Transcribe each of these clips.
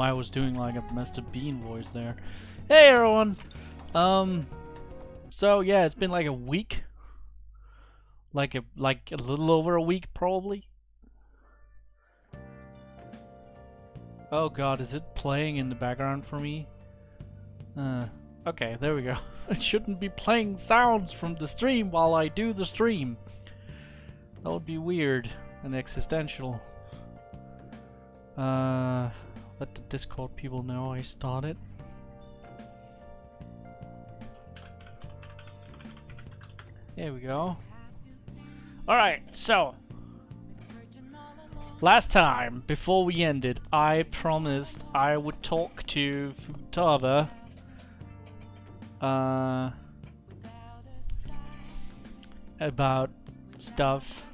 I was doing like a Mr. Bean voice there. Hey everyone! So yeah, it's been like a week. Like a little over a week probably. Oh god, is it playing in the background for me? Okay, there we go. It shouldn't be playing sounds from the stream while I do the stream. That would be weird and existential. Let the Discord people know I started. There we go. Alright, so last time, before we ended, I promised I would talk to Futaba about stuff.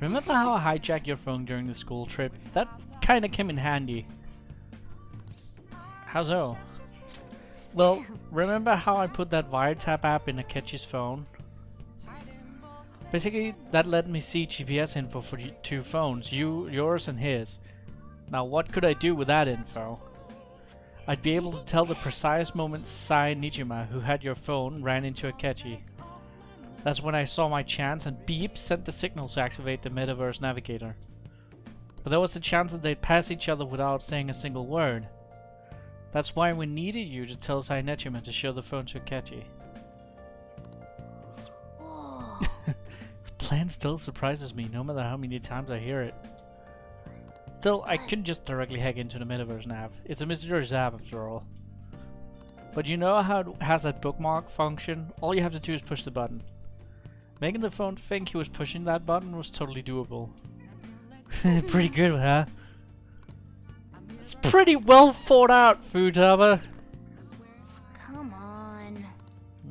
Remember how I hijacked your phone during the school trip? That kinda came in handy. How so? Well, remember how I put that wiretap app in Akechi's phone? Basically, that let me see GPS info for two phones, yours and his. Now, what could I do with that info? I'd be able to tell the precise moment Sai Nijima, who had your phone, ran into Akechi. That's when I saw my chance and beep sent the signal to activate the Metaverse Navigator. But there was the chance that they'd pass each other without saying a single word. That's why we needed you to tell Sai Nijima to show the phone to Akechi. This plan still surprises me, no matter how many times I hear it. Still, I couldn't just directly hack into the Metaverse Nav. It's a mysterious app after all. But you know how it has that bookmark function? All you have to do is push the button. Making the phone think he was pushing that button was totally doable. Pretty good, huh? It's pretty well thought out, Futaba. Come on.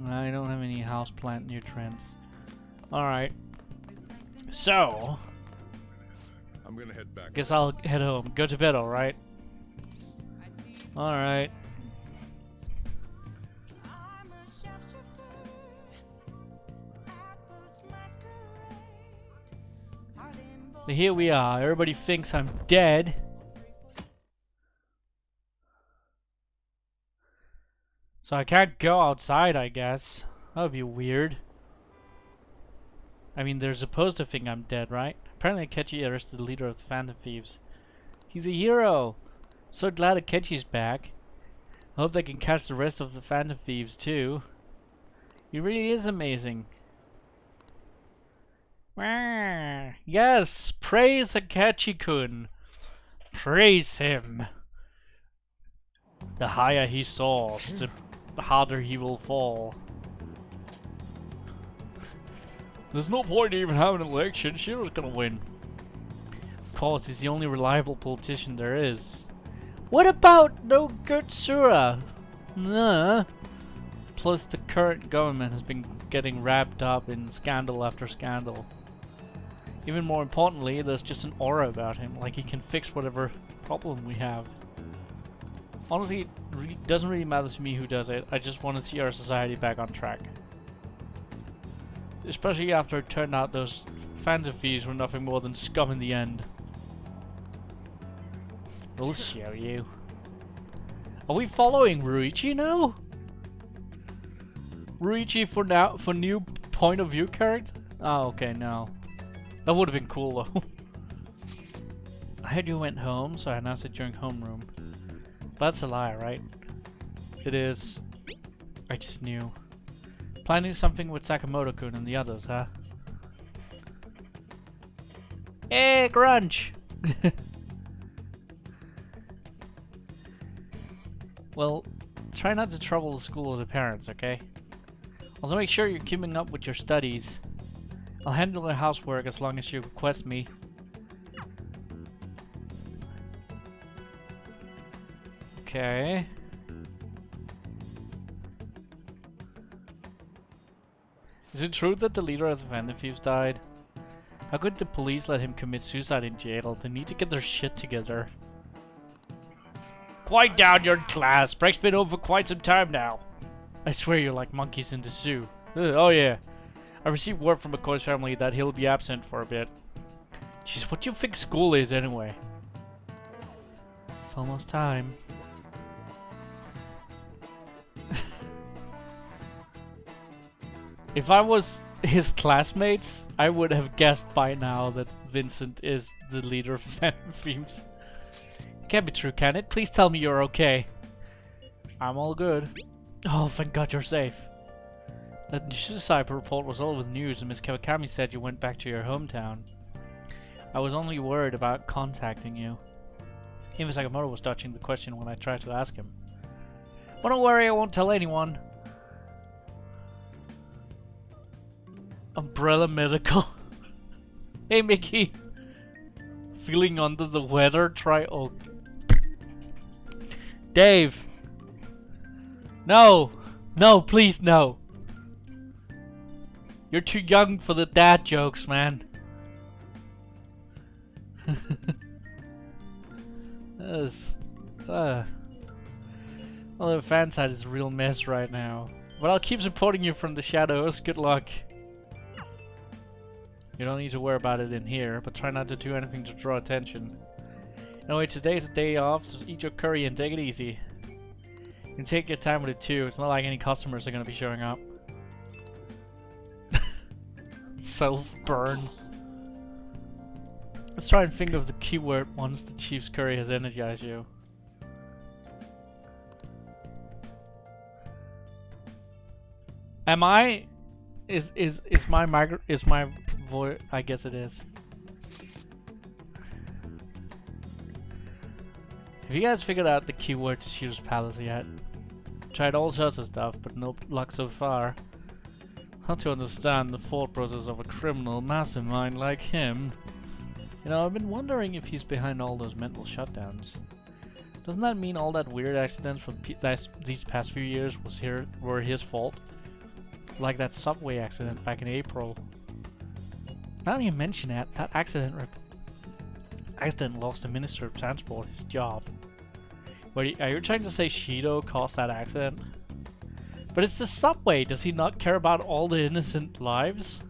I don't have any houseplant nutrients. Alright. So I'm gonna head back. Guess I'll head home. Go to bed, alright? Alright. But here we are. Everybody thinks I'm dead. So I can't go outside, I guess. That would be weird. I mean, they're supposed to think I'm dead, right? Apparently Akechi arrested the leader of the Phantom Thieves. He's a hero! So glad Akechi's back. I hope they can catch the rest of the Phantom Thieves too. He really is amazing. Yes! Praise Akechi-kun! Praise him! The higher he soars, the harder he will fall. There's no point in even having an election, Shiro's gonna win. Of course, he's the only reliable politician there is. What about no Gertsura? Nah. Plus, the current government has been getting wrapped up in scandal after scandal. Even more importantly, there's just an aura about him, like he can fix whatever problem we have. Honestly, it really doesn't really matter to me who does it, I just want to see our society back on track. Especially after it turned out those Phantom Thieves were nothing more than scum in the end. We'll show you. Are we following Ruichi now? Ruichi for new point of view character? Oh, okay, no. That would have been cool though. I heard you went home, so I announced it during homeroom. That's a lie, right? It is. I just knew. Planning something with Sakamoto-kun and the others, huh? Hey, Grunge! Well, try not to trouble the school or the parents, okay? Also make sure you're keeping up with your studies. I'll handle the housework as long as you request me. Okay. Is it true that the leader of the Phantom Thieves died? How could the police let him commit suicide in jail? They need to get their shit together. Quiet down, you're in class. Break's been over for quite some time now. I swear you're like monkeys in the zoo. Oh yeah. I received word from McCoy's family that he'll be absent for a bit. Jeez, what do you think school is anyway? It's almost time. If I was his classmates, I would have guessed by now that Vincent is the leader of Phantom Themes. It can't be true, can it? Please tell me you're okay. I'm all good. Oh, thank God you're safe. That suicide report was all with news, and Miss Kawakami said you went back to your hometown. I was only worried about contacting you. Even Sakamoto was dodging the question when I tried to ask him. But don't worry, I won't tell anyone. Umbrella Medical. Hey Mickey. Feeling under the weather? Try oh. Dave. No. No, please no. You're too young for the dad jokes, man. Well, the fan side is a real mess right now. But I'll keep supporting you from the shadows. Good luck. You don't need to worry about it in here, but try not to do anything to draw attention. Anyway, today's a day off, so eat your curry and take it easy. You can take your time with it too. It's not like any customers are gonna be showing up. Self-burn. Let's try and think of the keyword once the Chief's curry has energized you. Am I? Is my voice? I guess it is. Have you guys figured out the keyword to Chief's Palace yet? Tried all sorts of stuff, but no luck so far. How to understand the thought process of a criminal mastermind like him? You know, I've been wondering if he's behind all those mental shutdowns. Doesn't that mean all that weird accidents from these past few years were his fault? Like that subway accident back in April. Now that you mention it, that accident lost the Minister of Transport his job. Wait, are you trying to say Shido caused that accident? But it's the subway. Does he not care about all the innocent lives?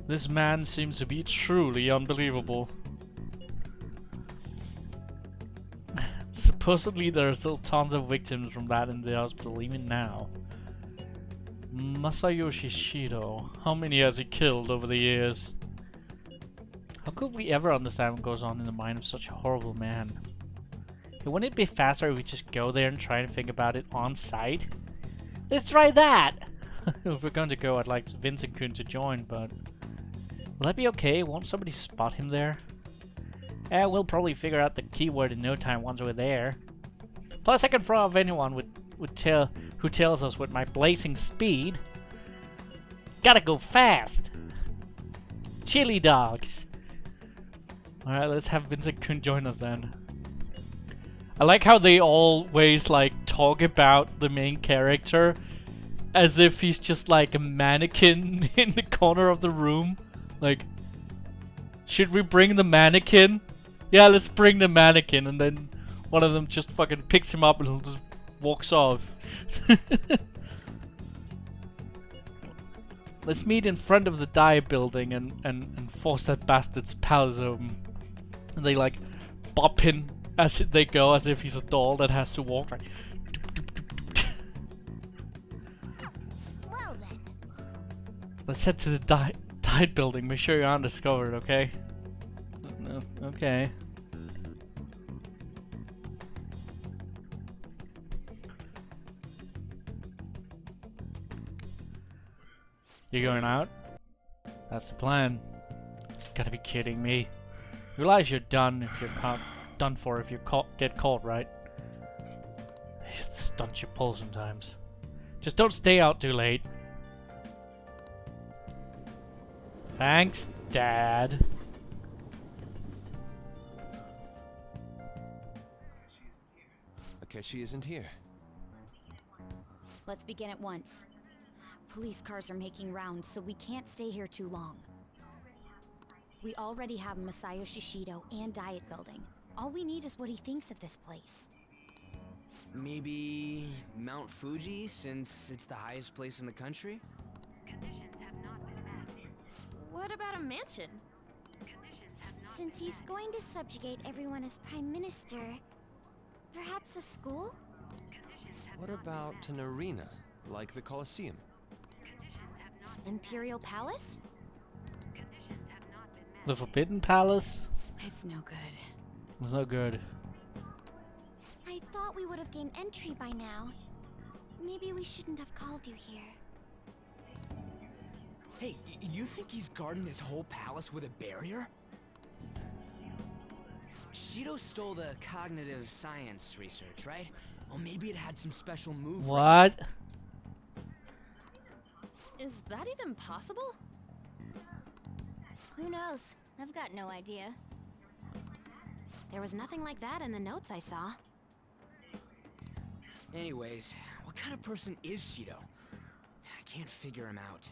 This man seems to be truly unbelievable. Supposedly there are still tons of victims from that in the hospital even now. Masayoshi Shido. How many has he killed over the years? How could we ever understand what goes on in the mind of such a horrible man? Hey, wouldn't it be faster if we just go there and try and think about it on site? Let's try that! If we're going to go, I'd like Vincent-kun to join, but... Will that be okay? Won't somebody spot him there? Yeah, we'll probably figure out the keyword in no time once we're there. Plus I can throw off anyone who tells us with my blazing speed. Gotta go fast! Chili dogs! Alright, let's have Vincent-kun join us then. I like how they always like talk about the main character as if he's just like a mannequin in the corner of the room. Like, should we bring the mannequin? Yeah, let's bring the mannequin. And then one of them just fucking picks him up and just walks off. Let's meet in front of the dye building and force that bastard's palace open. And they like bop him as they go, as if he's a doll that has to walk. Like, Well then. let's head to the dye building. Make sure you're undiscovered, okay? Okay. You going out? That's the plan. Gotta be kidding me. You realize you're done if you're done for if you get caught, right? It's the stunts you pull sometimes. Just don't stay out too late. Thanks, Dad. Akechi isn't here. Let's begin at once. Police cars are making rounds, so we can't stay here too long. We already have Masayoshi Shido and Diet Building. All we need is what he thinks of this place. Maybe Mount Fuji, since it's the highest place in the country? What about a mansion? Since he's going to subjugate everyone as Prime Minister, perhaps a school? What about an arena, like the Colosseum? Imperial Palace? The Forbidden Palace? It's no good. It's no good. I thought we would have gained entry by now. Maybe we shouldn't have called you here. Hey, you think he's guarding his whole palace with a barrier? Shido stole the cognitive science research, right? Well, maybe it had some special move. What? Is that even possible? Who knows? I've got no idea. There was nothing like that in the notes I saw. Anyways, what kind of person is Shido? I can't figure him out.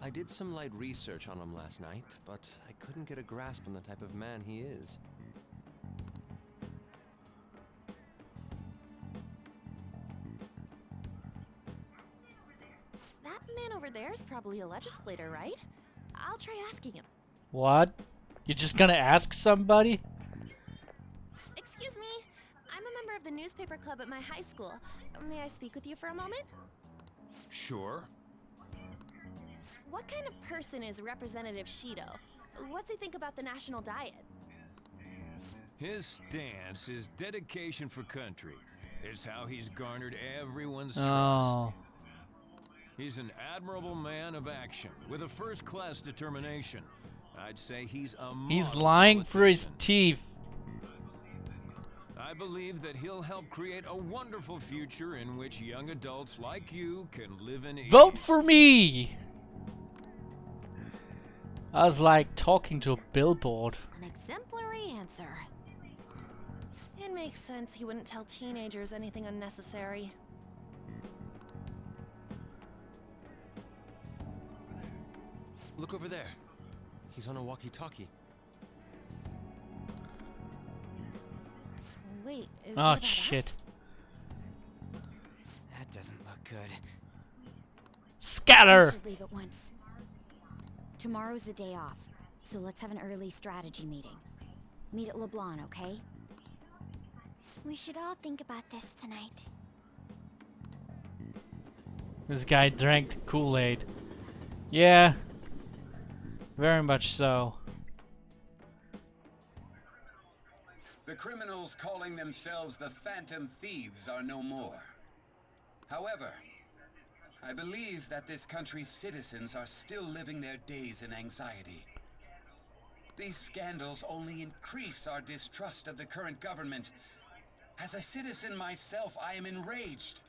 I did some light research on him last night, but I couldn't get a grasp on the type of man he is. That man over there is probably a legislator, right? I'll try asking him. What? You're just gonna ask somebody? Excuse me, I'm a member of the newspaper club at my high school. May I speak with you for a moment? Sure. What kind of person is Representative Shido? What's he think about the national diet? His stance is dedication for country. It's how he's garnered everyone's Oh. trust. He's an admirable man of action with a first-class determination. I'd say he's a He's model lying for his politician. teeth. I believe that he'll help create a wonderful future in which young adults like you can live in ease. Vote for me! I was like talking to a billboard. An exemplary answer. It makes sense he wouldn't tell teenagers anything unnecessary. Look over there. He's on a walkie-talkie. Wait, is Oh that about shit. us? That doesn't look good. We Scatter! should leave at once. Tomorrow's the day off, so let's have an early strategy meeting. Meet at LeBlanc, okay? We should all think about this tonight. This guy drank the Kool-Aid. Yeah. Very much so. The criminals calling themselves the Phantom Thieves are no more. However, I believe that this country's citizens are still living their days in anxiety. These scandals only increase our distrust of the current government. As a citizen myself, I am enraged.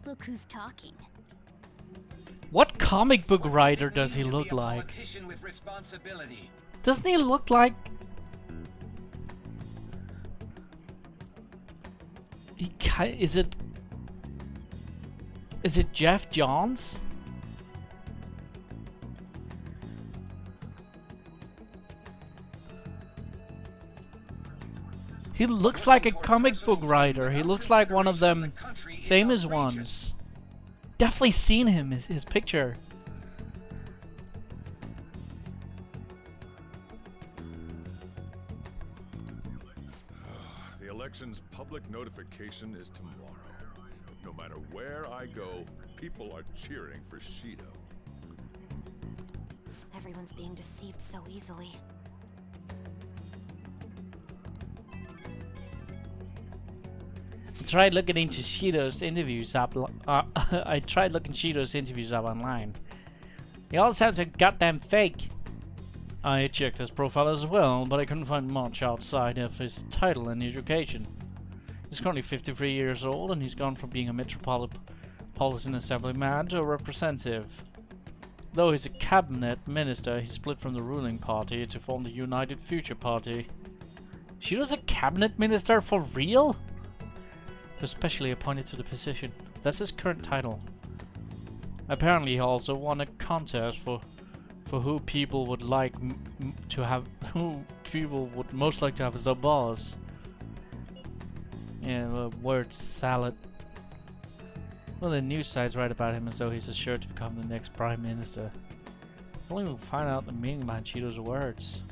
Look who's talking. What comic book writer does he What look to be a like? politician with responsibility? Doesn't he look like... Is it Jeff Johns? He looks like a comic book writer. He looks like one of them famous ones. Definitely seen him, his picture. The election's public notification is tomorrow. But no matter where I go, people are cheering for Shido. Everyone's being deceived so easily. I tried looking into Shido's interviews up. I tried looking Shido's interviews up online. They all sound so goddamn fake. I checked his profile as well, but I couldn't find much outside of his title and education. He's currently 53 years old, and he's gone from being a metropolitan assemblyman to a representative. Though he's a cabinet minister, he split from the ruling party to form the United Future Party. Shido's a cabinet minister for real? Especially appointed to the position. That's his current title. Apparently he also won a contest for who people would like to have, who people would most like to have as their boss. Yeah, the word salad. Well, the news sites write about him as though he's assured to become the next prime minister. Only we'll find out the meaning behind Shido's words.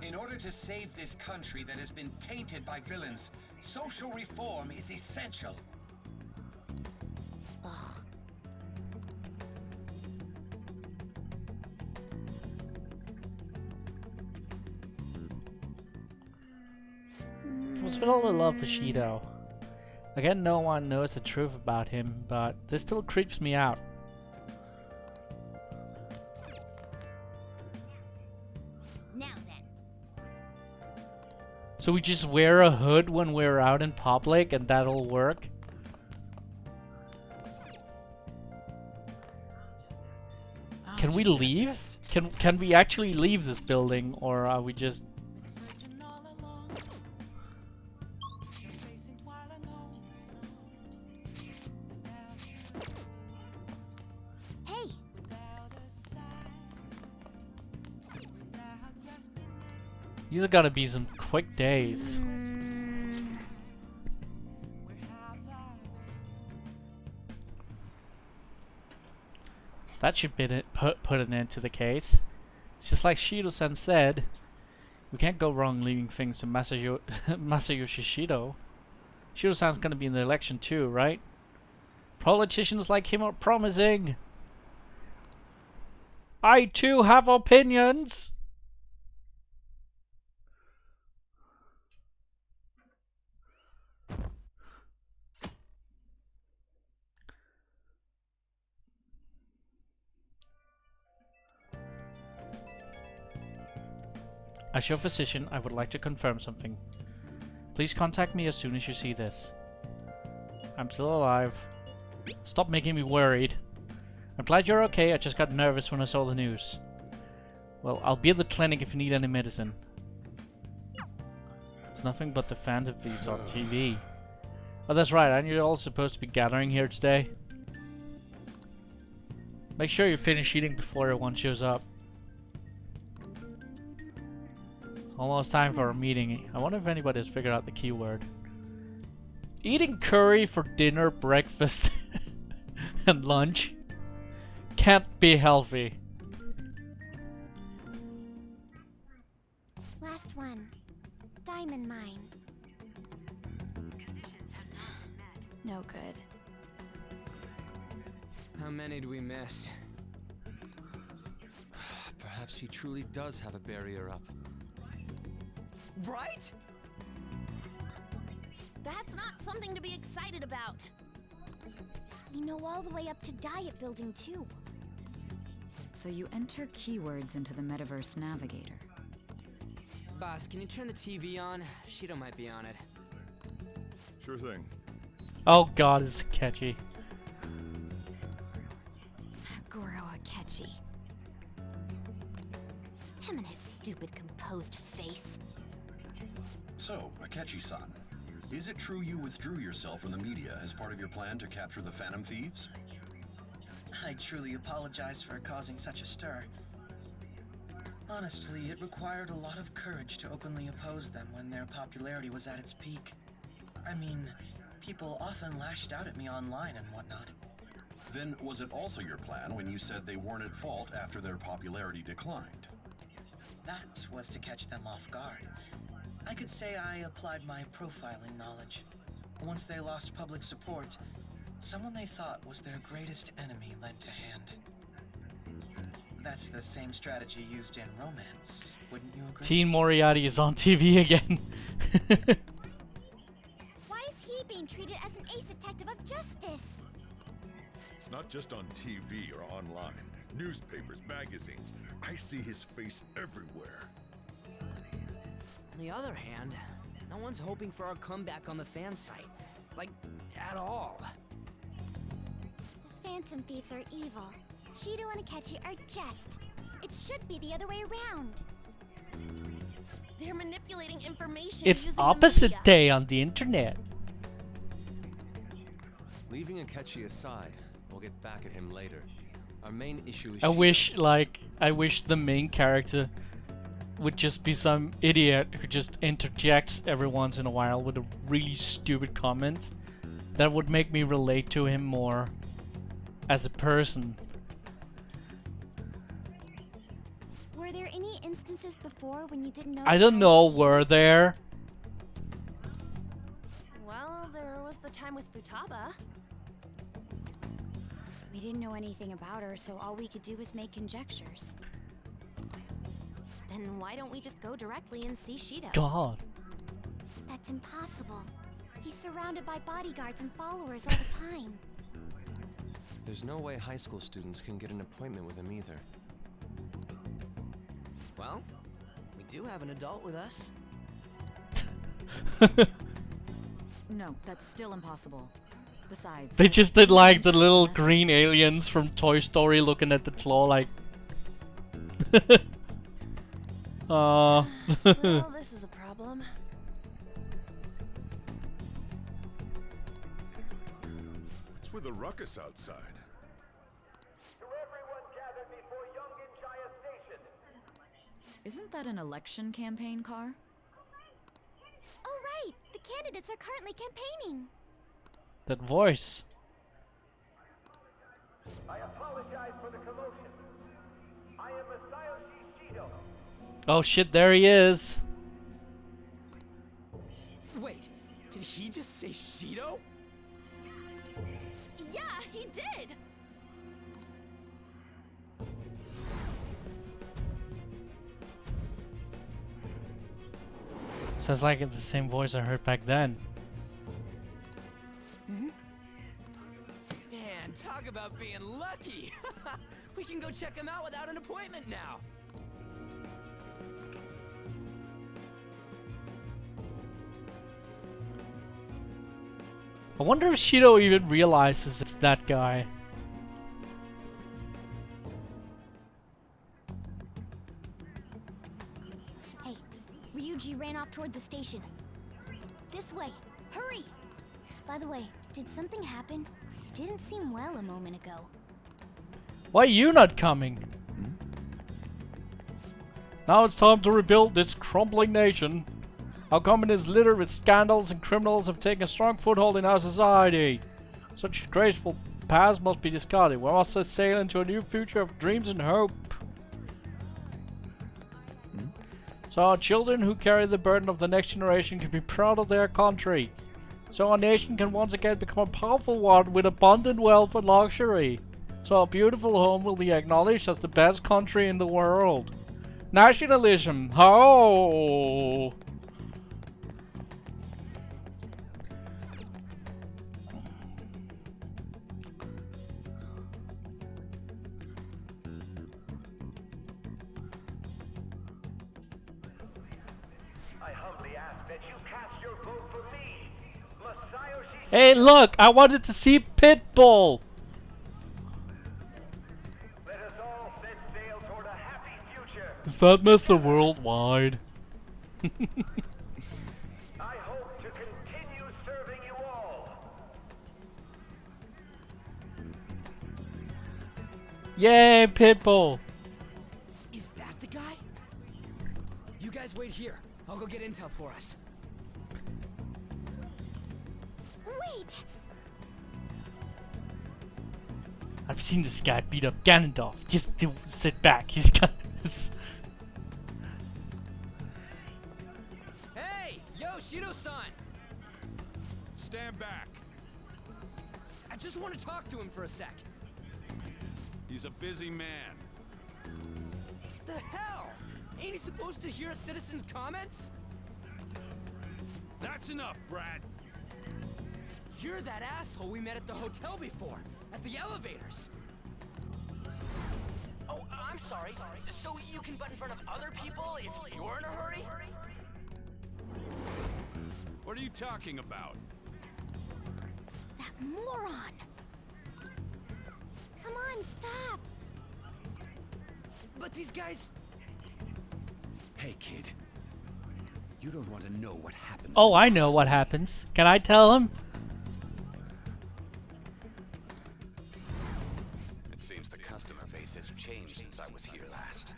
In order to save this country that has been tainted by villains, social reform is essential. Ugh. What's with all the love for Shido? Again, no one knows the truth about him, but this still creeps me out. Now then. So we just wear a hood when we're out in public and that'll work? Can we leave? Can we actually leave this building, or are we just... Hey! These are gonna be some quick days. That should be it, put an end to the case. It's just like Shido-san said, we can't go wrong leaving things to Masayoshi Shido. Shido-san's gonna be in the election too, right? Politicians like him are promising. I too have opinions. As your physician, I would like to confirm something. Please contact me as soon as you see this. I'm still alive. Stop making me worried. I'm glad you're okay, I just got nervous when I saw the news. Well, I'll be at the clinic if you need any medicine. It's nothing but the Phantom Thieves on TV. Oh, that's right, aren't you all supposed to be gathering here today? Make sure you finish eating before everyone shows up. Almost time for a meeting. I wonder if anybody has figured out the keyword. Eating curry for dinner, breakfast, and lunch can't be healthy. Last one. Diamond mine. No good. How many do we miss? Perhaps he truly does have a barrier up. Right? That's not something to be excited about. We know all the way up to Diet Building, too. So you enter keywords into the Metaverse Navigator. Boss, can you turn the TV on? Shido might be on it. Sure thing. Oh god, it's catchy. Goro Akechi. Him and his stupid composed face. So, Akechi-san, is it true you withdrew yourself from the media as part of your plan to capture the Phantom Thieves? I truly apologize for causing such a stir. Honestly, it required a lot of courage to openly oppose them when their popularity was at its peak. I mean, people often lashed out at me online and whatnot. Then was it also your plan when you said they weren't at fault after their popularity declined? That was to catch them off guard. I could say I applied my profiling knowledge. Once they lost public support, someone they thought was their greatest enemy lent a hand. That's the same strategy used in romance, wouldn't you agree? Teen Moriarty is on TV again. Why is he being treated as an ace detective of justice? It's not just on TV or online. Newspapers, magazines. I see his face everywhere. On the other hand, no one's hoping for our comeback on the fan site. Like, at all. The Phantom Thieves are evil. Shido and Akechi are just. It should be the other way around. They're manipulating information. It's using the opposite media. day on the internet. Leaving Akechi aside, we'll get back at him later. Our main issue is I wish the main character would just be some idiot who just interjects every once in a while with a really stupid comment. That would make me relate to him more as a person. Were there any instances before when you didn't know? I don't know, were there? Well, there was the time with Futaba. We didn't know anything about her, so all we could do was make conjectures. Then why don't we just go directly and see Shido? God. That's impossible. He's surrounded by bodyguards and followers all the time. There's no way high school students can get an appointment with him either. Well, we do have an adult with us. No, that's still impossible. Besides, They just did like the little green aliens from Toy Story looking at the claw like... Well, this is a problem. What's with the ruckus outside? Isn't that an election campaign car? Oh right, the candidates are currently campaigning. That voice. I apologize for the commotion. I am Masayoshi Shido. Oh shit, there he is. Wait, did he just say Shido? Yeah, he did! Sounds like it's the same voice I heard back then. Man, talk about being lucky! We can go check him out without an appointment now! I wonder if Shido even realizes it's that guy. Hey, Ryuji ran off toward the station. This way, hurry! By the way, did something happen? Didn't seem well a moment ago. Why are you not coming? Now it's time to rebuild this crumbling nation. Our common is littered with scandals and criminals have taken a strong foothold in our society. Such graceful past must be discarded. We must sail into a new future of dreams and hope. So our children who carry the burden of the next generation can be proud of their country. So our nation can once again become a powerful one with abundant wealth and luxury. So our beautiful home will be acknowledged as the best country in the world. Nationalism! Ho! I humbly ask that you cast your vote for me, Masayoshi. Hey, look! I wanted to see Pitbull! Let us all set sail toward a happy future. Is that Mr. Worldwide? I hope to continue serving you all. Yay, Pitbull! Is that the guy? You guys wait here. I'll go get intel for us. Wait! I've seen this guy beat up Ganondorf. Just to sit back. He's got this. Hey! Yo, Shido-san! Stand back. I just want to talk to him for a sec. He's a busy man. The hell? Ain't he supposed to hear a citizen's comments? That's enough, Brad. You're that asshole we met at the hotel before, at the elevators. Oh, I'm sorry. So you can butt in front of other people if you're in a hurry? What are you talking about? That moron! Come on, stop! But these guys... Hey, kid. You don't want to know what happened. Oh, I know what happens. Can I tell him? It seems the customer base has changed since I was here last.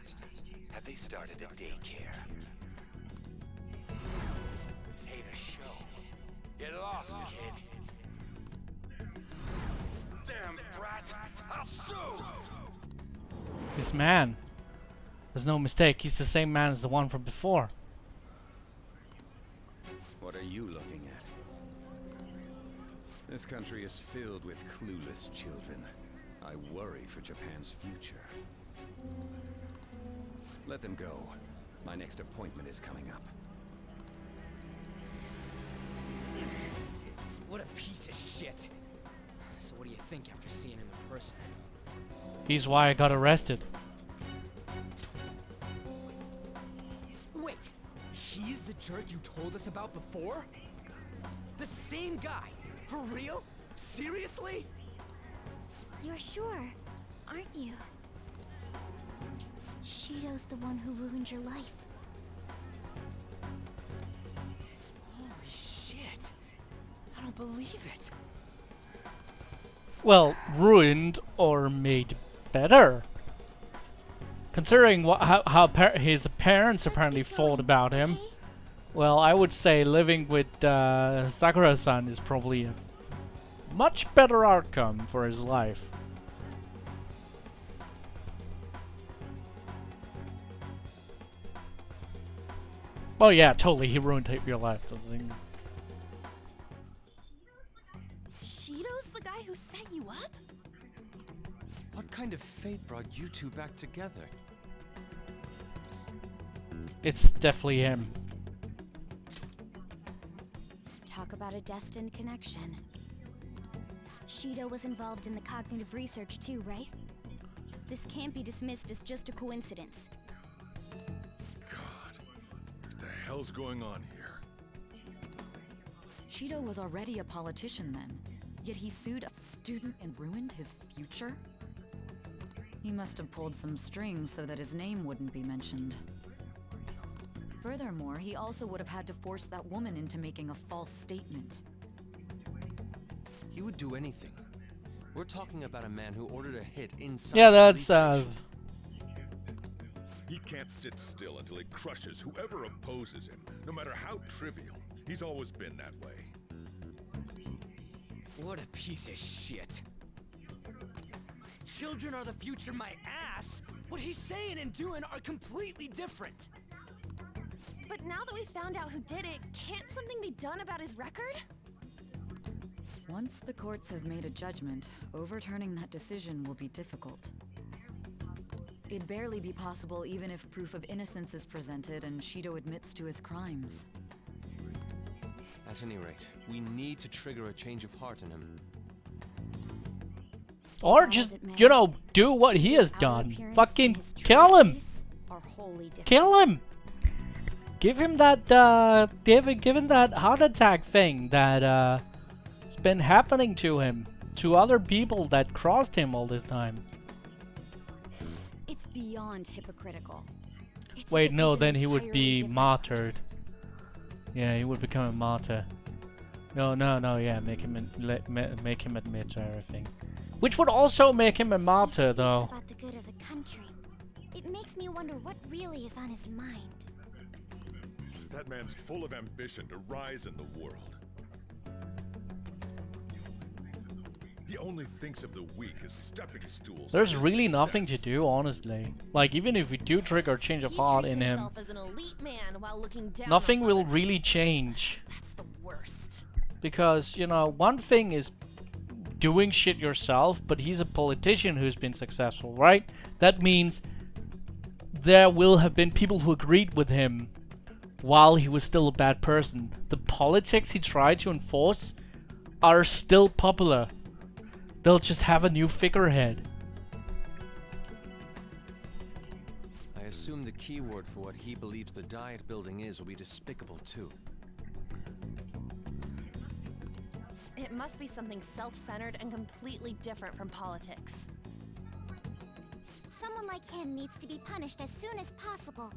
Have they started a daycare? Hate a show. Get lost, kid. Damn brat! I'll sue! This man. There's no mistake. He's the same man as the one from before. What are you looking at? This country is filled with clueless children. I worry for Japan's future. Let them go. My next appointment is coming up. What a piece of shit. So what do you think after seeing him in person? He's why I got arrested. Wait, he's the jerk you told us about before? The same guy? For real? Seriously? You're sure, aren't you? Shido's the one who ruined your life. Holy shit. I don't believe it. Well, ruined or made better. Considering how his parents apparently thought about him, well, I would say living with Sakura-san is probably a much better outcome for his life. Well, yeah, totally, he ruined your life. Shido's the guy who set you up? What kind of fate brought you two back together? It's definitely him. Talk about a destined connection. Shido was involved in the cognitive research too, right? This can't be dismissed as just a coincidence. God, what the hell's going on here? Shido was already a politician then, yet he sued a student and ruined his future? He must have pulled some strings so that his name wouldn't be mentioned. Furthermore, he also would have had to force that woman into making a false statement. He would do anything. We're talking about a man who ordered a hit inside. Yeah, that's He can't sit still until he crushes whoever opposes him, no matter how trivial. He's always been that way. What a piece of shit. Children are the future, my ass. What he's saying and doing are completely different. But now that we found out who did it, can't something be done about his record? Once the courts have made a judgment, overturning that decision will be difficult. It'd barely be possible even if proof of innocence is presented and Shido admits to his crimes. At any rate, we need to trigger a change of heart in him. or just, you know, do what he has done. Fucking kill him. Kill him. Give him that, give him that heart attack thing that, has been happening to him. To other people that crossed him all this time. It's beyond hypocritical. Wait, no, then he would be martyred. Yeah, he would become a martyr. No, yeah, make him admit to everything. Which would also make him a martyr, though. About the good of the country. It makes me wonder what really is on his mind. That man's full of ambition to rise in the world. He only thinks of the weak as stepping stools. There's really nothing to do, honestly. Like, even if we do trigger change of heart in him, nothing will really change. That's the worst. Because, you know, one thing is doing shit yourself, but he's a politician who's been successful, right? That means there will have been people who agreed with him while he was still a bad person. The politics he tried to enforce are still popular. They'll just have a new figurehead. I assume the keyword for what he believes the Diet Building is will be despicable too. It must be something self-centered and completely different from politics. Someone like him needs to be punished as soon as possible.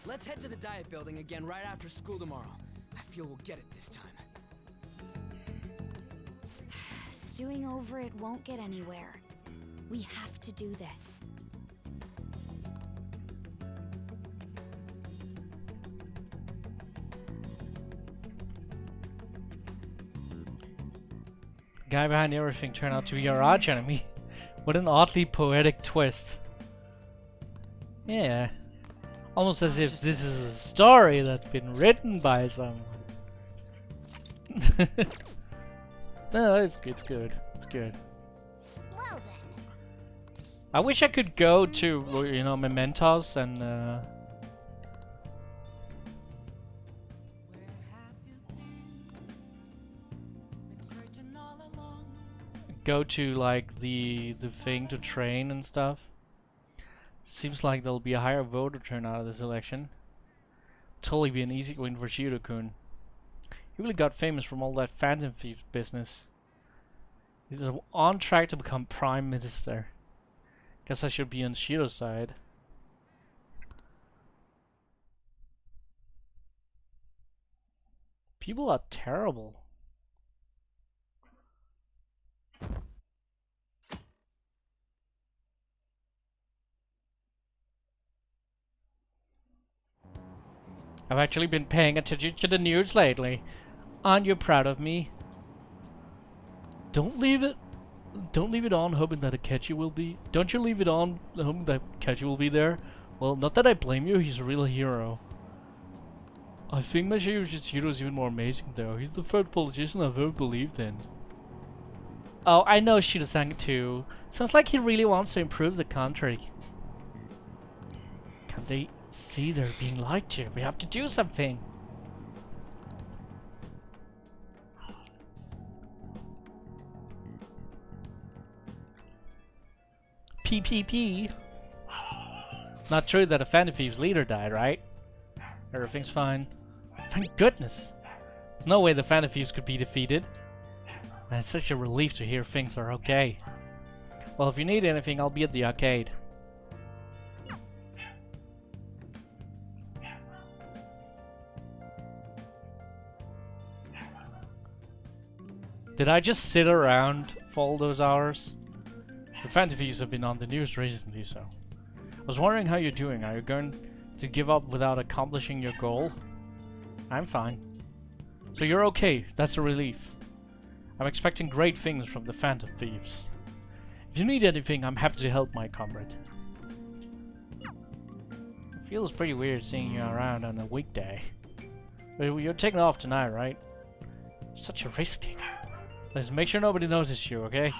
Let's head to the Diet Building again right after school tomorrow. I feel we'll get it this time. Stewing over it won't get anywhere. We have to do this. The guy behind everything turned out to be our arch enemy. What an oddly poetic twist. Yeah. Almost as if this is a story that's been written by someone. No, it's good. It's good. Well then. I wish I could go to, you know, Mementos and go to like the thing to train and stuff. Seems like there'll be a higher voter turnout of this election. Totally be an easy win for Shido-kun. He really got famous from all that Phantom Thief business. He's on track to become Prime Minister. Guess I should be on Shido's side. People are terrible. I've actually been paying attention to the news lately. Aren't you proud of me? Don't leave it on hoping that Akechi will be. Don't you leave it on hoping that Akechi will be there? Well, not that I blame you, he's a real hero. I think Masayoshi Shiro is even more amazing though. He's the third politician I've ever believed in. Oh, I know Shido-san too. Sounds like he really wants to improve the country. Can't they see they're being lied to? We have to do something. PPP. It's not true that a Phantom Thieves leader died, right? Everything's fine. Thank goodness. There's no way the Phantom Thieves could be defeated. Man, it's such a relief to hear things are okay. Well, if you need anything, I'll be at the arcade. Did I just sit around for all those hours? The Phantom Thieves have been on the news recently, so... I was wondering how you're doing. Are you going to give up without accomplishing your goal? I'm fine. So you're okay. That's a relief. I'm expecting great things from the Phantom Thieves. If you need anything, I'm happy to help, my comrade. It feels pretty weird seeing you around on a weekday. But you're taking off tonight, right? Such a risk taker. Let's make sure nobody notices you, okay?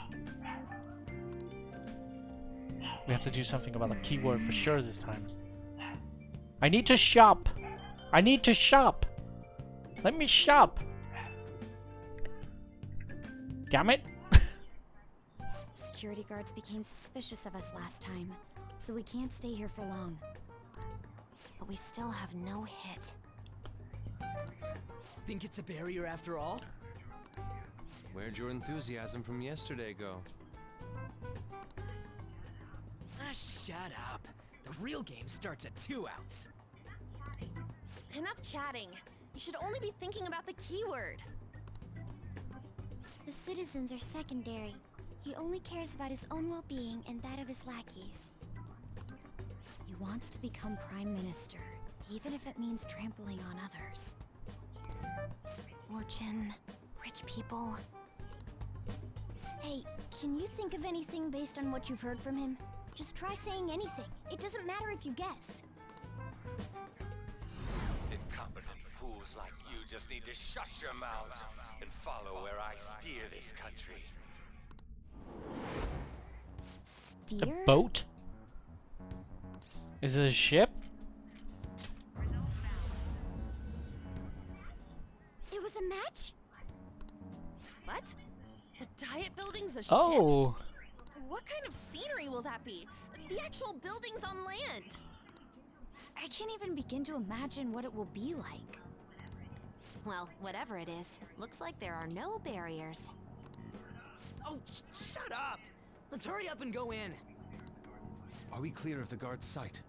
We have to do something about the keyword for sure this time. I need to shop! I need to shop! Let me shop! Damn it! Security guards became suspicious of us last time, so we can't stay here for long. But we still have no hit. Think it's a barrier after all? Where'd your enthusiasm from yesterday go? Ah, shut up. The real game starts at 2 outs. Enough chatting. You should only be thinking about the keyword. The citizens are secondary. He only cares about his own well-being and that of his lackeys. He wants to become Prime Minister, even if it means trampling on others. Fortune, rich people. Hey, can you think of anything based on what you've heard from him? Just try saying anything. It doesn't matter if you guess. Incompetent fools like you just need to shut your mouths and follow where I steer this country. Steer? A boat? Is it a ship? It was a match? What? The diet building's a ship? Oh! What kind of scenery will that be? The actual building's on land. I can't even begin to imagine what it will be like. Well, whatever it is, looks like there are no barriers. Oh, shut up! Let's hurry up and go in. Are we clear of the guard's sight?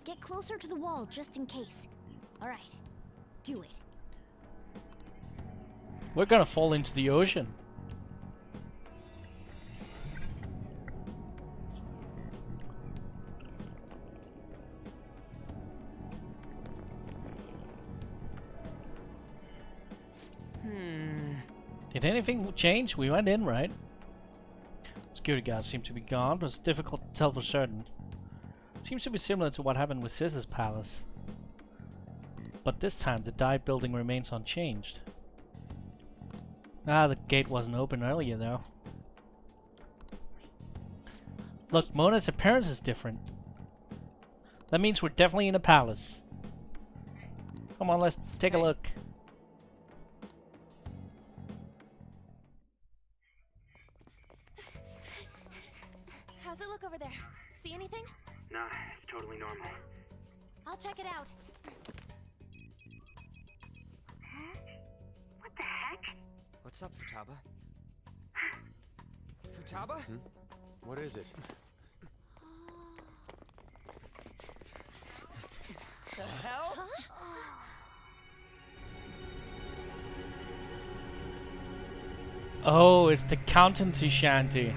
Get closer to the wall just in case. Alright, do it. We're gonna fall into the ocean. Did anything change? We went in, right? Let's security guards seem to be gone, but it's difficult to tell for certain. Seems to be similar to what happened with Sis's palace. But this time, the dive building remains unchanged. Ah, the gate wasn't open earlier, though. Look, Mona's appearance is different. That means we're definitely in a palace. Come on, let's take a look. How's it look over there? See anything? Nah, it's totally normal. I'll check it out. What the heck? What's up, Futaba? Futaba? What is it? The hell? Oh, it's the accountancy shanty.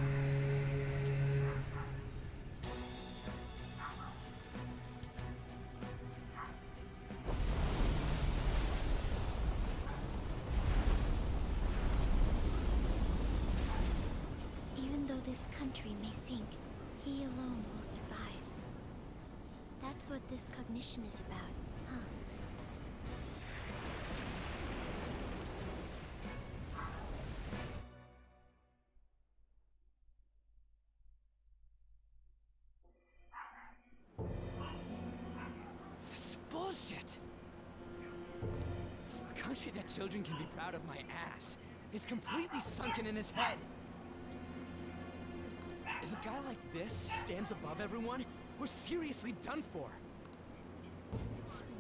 Even though this country may sink, he alone will survive. That's what this cognition is about, huh? This is bullshit! A country that children can be proud of my ass is completely sunken in his head. If a guy like this stands above everyone, we're seriously done for.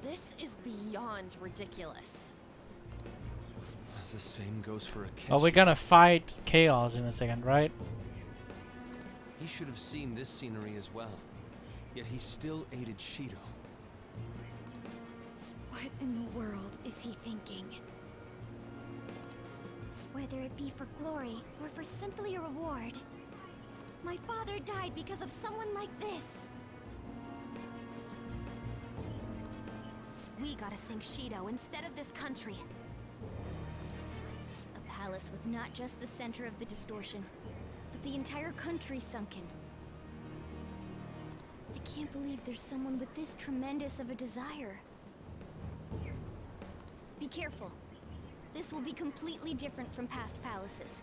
This is beyond ridiculous. The same goes for a Oh, we're gonna fight chaos in a second, right? He should have seen this scenery as well. Yet he still aided Shido. What in the world is he thinking? Whether it be for glory or for simply a reward, my father died because of someone like this. We gotta sink Shido instead of this country. A palace with not just the center of the distortion, but the entire country sunken. I can't believe there's someone with this tremendous of a desire. Be careful. This will be completely different from past palaces.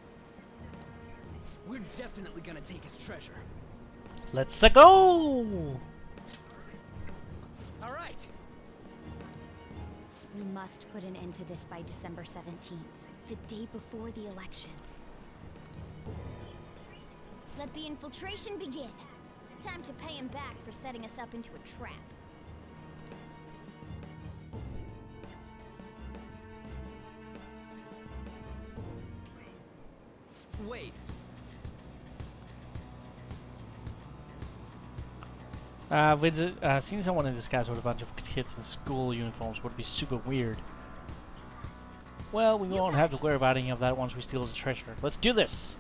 We're definitely gonna take his treasure. Let's go! All right. We must put an end to this by December 17th, the day before the elections. Let the infiltration begin. Time to pay him back for setting us up into a trap. Wait. Seeing someone in disguise with a bunch of kids in school uniforms would be super weird. Well, we won't have to worry about any of that once we steal the treasure. Let's do this!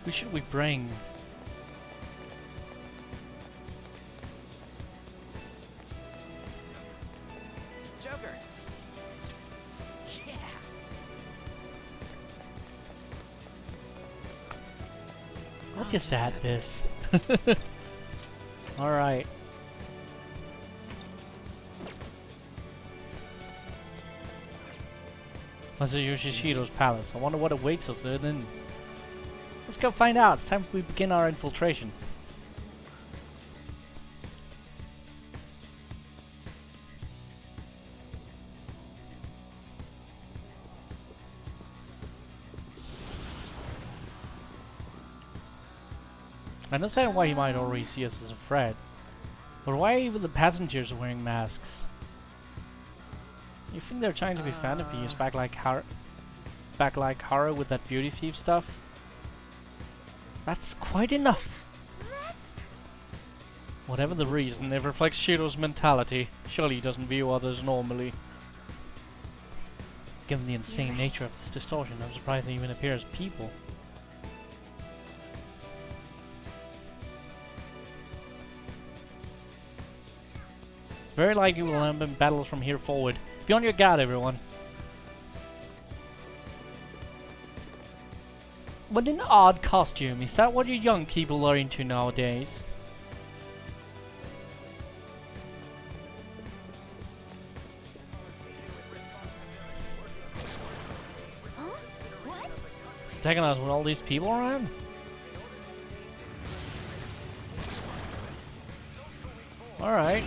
Who should we bring? Joker. Yeah. I'll just add this. Alright. Masayoshi Shido's palace. I wonder what awaits us there then. Let's go find out. It's time we begin our infiltration. I understand why he might already see us as a threat, but why even the passengers are wearing masks? You think they're trying to be fan of thieves back like Hara with that beauty thief stuff? That's quite enough. Whatever the reason, it reflects Shiro's mentality. Surely he doesn't view others normally. Given the insane nature of this distortion, I'm surprised they even appear as people. Very likely we'll end in battles from here forward. Be on your guard, everyone. What an odd costume. Is that what you young people are into nowadays? Huh? What? It's taking us with all these people around? Alright.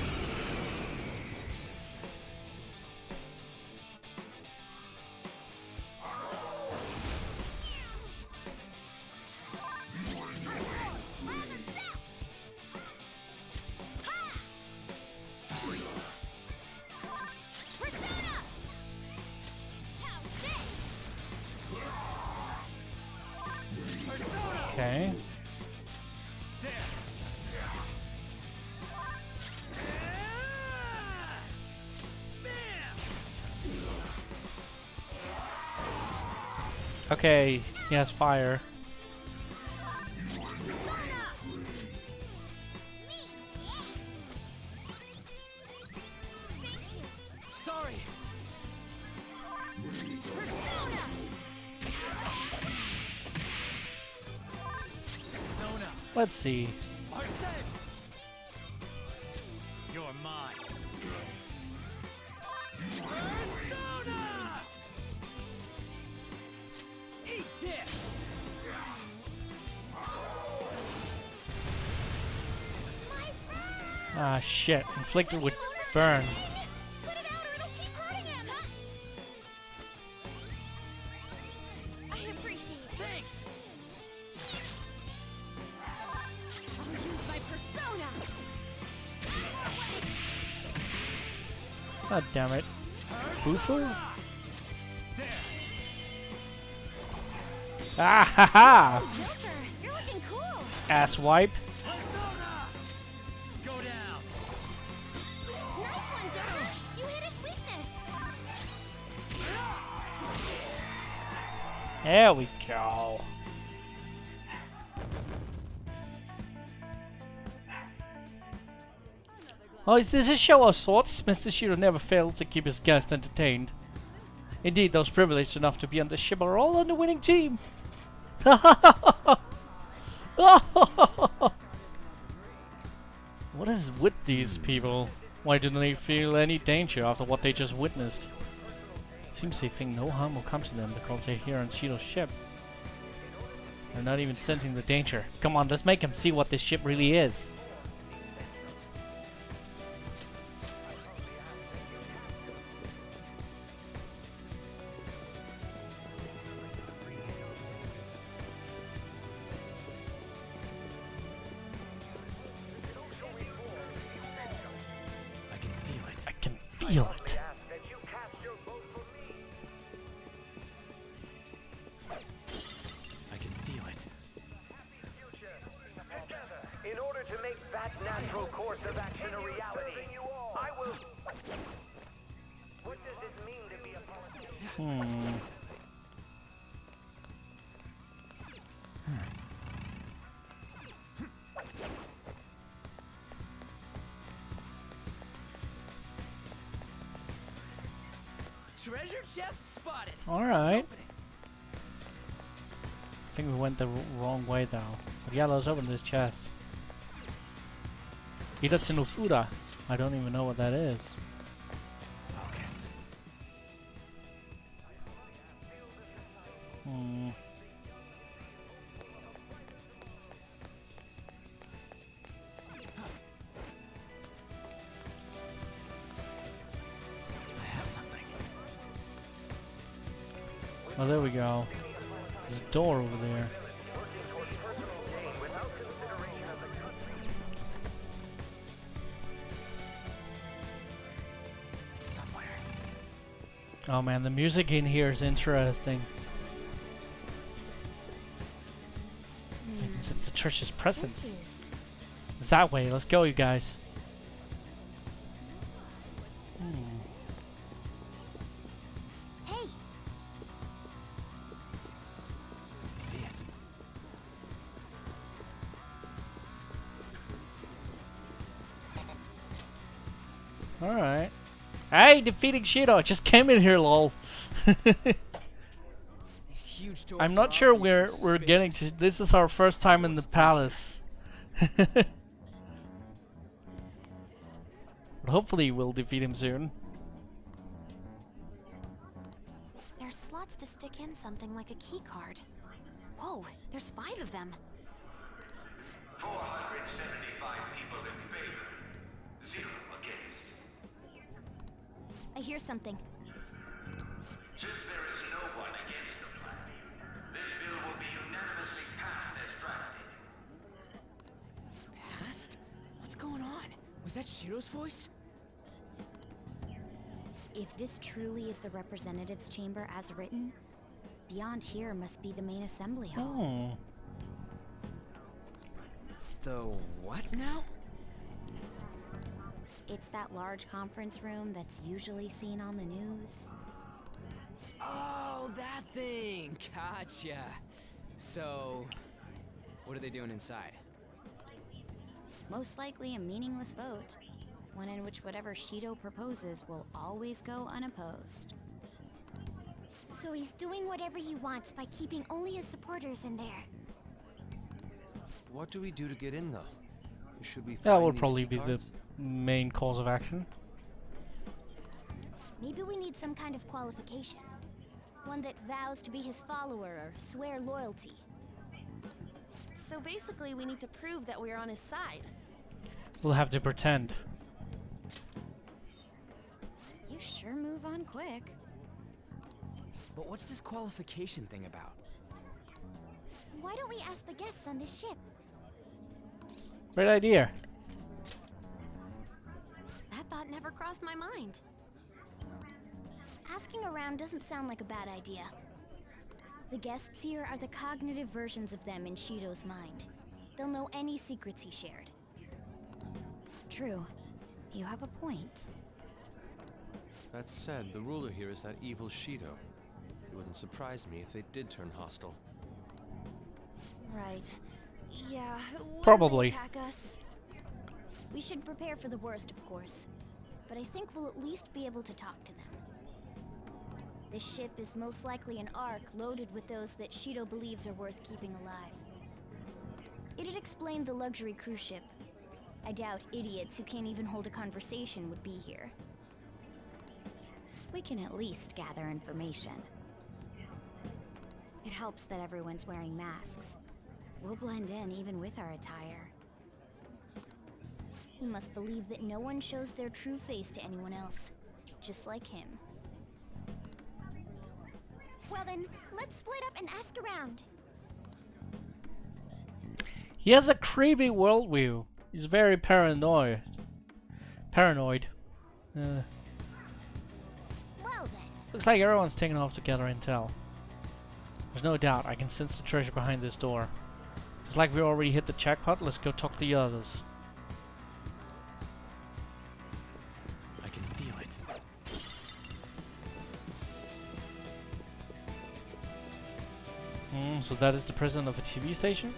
Okay. Okay, he has fire. Sorry. Let's see. You're mine. Eat this. Ah, shit. Inflicted with burn. I appreciate it. Thanks. I'll use my persona. God damn it. Bufu? Ah ha ha! Joker, you're looking cool. Ass wipe. Go down. Nice one, Joker. You hit its weakness. There we go. Oh, is this a show of sorts? Mr. Shiro never fails to keep his guests entertained. Indeed, those privileged enough to be on the ship are all on the winning team. What is with these people? Why do they feel any danger after what they just witnessed? Seems they think no harm will come to them because they're here on Shiro's ship. They're not even sensing the danger. Come on, let's make them see what this ship really is. I can feel it. I can feel it. In order to make that natural course of action a reality, I will... What does it mean to be a politician? Treasure chest spotted. Alright. I think we went the wrong way though. But yeah, let's open this chest. Hidatsu no Fuda. I don't even know what that is. Focus. I have something. Oh, there we go. There's a door over there. Somewhere. Oh man, the music in here is interesting. It's a church's presence. It's that way. Let's go, you guys. Hey, See it. Alright. Hey, defeating Shiro. Just came in here, lol. These huge Lounge doors I'm are not sure obviously we're getting to. This is our first time in the palace. But hopefully we'll defeat him soon. There's slots to stick in something like a key card. Whoa, there's 5 of them. 475 people in favor. 0 against. I hear something. Since there is no one against the plan, this bill will be unanimously passed as drafted. Past? What's going on? Was that Shiro's voice? If this truly is the representatives' chamber as written, beyond here must be the main assembly hall. Oh. The what now? It's that large conference room that's usually seen on the news. Oh, that thing! Gotcha. So, what are they doing inside? Most likely a meaningless vote. One in which whatever Shido proposes will always go unopposed. So he's doing whatever he wants by keeping only his supporters in there. What do we do to get in, though? Should we That find would these probably key be the cards? main course of action. Maybe we need some kind of qualification. One that vows to be his follower or swear loyalty. So basically, we need to prove that we're on his side. We'll have to pretend. You sure move on quick. But what's this qualification thing about? Why don't we ask the guests on this ship? Great idea. That thought never crossed my mind. Asking around doesn't sound like a bad idea. The guests here are the cognitive versions of them in Shido's mind. They'll know any secrets he shared. True. You have a point. That said, the ruler here is that evil Shido. It wouldn't surprise me if they did turn hostile. Right. Yeah. wouldn't Probably. they attack us? We should prepare for the worst, of course. But I think we'll at least be able to talk to them. This ship is most likely an Ark loaded with those that Shido believes are worth keeping alive. It'd explain the luxury cruise ship. I doubt idiots who can't even hold a conversation would be here. We can at least gather information. It helps that everyone's wearing masks. We'll blend in even with our attire. He must believe that no one shows their true face to anyone else, just like him. Well then, let's split up and ask around. He has a creepy worldview. He's very paranoid. Well then. Looks like everyone's taking off to gather intel. There's no doubt I can sense the treasure behind this door. It's like we already hit the jackpot. Let's go talk to the others. I can feel it. So that is the president of a TV station?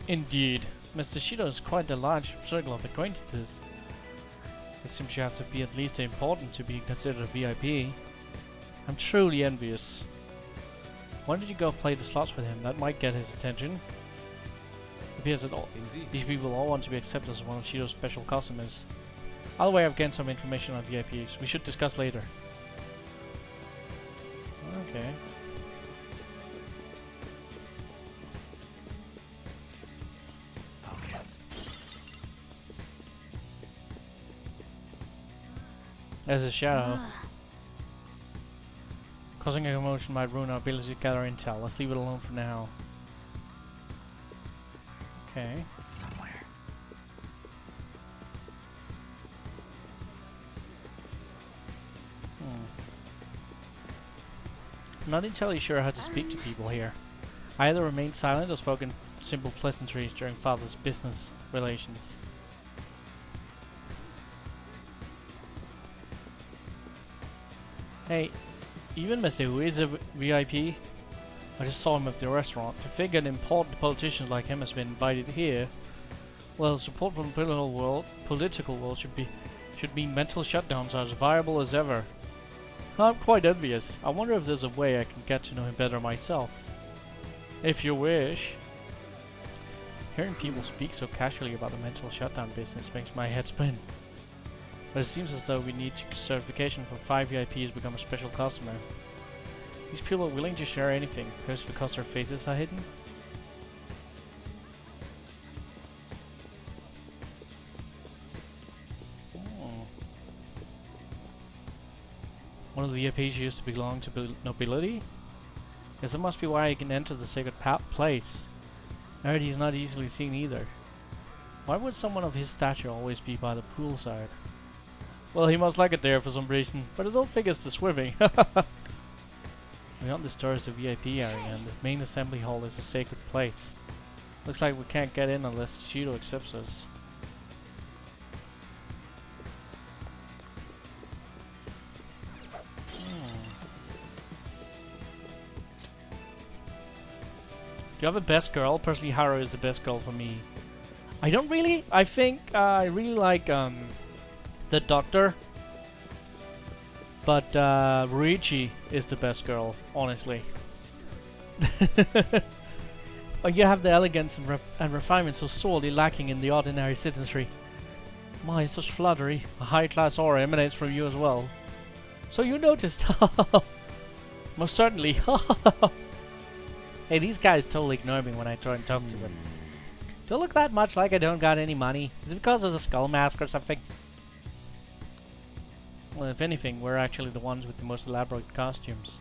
Indeed. Mr. Shido is quite a large circle of acquaintances. It seems you have to be at least important to be considered a VIP. I'm truly envious. Why don't you go play the slots with him? That might get his attention. It appears that these people all want to be accepted as one of Shido's special customers. Either way, I've gained some information on VIPs. We should discuss later. Okay. Focus. There's a shadow. Causing a commotion might ruin our ability to gather intel. Let's leave it alone for now. Okay. It's somewhere. I'm not entirely sure how to speak to people here. I either remained silent or spoken simple pleasantries during Father's business relations. Hey, even Mr. Who is a VIP? I just saw him at the restaurant. To figure an important politician like him has been invited here, well, support from the political world should mean mental shutdowns are as viable as ever. I'm quite envious. I wonder if there's a way I can get to know him better myself. If you wish. Hearing people speak so casually about the mental shutdown business makes my head spin. But it seems as though we need certification for 5 VIPs to become a special customer. These people are willing to share anything, perhaps because their faces are hidden? Oh. One of the VIPs used to belong to nobility? Guess that must be why he can enter the sacred place. I heard he's not easily seen either. Why would someone of his stature always be by the poolside? Well, he must like it there for some reason, but I don't think it's the swimming. Beyond this door is the VIP area, and the main assembly hall is a sacred place. Looks like we can't get in unless Shido accepts us. Do you have a best girl? Personally, Haru is the best girl for me. I don't really. I think I really like the Doctor, but Ruichi is the best girl, honestly. Oh, you have the elegance and refinement so sorely lacking in the ordinary citizenry. My, such flattery. A high-class aura emanates from you as well. So you noticed? Most certainly. Hey, these guys totally ignore me when I try and talk to them. Do I look that much like I don't got any money? Is it because of the skull mask or something? Well, if anything, we're actually the ones with the most elaborate costumes.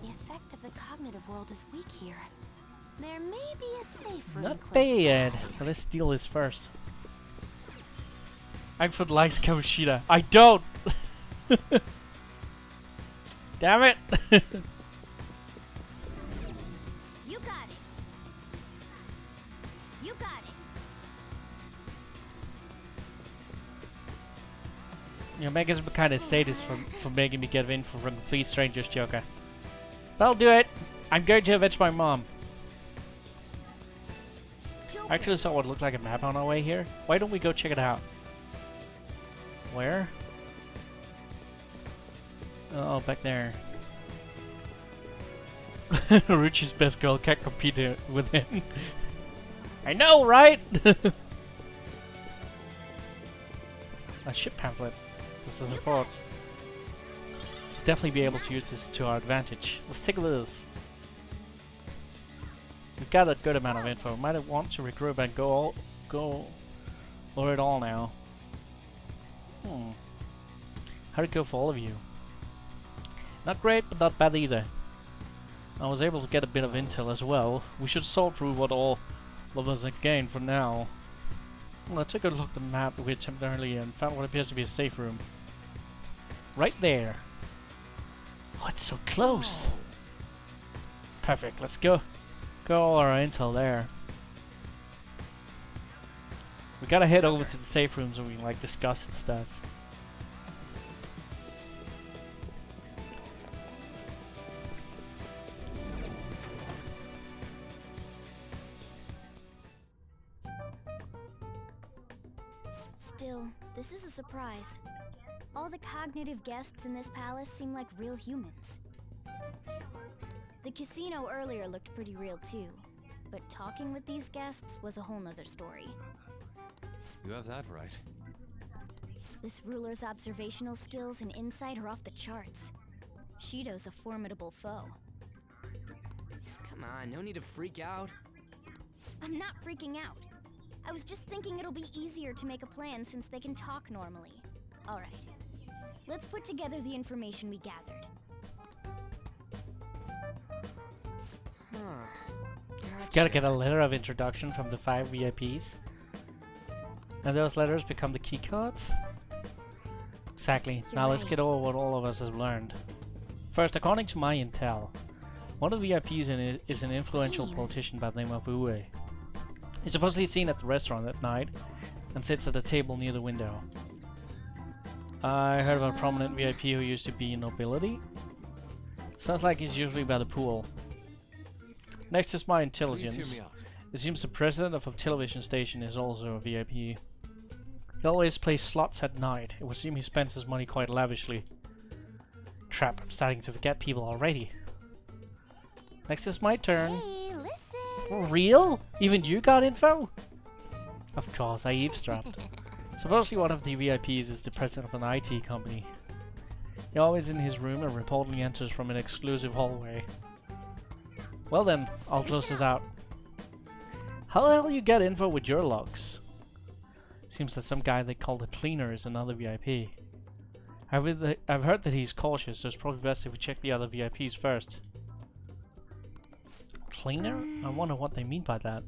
The effect of the cognitive world is weak here. There may be a safe room. Not bad. But let's steal this first. Ankford likes Kabushida. I don't! Damn it! You got it. You got it. You're making some kind of sadist for making me get in for a complete stranger's Joker. That'll do it. I'm going to avenge my mom. I actually saw what looked like a map on our way here. Why don't we go check it out? Where? Oh, back there. Ruchi's best girl can't compete with him. I know, right? A ship pamphlet. This is a thought. Definitely be able to use this to our advantage. Let's take a look at this. We've got a good amount of info. We might want to regroup and go over it all now. How'd it go for all of you? Not great, but not bad either. I was able to get a bit of intel as well. We should sort through what all of us have gained for now. Well, I took a look at the map we attempted earlier and found what appears to be a safe room. Right there. Oh, it's so close. Perfect, let's go. Go all our intel there. We gotta head over to the safe rooms where we can like discuss and stuff. Still, this is a surprise. All the cognitive guests in this palace seem like real humans. The casino earlier looked pretty real too, but talking with these guests was a whole nother story. You have that right. This ruler's observational skills and insight are off the charts. Shido's a formidable foe. Come on, no need to freak out. I'm not freaking out. I was just thinking it'll be easier to make a plan since they can talk normally. Alright, let's put together the information we gathered. Gotta get a letter of introduction from the 5 VIPs. And those letters become the key cards? Exactly. Now let's get over what all of us have learned. First, according to my intel, one of the VIPs in it is an influential politician by the name of Ue. He's supposedly seen at the restaurant at night and sits at a table near the window. I heard of a prominent VIP who used to be in nobility. Sounds like he's usually by the pool. Next is my intelligence. It seems the president of a television station is also a VIP. He always plays slots at night. It would seem he spends his money quite lavishly. Crap, I'm starting to forget people already. Next is my turn. Hey, listen. For real? Even you got info? Of course, I eavesdropped. Supposedly one of the VIPs is the president of an IT company. He's always in his room and reportedly enters from an exclusive hallway. Well then, I'll close this out. How the hell you get info with your logs? Seems that some guy they call the cleaner is another VIP. I've heard that he's cautious, so it's probably best if we check the other VIPs first. Cleaner? I wonder what they mean by that.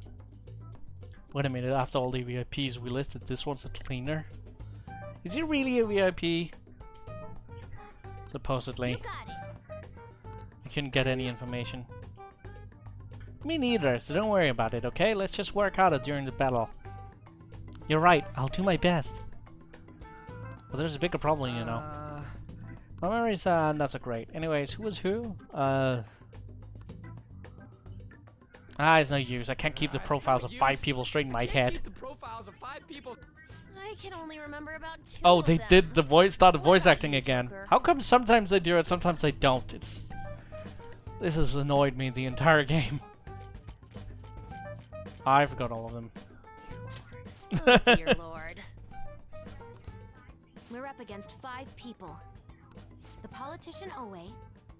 Wait a minute, after all the VIPs we listed, this one's a cleaner? Is he really a VIP? Supposedly. I couldn't get any information. Me neither, so don't worry about it, okay? Let's just work out it during the battle. You're right, I'll do my best. But there's a bigger problem, you know. My memory's not so great. Anyways, who was who? It's no use. I can't keep the profiles of 5 people straight in my head. I can only remember about 2 Oh, of they them. did the started voice acting again. How come sometimes they do it, sometimes they don't? This has annoyed me the entire game. I forgot all of them. Oh, dear lord. We're up against 5 people. The politician Owe,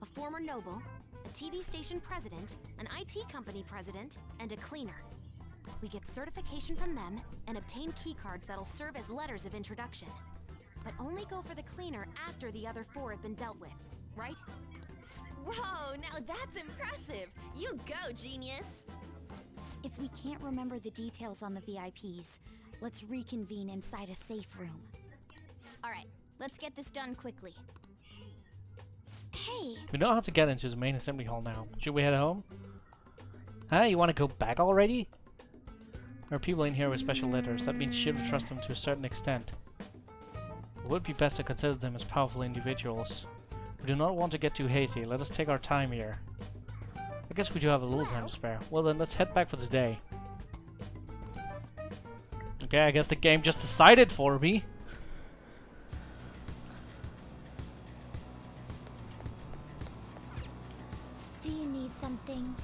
a former noble, a TV station president, an IT company president, and a cleaner. We get certification from them and obtain keycards that'll serve as letters of introduction. But only go for the cleaner after the other 4 have been dealt with, right? Whoa, now that's impressive. You go, genius. If we can't remember the details on the VIPs, let's reconvene inside a safe room. All right, let's get this done quickly. Hey! We know how to get into the main assembly hall now. Should we head home? Huh? You want to go back already? There are people in here with special letters. That means she'll trust them to a certain extent. It would be best to consider them as powerful individuals. We do not want to get too hasty. Let us take our time here. I guess we do have a little time to spare. Well then, let's head back for today. Okay, I guess the game just decided for me. Do you need something?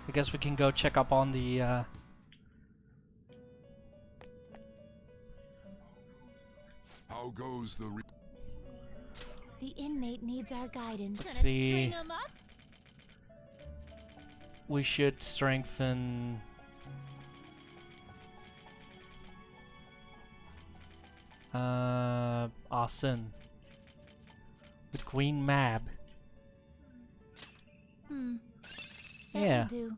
I guess we can go check up on the How goes the The inmate needs our guidance. Let's see. We should strengthen Asen with Queen Mab. Yeah. Do.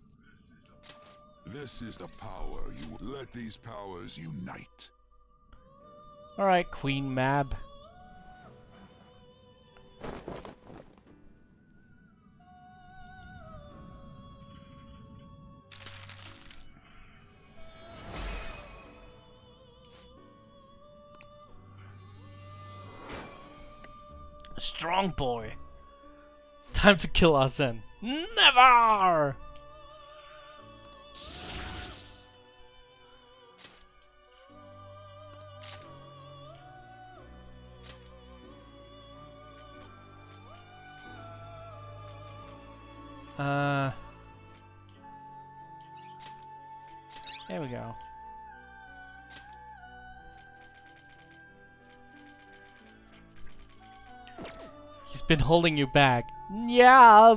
This is the power you let these powers unite. Alright, Queen Mab. Strong boy. Time to kill Asen. Never! There we go. He's been holding you back. Yeah,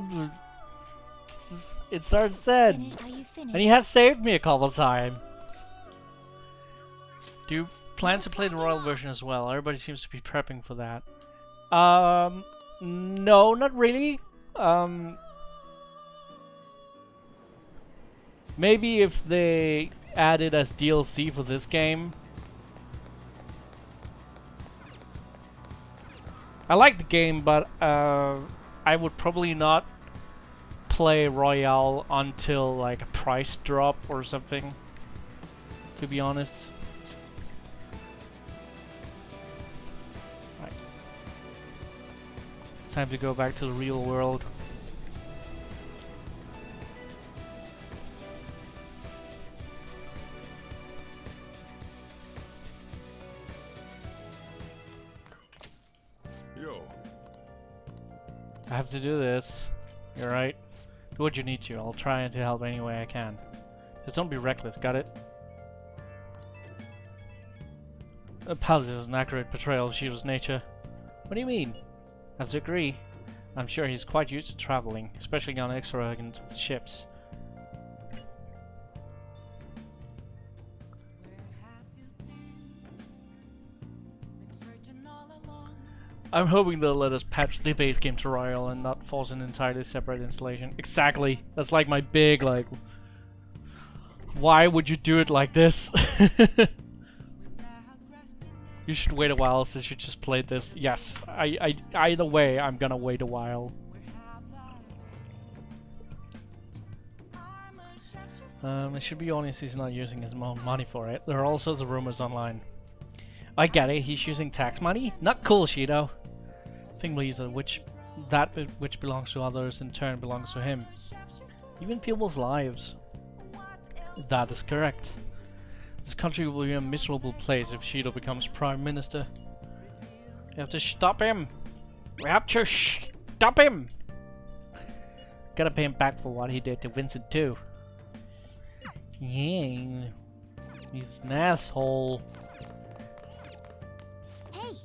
it starts then. And he has saved me a couple times. Do you plan to play the royal version as well? Everybody seems to be prepping for that. No, not really. Maybe if they add it as DLC for this game. I like the game, but I would probably not play Royale until like a price drop or something, to be honest. Right. It's time to go back to the real world. I have to do this. You're right. Do what you need to. I'll try to help any way I can. Just don't be reckless, got it? Palace is an accurate portrayal of Shido's nature. What do you mean? I have to agree. I'm sure he's quite used to traveling, especially on extravagant ships. I'm hoping they'll let us patch the base game to Royal and not force an entirely separate installation. Exactly. That's like my big, like... Why would you do it like this? You should wait a while since you just played this. Yes, either way, I'm gonna wait a while. It should be honest, he's not using his own money for it. There are all sorts of rumors online. I get it, he's using tax money? Not cool, Shido. Thing believes that which belongs to others in turn belongs to him. Even people's lives. That is correct. This country will be a miserable place if Shido becomes Prime Minister. We have to stop him! We have to stop him! Gotta pay him back for what he did to Vincent too. Yeah, he's an asshole. Hey!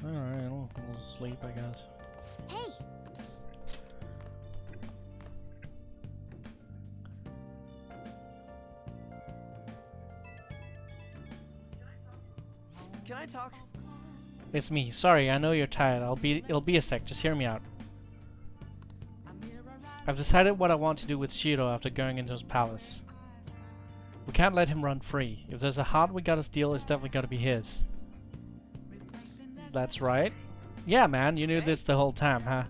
Alright, we'll sleep, I guess. Hey! Can I talk? It's me. Sorry, I know you're tired. It'll be a sec. Just hear me out. I've decided what I want to do with Shido after going into his palace. We can't let him run free. If there's a heart we gotta steal, it's definitely gotta be his. That's right. Yeah, man, you knew this the whole time, huh?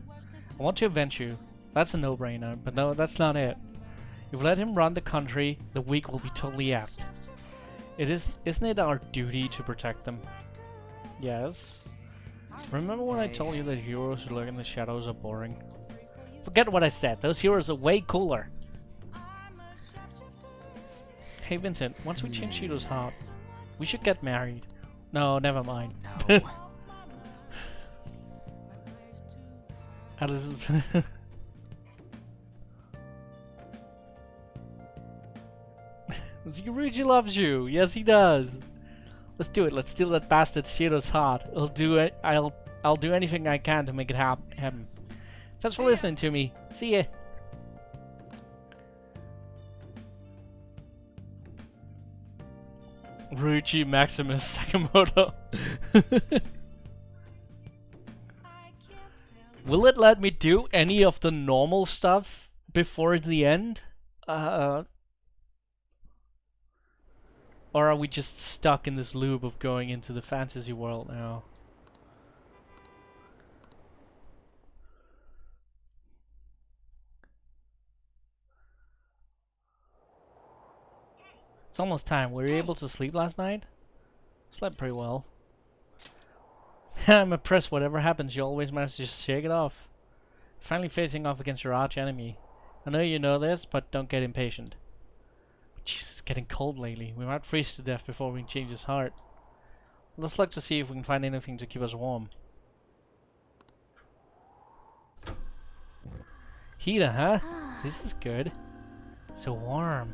I want to avenge you. That's a no-brainer, but no, that's not it. If we let him run the country, the weak will be totally apt. Isn't it our duty to protect them? Yes. Remember when I told you that heroes who lurk in the shadows are boring? Forget what I said. Those heroes are way cooler. Hey Vincent, once we change Shido's heart, we should get married. No, never mind. No. Alice. Ryuji loves you. Yes, he does. Let's do it. Let's steal that bastard Shido's heart. I'll do anything I can to make it happen. Thanks for listening to me. See ya. Ryuji Maximus Sakamoto. Will it let me do any of the normal stuff before the end? Or are we just stuck in this loop of going into the fantasy world now? It's almost time. Were you able to sleep last night? Slept pretty well. I'm impressed. Whatever happens, you always manage to shake it off. Finally facing off against your arch enemy. I know you know this, but don't get impatient. Jesus, it's getting cold lately. We might freeze to death before we change his heart. Let's look to see if we can find anything to keep us warm. Heater, huh? This is good. So warm.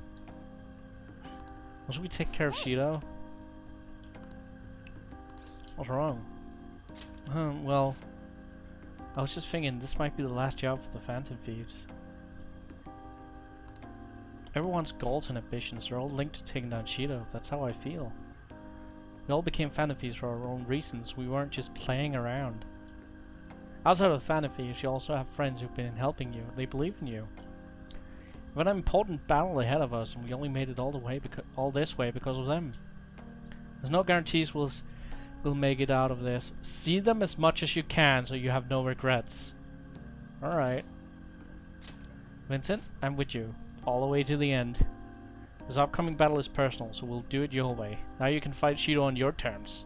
Should we take care of Shido? What's wrong? Well, I was just thinking this might be the last job for the Phantom Thieves. Everyone's goals and ambitions are all linked to taking down Shido. That's how I feel. We all became Phantom Thieves for our own reasons. We weren't just playing around. Outside of Phantom Thieves, you also have friends who've been helping you. They believe in you. We have an important battle ahead of us, and we only made it all this way because of them. There's no guarantees we'll make it out of this. See them as much as you can, so you have no regrets. All right, Vincent, I'm with you all the way to the end. This upcoming battle is personal, so we'll do it your way. Now you can fight Shido on your terms.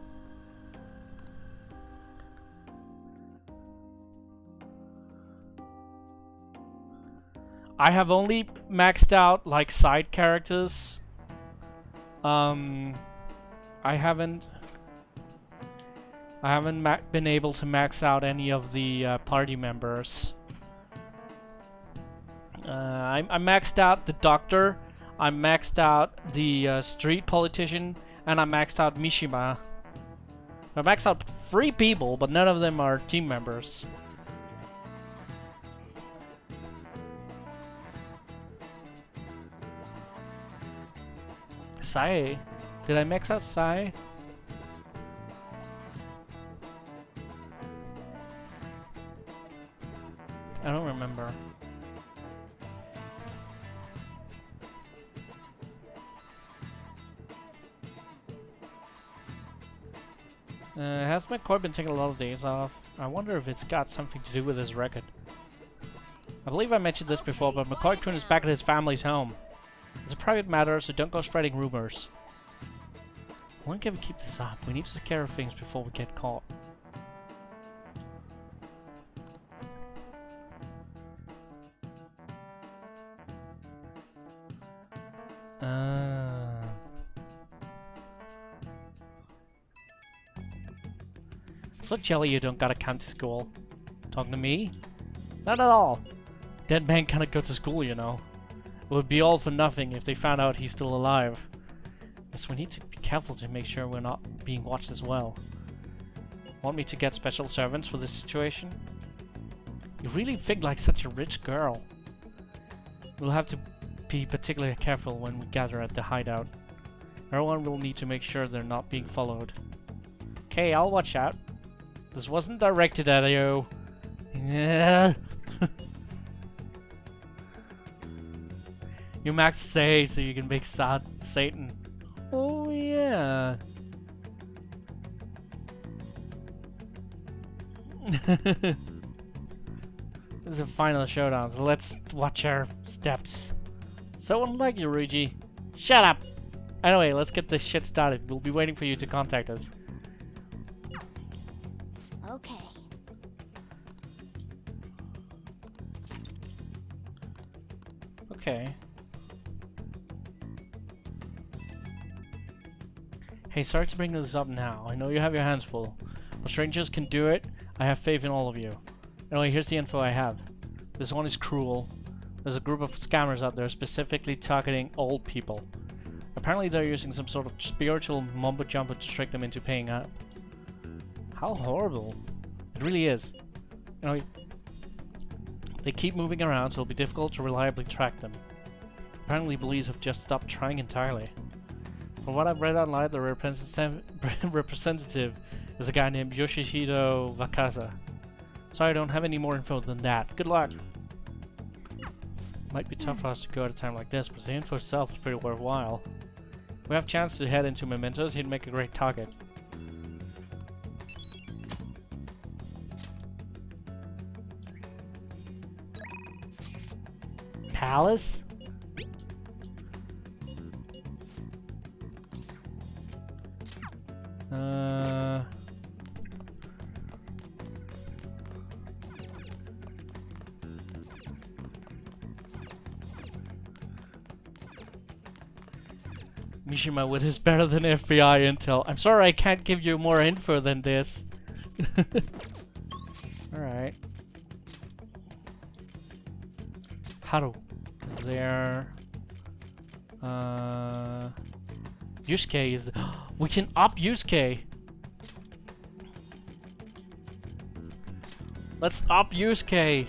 I have only maxed out like side characters. I haven't I haven't been able to max out any of the party members. I maxed out the doctor, I maxed out the street politician, and I maxed out Mishima. I maxed out 3 people, but none of them are team members. Sai? Did I max out Sai? I don't remember. Has McCoy been taking a lot of days off? I wonder if it's got something to do with his record. I believe I mentioned this before, but McCoy-kun is back at his family's home. It's a private matter, so don't go spreading rumors. When can we keep this up? We need to take care of things before we get caught. So jelly you don't gotta come to school. Talking to me? Not at all. Dead man cannot go to school, you know. It would be all for nothing if they found out he's still alive. Yes, we need to be careful to make sure we're not being watched as well. Want me to get special servants for this situation? You really think like such a rich girl. We'll have to be particularly careful when we gather at the hideout. Everyone will need to make sure they're not being followed. Okay, I'll watch out. This wasn't directed at you. Yeah. You max say so you can make Satan. Oh yeah. This is a final showdown, so let's watch our steps. So unlike you, Ryuji. Shut up! Anyway, let's get this shit started. We'll be waiting for you to contact us. Okay. Okay. Hey, sorry to bring this up now. I know you have your hands full, but strangers can do it. I have faith in all of you. Anyway, here's the info I have. This one is cruel. There's a group of scammers out there specifically targeting old people. Apparently they're using some sort of spiritual mumbo-jumbo to trick them into paying up. How horrible. It really is. You know, they keep moving around, so it'll be difficult to reliably track them. Apparently police have just stopped trying entirely. From what I've read online, the representative is a guy named Yoshihito Wakasa. Sorry, I don't have any more info than that. Good luck! Might be tough for us to go at a time like this, but the info itself is pretty worthwhile. If we have a chance to head into Mementos, he'd make a great target. Palace? Mishima with his better than FBI intel. I'm sorry I can't give you more info than this. Alright. Haru is there. Yusuke is the we can up Yusuke. Let's up Yusuke.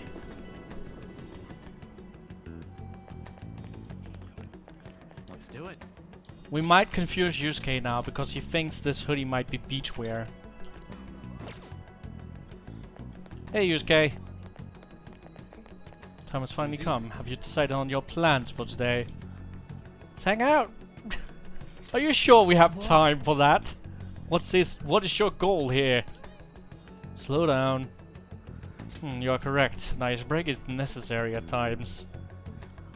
Let's do it. We might confuse Yusuke now because he thinks this hoodie might be beachwear. Hey Yusuke. Time has finally come. Have you decided on your plans for today? Let's hang out. Are you sure we have time for that? What's this? What is your goal here? Slow down. You are correct. An ice break is necessary at times.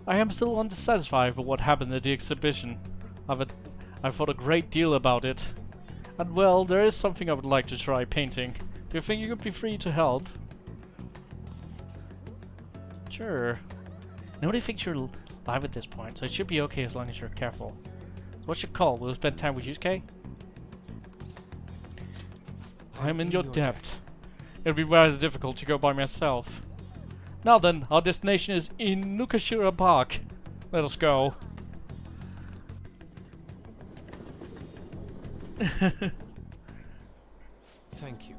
I am still unsatisfied with what happened at the exhibition. I've thought a great deal about it. And well, there is something I would like to try painting. Do you think you could be free to help? Sure. Nobody thinks you're live at this point, so it should be okay as long as you're careful. What's your call? Will you spend time with Yusuke? I'm in your debt. It'll be rather difficult to go by myself. Now then, our destination is Inukashira Park. Let us go. Thank you.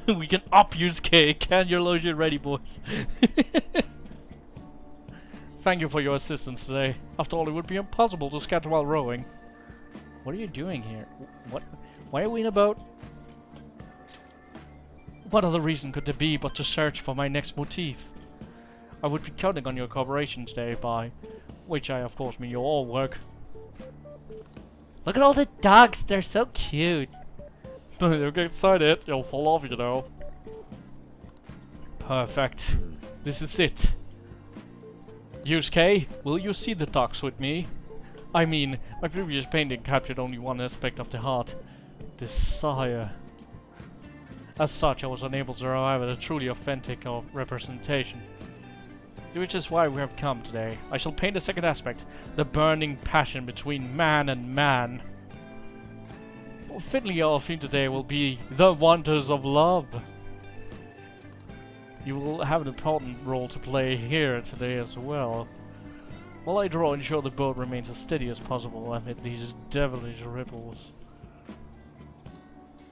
We can up use K. Can your lotion ready, boys? Thank you for your assistance today. After all, it would be impossible to scatter while rowing. What are you doing here? What? Why are we in a boat? What other reason could there be but to search for my next motif? I would be counting on your cooperation today, by which I of course mean your all work. Look at all the dogs, they're so cute. You'll get excited, you'll fall off, you know. Perfect. This is it. Yusuke, will you see the dogs with me? I mean, my previous painting captured only one aspect of the heart. Desire. As such, I was unable to arrive at a truly authentic representation. Which is why we have come today. I shall paint the second aspect, the burning passion between man and man. Fitly, our theme today will be the wonders of love. You will have an important role to play here today as well. While I draw, ensure the boat remains as steady as possible amid these devilish ripples.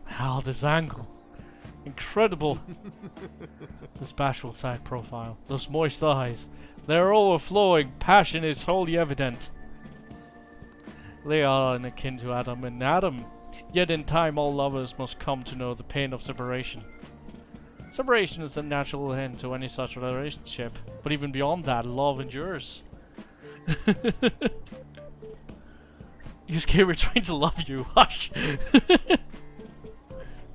How this angle. Incredible. This bashful side profile. Those moist eyes. Their overflowing passion is wholly evident. They are akin to Adam and Adam. Yet in time all lovers must come to know the pain of separation. Separation is the natural end to any such relationship. But even beyond that, love endures. Yusuke, we're trying to love you. Hush!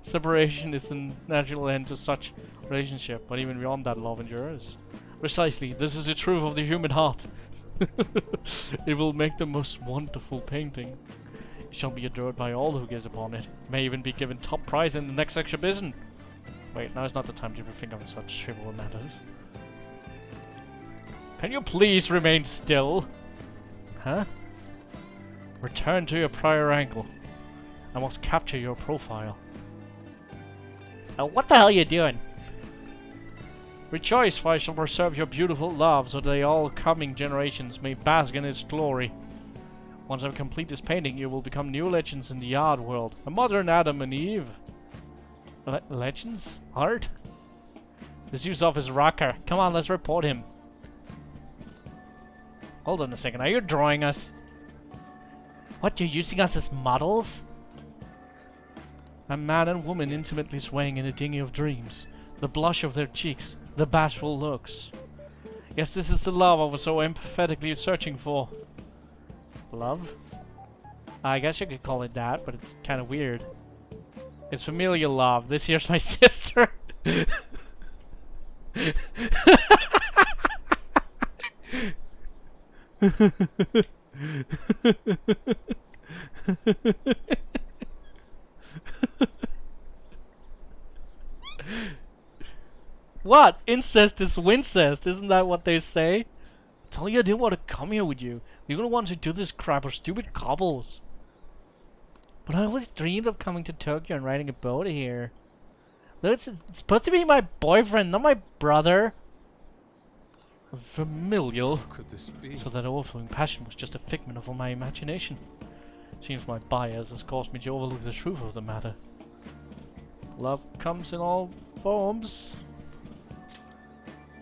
Separation is the natural end to such relationship, but even beyond that, love endures. Precisely, this is the truth of the human heart. It will make the most wonderful painting. It shall be adored by all who gaze upon it. It may even be given top prize in the next exhibition. Wait, now is not the time to think of such trivial matters. Can you please remain still? Huh? Return to your prior angle. I must capture your profile. What the hell are you doing? Rejoice, for I shall preserve your beautiful love, so that all coming generations may bask in its glory. Once I complete this painting, you will become new legends in the art world. A modern Adam and Eve. Legends? Art? This Yusuf is rocker. Come on, let's report him. Hold on a second, are you drawing us? What, you're using us as models? A man and woman intimately swaying in a dinghy of dreams. The blush of their cheeks, the bashful looks. Yes, this is the love I was so empathetically searching for. Love? I guess you could call it that, but it's kind of weird. It's familial love. This here's my sister. What? Incest is wincest, isn't that what they say? Tell you I didn't want to come here with you. You're gonna want to do this crap or stupid cobbles. But I always dreamed of coming to Tokyo and riding a boat here. It's supposed to be my boyfriend, not my brother. Familial. What could this be? So that overflowing passion was just a figment of my imagination. Seems my bias has caused me to overlook the truth of the matter. Love comes in all forms.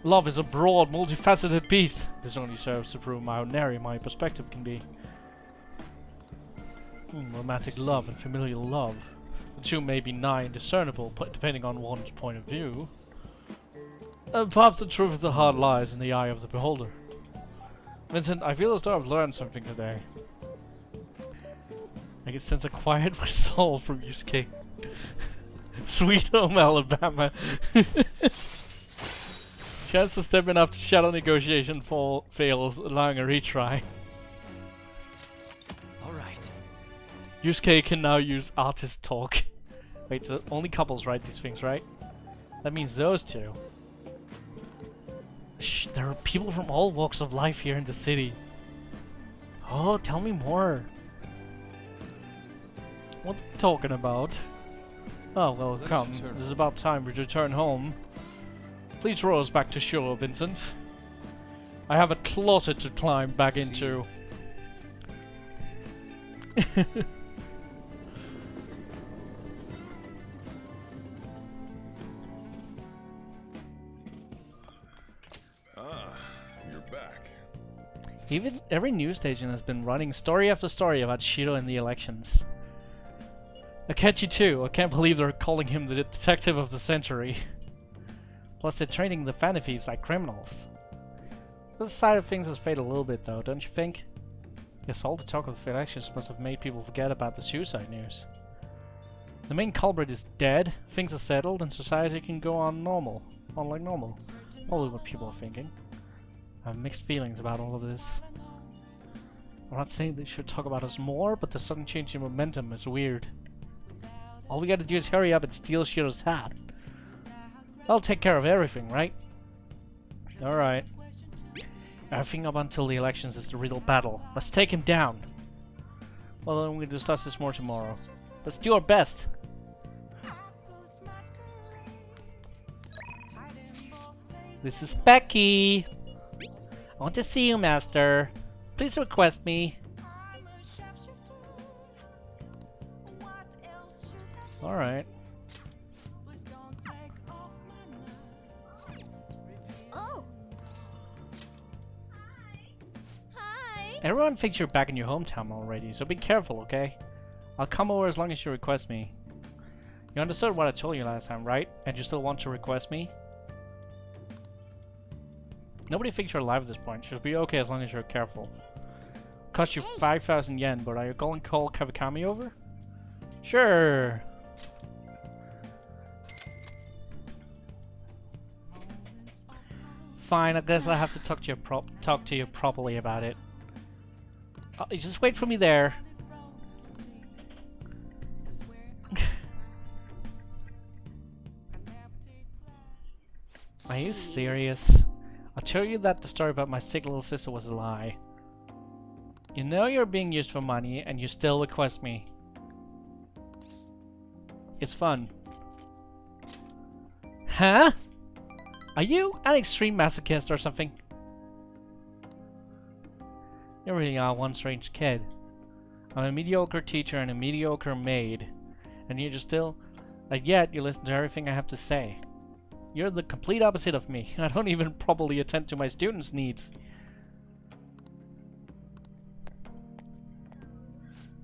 Love is a broad, multifaceted beast. This only serves to prove how narrow my perspective can be. Romantic love and familial love. The two may be nigh indiscernible, but depending on one's point of view. Perhaps the truth of the heart lies in the eye of the beholder. Vincent, I feel as though I've learned something today. I can sense a quiet resolve from Yusuke. Sweet home Alabama. Chance to step in after shadow negotiation fails, allowing a retry. Alright. Yusuke can now use artist talk. Wait, so only couples write these things, right? That means those two. Shh, there are people from all walks of life here in the city. Oh, tell me more. What are you talking about? Oh, well, come. This is about time we return home. Please row us back to shore, Vincent. I have a closet to climb back into. You're back. Even every news station has been running story after story about Shido and the elections. Akechi too. I can't believe they're calling him the detective of the century. Plus they're training the Phantom Thieves like criminals. This side of things has faded a little bit though, don't you think? Guess all the talk of the elections must have made people forget about the suicide news. The main culprit is dead, things are settled, and society can go on like normal. Probably what people are thinking. I have mixed feelings about all of this. I'm not saying they should talk about us more, but the sudden change in momentum is weird. All we gotta do is hurry up and steal Shiro's hat. I'll take care of everything, right? Alright. Everything up until the elections is the real battle. Let's take him down. Well, then we'll discuss this more tomorrow. Let's do our best. This is Becky. I want to see you, Master. Please request me. Alright. Oh. Hi. Everyone thinks you're back in your hometown already, so be careful, okay? I'll come over as long as you request me. You understood what I told you last time, right? And you still want to request me? Nobody thinks you're alive at this point. Should be okay as long as you're careful. Cost you 5,000 yen, but are you going to call Kawakami over? Sure. Fine, I guess I have to talk to you properly about it. Just wait for me there. Are you serious? I'll tell you that the story about my sick little sister was a lie. You know you're being used for money, and you still request me. It's fun. Huh? Are you an extreme masochist or something? You really are one strange kid. I'm a mediocre teacher and a mediocre maid. And you're just still... Like, yet you listen to everything I have to say. You're the complete opposite of me. I don't even properly attend to my students' needs.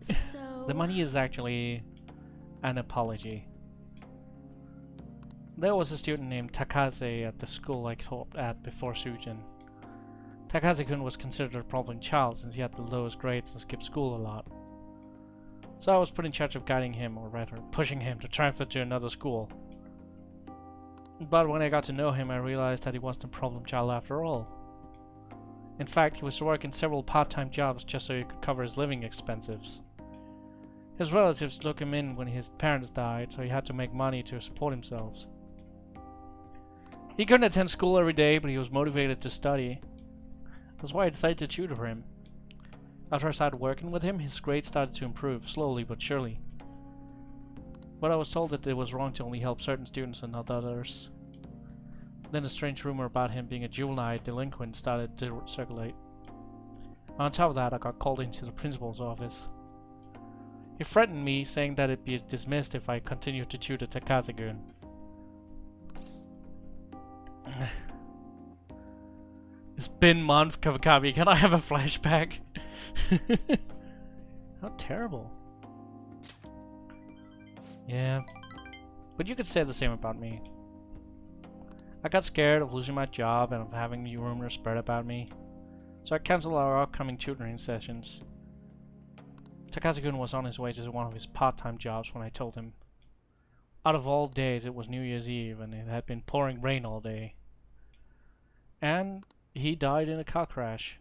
So... The money is actually an apology. There was a student named Takase at the school I taught at before Sujin. Takase-kun was considered a problem child since he had the lowest grades and skipped school a lot. So I was put in charge of guiding him, or rather, pushing him to transfer to another school. But when I got to know him, I realized that he wasn't a problem child after all. In fact, he was working several part-time jobs just so he could cover his living expenses. His relatives took him in when his parents died, so he had to make money to support himself. He couldn't attend school every day, but he was motivated to study. That's why I decided to tutor him. After I started working with him, his grades started to improve, slowly but surely. But I was told that it was wrong to only help certain students and not others. Then a strange rumor about him being a juvenile delinquent started to circulate. On top of that, I got called into the principal's office. He threatened me, saying that it'd be dismissed if I continued to tutor Takase-gun. It's been months, Kawakami. Can I have a flashback? How terrible. Yeah, but you could say the same about me. I got scared of losing my job and of having new rumors spread about me, so I canceled our upcoming tutoring sessions. Takase-kun was on his way to one of his part-time jobs when I told him. Out of all days, it was New Year's Eve and it had been pouring rain all day. And he died in a car crash.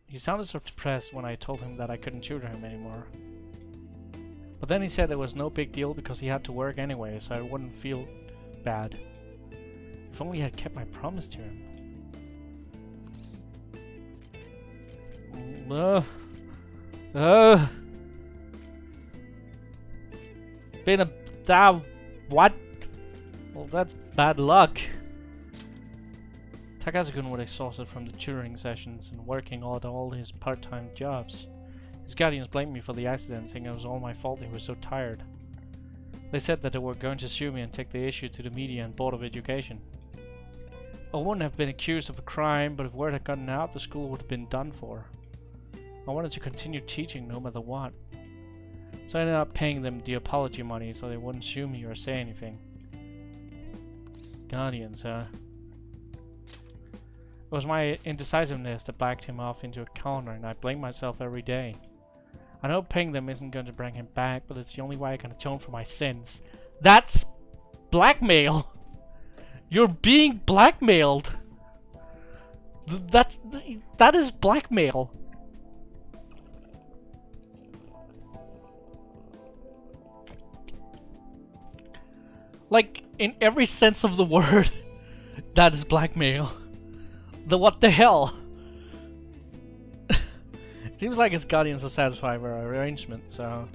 He sounded so depressed when I told him that I couldn't tutor him anymore. But then he said it was no big deal because he had to work anyway, so I wouldn't feel bad. If only I had kept my promise to him. Been a... what? Well, that's bad luck. Takazu-kun was exhausted from the tutoring sessions and working all his part-time jobs. His guardians blamed me for the accident, saying it was all my fault he was so tired. They said that they were going to sue me and take the issue to the media and Board of Education. I wouldn't have been accused of a crime, but if word had gotten out, the school would have been done for. I wanted to continue teaching no matter what. So I ended up paying them the apology money so they wouldn't sue me or say anything. Guardians, huh? It was my indecisiveness that backed him off into a corner, and I blame myself every day. I know paying them isn't going to bring him back, but it's the only way I can atone for my sins. That's blackmail! You're being blackmailed! That is blackmail! Like, in every sense of the word, that is blackmail. What the hell? Seems like his guardians are satisfied with our arrangement, so...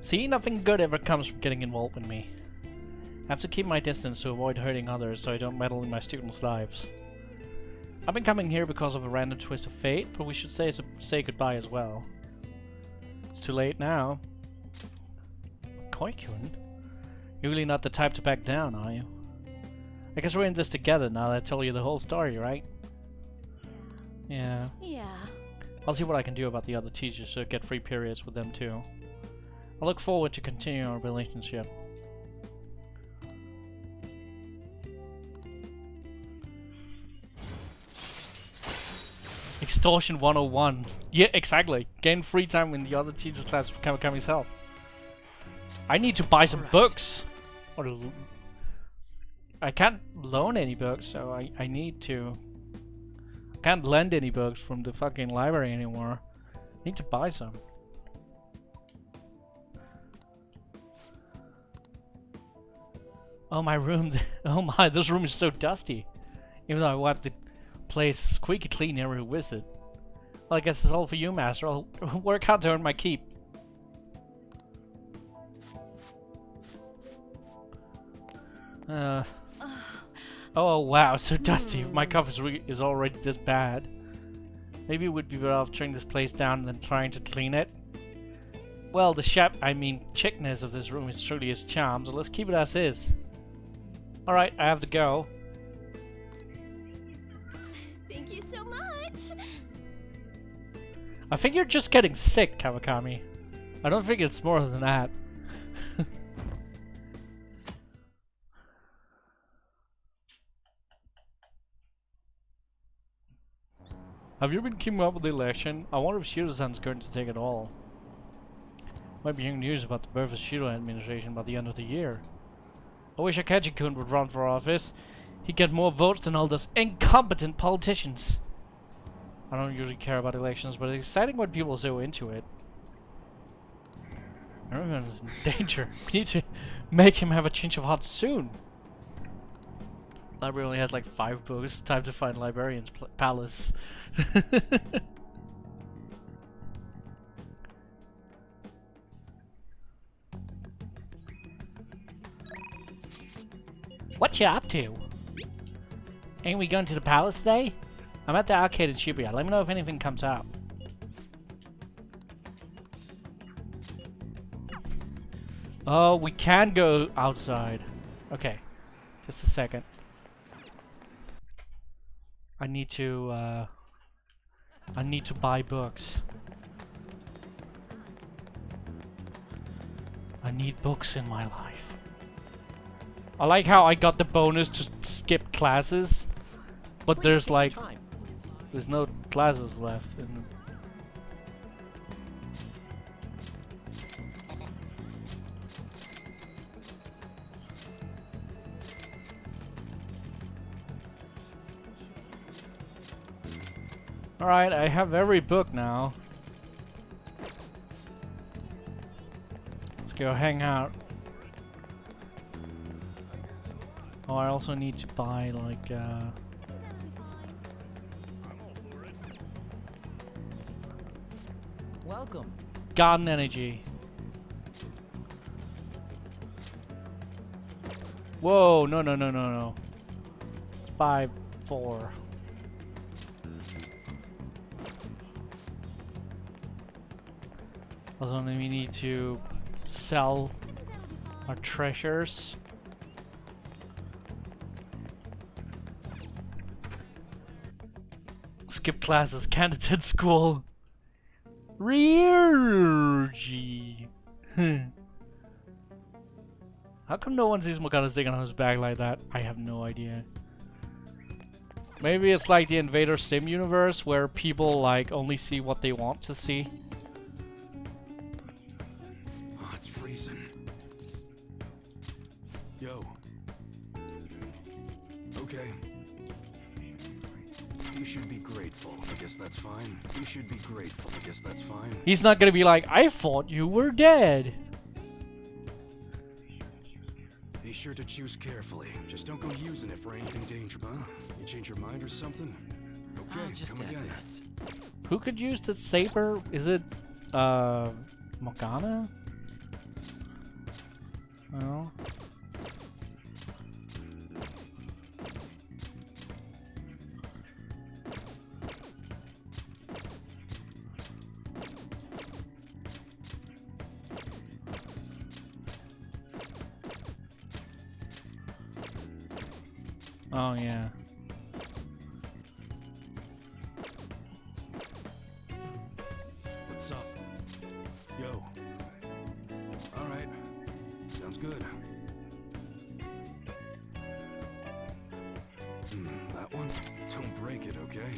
See, nothing good ever comes from getting involved with me. I have to keep my distance to avoid hurting others so I don't meddle in my students' lives. I've been coming here because of a random twist of fate, but we should say goodbye as well. It's too late now. Koi-kun? You're really not the type to back down, are you? I guess we're in this together now that I told you the whole story, right? Yeah. Yeah. I'll see what I can do about the other teachers to get free periods with them too. I look forward to continuing our relationship. Extortion 101. Yeah, exactly. Gain free time in the other teachers' class with Kawakami's help. I need to buy some books. Or I can't loan any books, so I need to... I can't lend any books from the fucking library anymore. I need to buy some. Oh, my room. Oh my, this room is so dusty. Even though I wiped the place squeaky clean every visit. Well, I guess it's all for you, Master. I'll work hard to earn my keep. Oh wow, so dusty. If my cover is already this bad. Maybe it would be better off tearing this place down than trying to clean it. Well, the chickness of this room is truly its charm, so let's keep it as is. Alright, I have to go. Thank you so much! I think you're just getting sick, Kawakami. I don't think it's more than that. Have you been keeping up with the election? I wonder if Shiro-san's going to take it all. Might be hearing news about the birth of Shiro administration by the end of the year. I wish Akaji-kun would run for office. He'd get more votes than all those incompetent politicians. I don't usually care about elections, but it's exciting when people are so into it. Everyone's in danger. We need to make him have a change of heart soon. Library only has like 5 books. Time to find Librarian's Palace. What you up to? Ain't we going to the palace today? I'm at the arcade in Shibuya. Let me know if anything comes out. Oh, we can go outside. Okay. Just a second. I need to buy books. I need books in my life. I like how I got the bonus to skip classes, but there's like, there's no classes left. Alright, I have every book now. Let's go hang out. Oh, I also need to buy like Welcome. gun energy. Whoa, no, no, no, no, no. 5, 4. Also, we need to sell our treasures. Skip classes, can't attend school. Ryuji. How come no one sees Morgana's thing on his back like that? I have no idea. Maybe it's like the Invader Sim universe where people like only see what they want to see. Oh, it's freezing. Yo. Okay. You should be grateful. I guess that's fine. You should be grateful. I guess that's fine. He's not gonna be like, I thought you were dead. Be sure to choose carefully. Just don't go using it for anything dangerous. Huh? You change your mind or something? Okay, I'll just come add again. this. Who could use the saber? Is it Morgana? No. Oh yeah. What's up? Yo. Alright. Sounds good. That one? Don't break it, okay?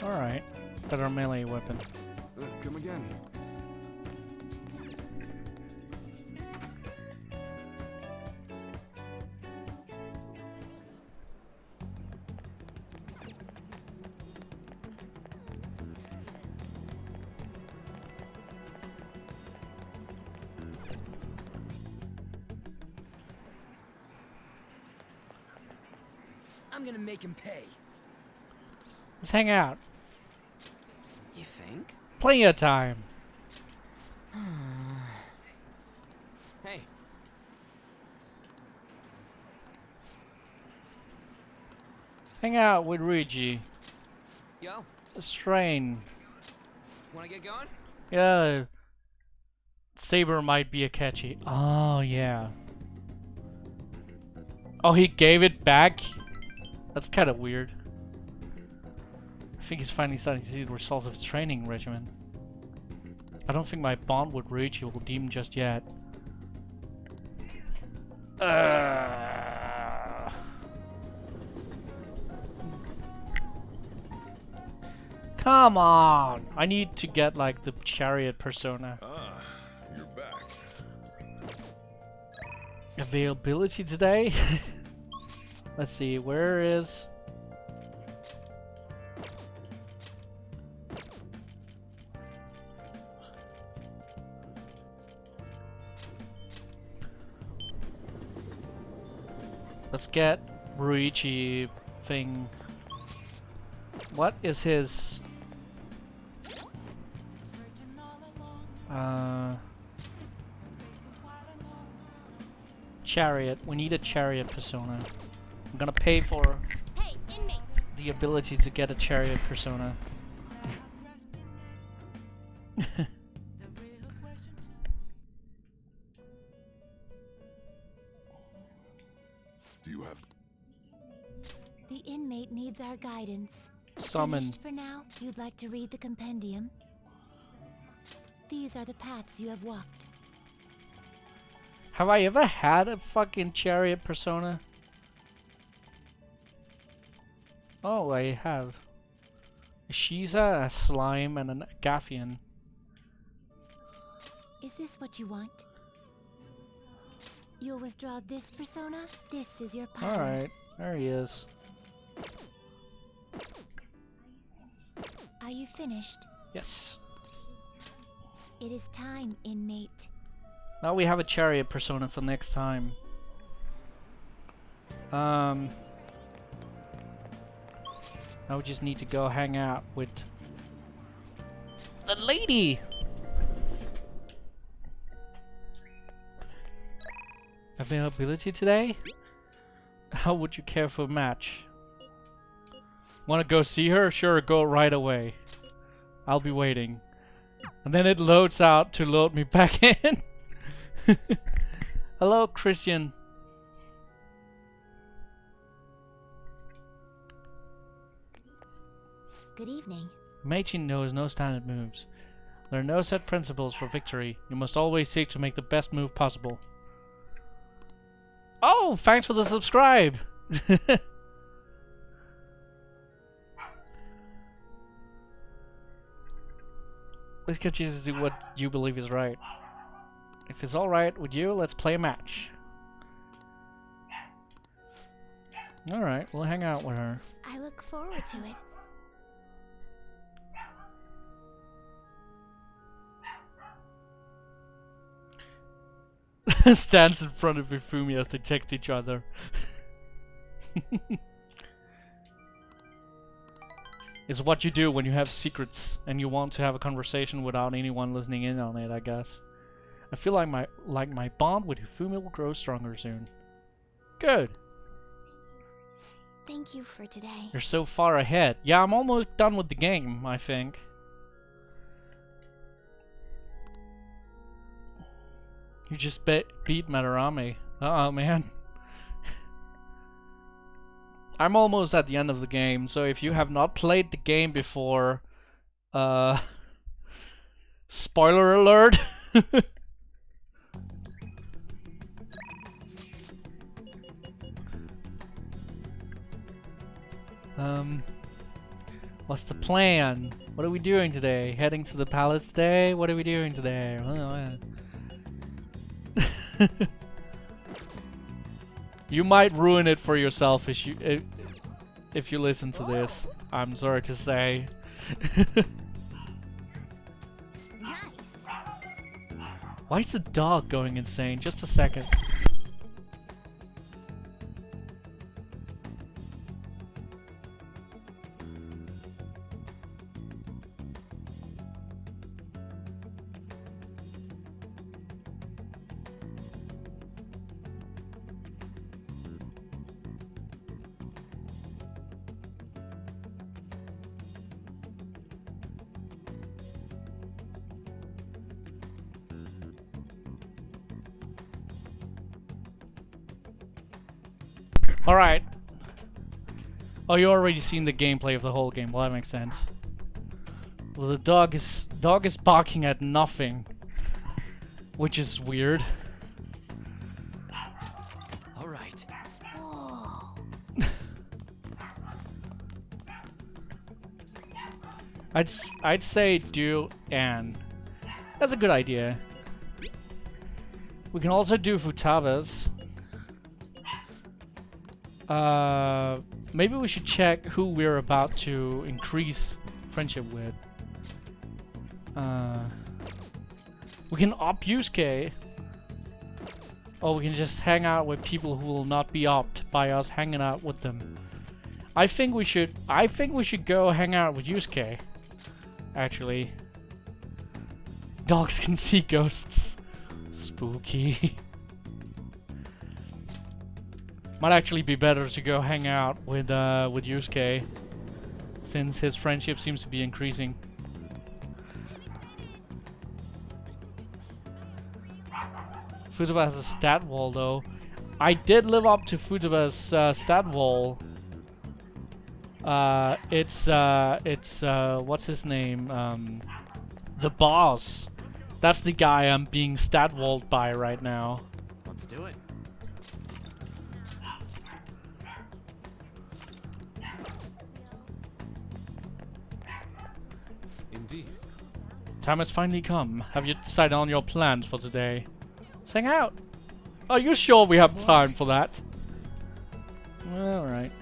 Alright. Better melee weapon. Come again. I'm gonna make him pay. Let's hang out. You think? Plenty of time. Hey. Hang out with Luigi. Yo. Strain. Wanna get going? Yeah. Saber might be a catchy. Oh yeah. Oh, he gave it back? That's kind of weird. I think he's finally starting to see the results of his training regimen. I don't think my bond with Ryuji will deem just yet. Come on! I need to get like the chariot persona. Ah, you're back. Availability today? Let's see, where is... Let's get Ryuichi thing. What is his... Chariot. We need a chariot persona. I'm gonna pay for the ability to get a chariot persona. Do you have... The inmate needs our guidance. Summon. Finished for now? You'd like to read the compendium? These are the paths you have walked. Have I ever had a fucking chariot persona? Oh, I have. A Shiza, a Slime, and an Gaffian. Is this what you want? You'll withdraw this persona? This is your power. Alright, there he is. Are you finished? Yes. It is time, inmate. Now we have a chariot persona for next time. Now we just need to go hang out with That lady! Availability today? How would you care for a match? Wanna go see her? Sure, go right away. I'll be waiting. And then it loads out to load me back in. Hello, Christian. Good evening. Meichin knows no standard moves. There are no set principles for victory. You must always seek to make the best move possible. Oh, thanks for the subscribe! Let's get Jesus to do what you believe is right. If it's alright with you, let's play a match. Alright, we'll hang out with her. I look forward to it. Stands in front of Ifumi as they text each other. It's what you do when you have secrets and you want to have a conversation without anyone listening in on it, I guess. I feel like my bond with Ifumi will grow stronger soon. Good. Thank you for today. You're so far ahead. Yeah, I'm almost done with the game, I think. You just beat Madarame. Oh man. I'm almost at the end of the game, so if you have not played the game before, spoiler alert. What's the plan? What are we doing today? Heading to the palace today? What are we doing today? You might ruin it for yourself if you listen to this. I'm sorry to say. Nice. Why is the dog going insane? Just a second. Alright. Oh, you already seen the gameplay of the whole game. Well, that makes sense. Well, the dog is barking at nothing, which is weird. Alright. I'd say do Anne. That's a good idea. We can also do Futaba's. Maybe we should check who we're about to increase friendship with. We can opt Yusuke. Or we can just hang out with people who will not be opt by us hanging out with them. I think we should go hang out with Yusuke. Actually. Dogs can see ghosts. Spooky. Might actually be better to go hang out with Yusuke, since his friendship seems to be increasing. Futaba has a stat wall though. I did live up to Futaba's stat wall. It's what's his name? The boss. That's the guy I'm being stat walled by right now. Let's do it. Indeed. Time has finally come. Have you decided on your plans for today? Let's hang out. Are you sure we have time for that? Alright.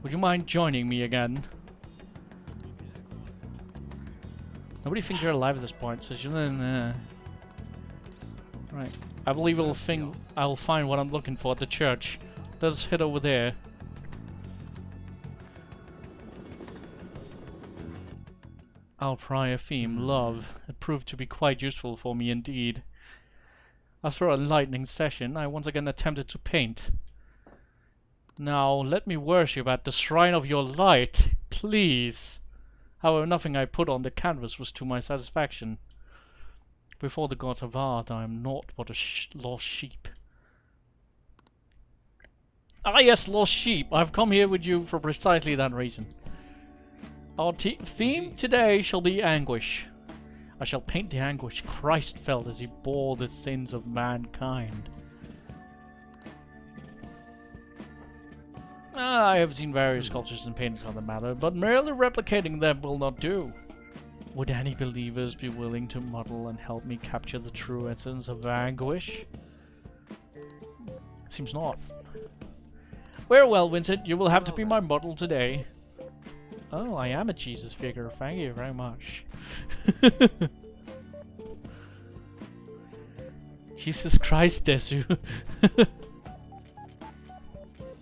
Would you mind joining me again? Nobody thinks you're alive at this point, so you Right. I believe I'll find what I'm looking for at the church. Let's head over there. Our prior theme, love, had proved to be quite useful for me indeed. After a enlightening session, I once again attempted to paint. Now, let me worship at the shrine of your light, please. However, nothing I put on the canvas was to my satisfaction. Before the gods of art, I am naught but a lost sheep. Ah yes, lost sheep. I've come here with you for precisely that reason. Our theme today shall be anguish. I shall paint the anguish Christ felt as he bore the sins of mankind. I have seen various sculptures and paintings on the matter, but merely replicating them will not do. Would any believers be willing to model and help me capture the true essence of anguish? Seems not. Very well, Vincent, you will have to be my model today. Oh, I am a Jesus figure. Thank you very much. Jesus Christ, Desu.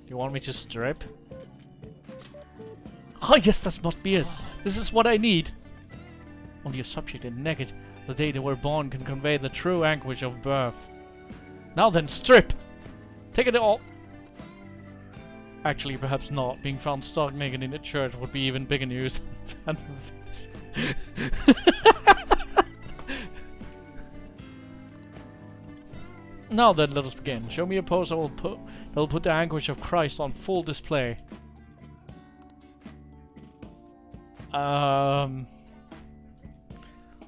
You want me to strip? Oh yes, that must be it. This is what I need. Only a subject and naked, the day they were born, can convey the true anguish of birth. Now then, strip! Take it all! Actually, perhaps not. Being found stark naked in a church would be even bigger news than Phantom Thieves. Now then, let us begin. Show me a pose that will put the anguish of Christ on full display.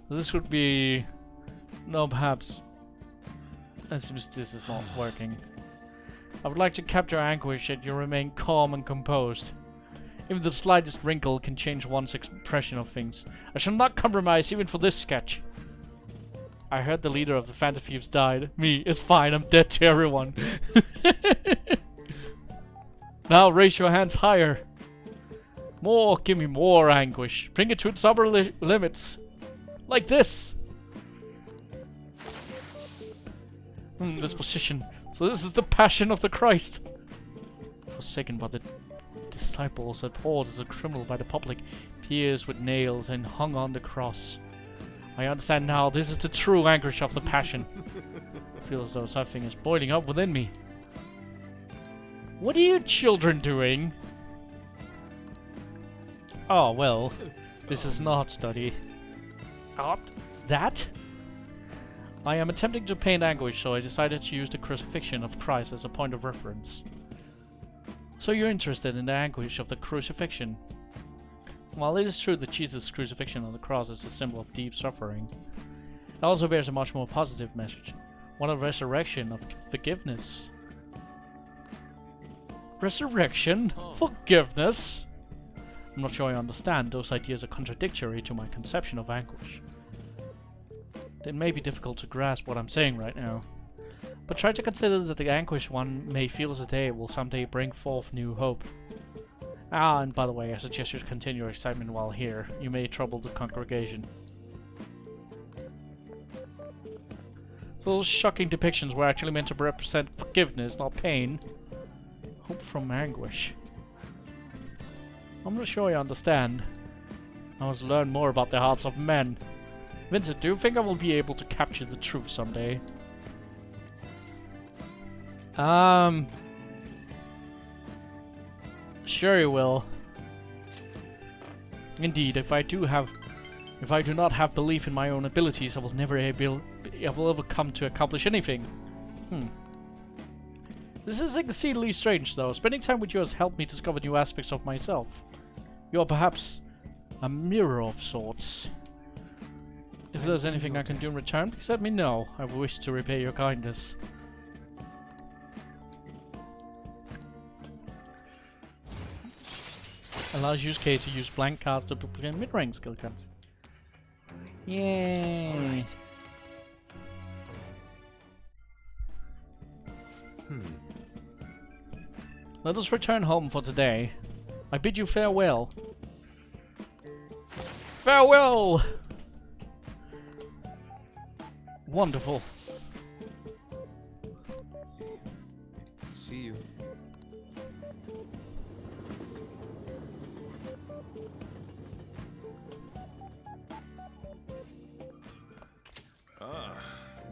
This would be... No, perhaps... It seems this is not working. I would like to capture anguish yet you remain calm and composed. Even the slightest wrinkle can change one's impression of things. I shall not compromise even for this sketch. I heard the leader of the Phantom Thieves died. Me, it's fine, I'm dead to everyone. Now raise your hands higher. More, give me more anguish. Bring it to its upper limits. Like this. This position. So this is the passion of the Christ. Forsaken by the disciples, abhorred as a criminal by the public, pierced with nails and hung on the cross. I understand now, this is the true anguish of the passion. I feel as though something is boiling up within me. What are you children doing? Oh, well, this is an art study. Art? That? I am attempting to paint anguish, so I decided to use the crucifixion of Christ as a point of reference. So you're interested in the anguish of the crucifixion? While it is true that Jesus' crucifixion on the cross is a symbol of deep suffering, it also bears a much more positive message, one of resurrection, of forgiveness. Resurrection? Forgiveness? I'm not sure I understand. Those ideas are contradictory to my conception of anguish. It may be difficult to grasp what I'm saying right now, but try to consider that the anguish one may feel today will someday bring forth new hope. Ah, and by the way, I suggest you continue your excitement while here. You may trouble the congregation. So those shocking depictions were actually meant to represent forgiveness, not pain. Hope from anguish. I'm not sure I understand. I must learn more about the hearts of men. Vincent, do you think I will be able to capture the truth someday? Sure you will. Indeed, if I do not have belief in my own abilities, I will never come to accomplish anything. This is exceedingly strange, though. Spending time with you has helped me discover new aspects of myself. You are perhaps a mirror of sorts. If there's anything I can do in return, please let me know. I wish to repay your kindness. Allows use K to use blank cards to duplicate mid-range skill cards. Yay! Let us return home for today. I bid you farewell. Farewell! Wonderful. See you.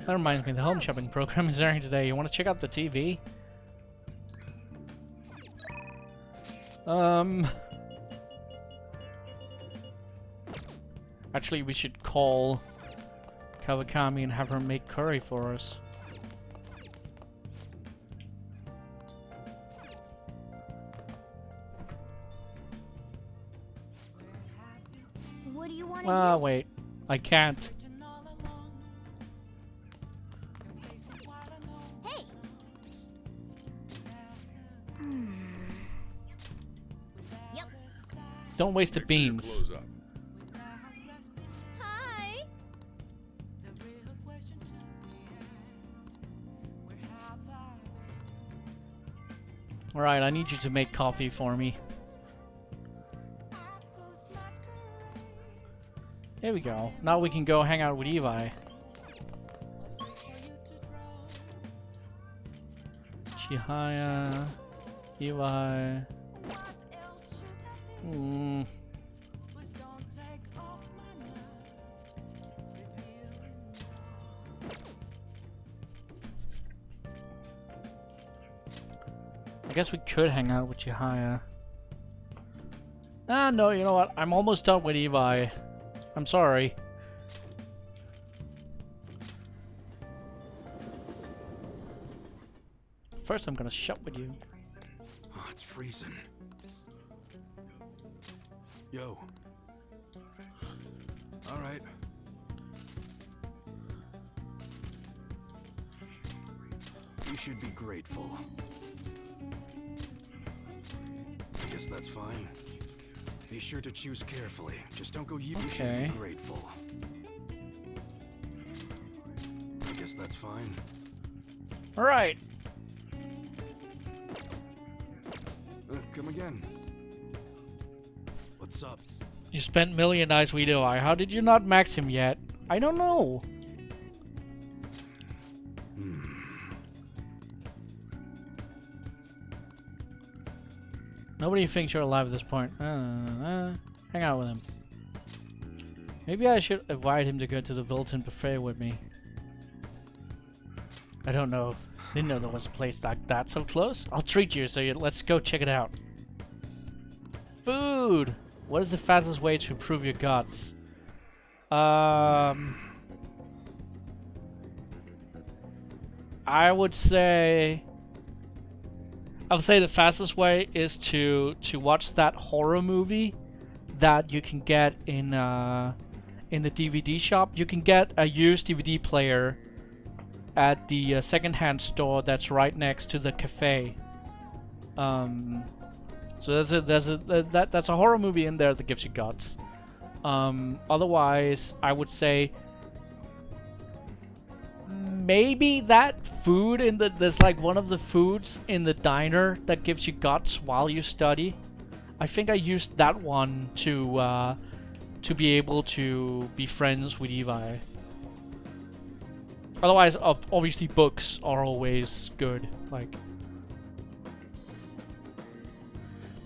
That reminds me, the home shopping program is airing today. You want to check out the TV? Actually, we should call Kawakami and have her make curry for us. What do you want to do? Wait. I can't. Hey. Yep. Don't waste the beans. Hi. Alright, I need you to make coffee for me. There we go. Now we can go hang out with Evi. Chihaya, Evi. I guess we could hang out with Chihaya. Ah, no, you know what? I'm almost done with Evi. I'm sorry. First, I'm gonna shop with you. Oh, it's freezing. Yo. All right. You should be grateful. I guess that's fine. Be sure to choose carefully. Just don't go. You should be grateful. I guess that's fine. All right. Come again. What's up? You spent $1 million with Evi. How did you not max him yet? I don't know. Nobody thinks you're alive at this point. Hang out with him. Maybe I should invite him to go to the Wilton buffet with me. I don't know. Didn't know there was a place like that so close. I'll treat you, so let's go check it out. Food! What is the fastest way to improve your guts? I would say the fastest way is to watch that horror movie that you can get in the DVD shop. You can get a used DVD player at the secondhand store that's right next to the cafe. So that's a horror movie in there that gives you guts. Otherwise, I would say maybe that food in there's like one of the foods in the diner that gives you guts while you study. I think I used that one to be able to be friends with Evi. Otherwise, obviously books are always good. Like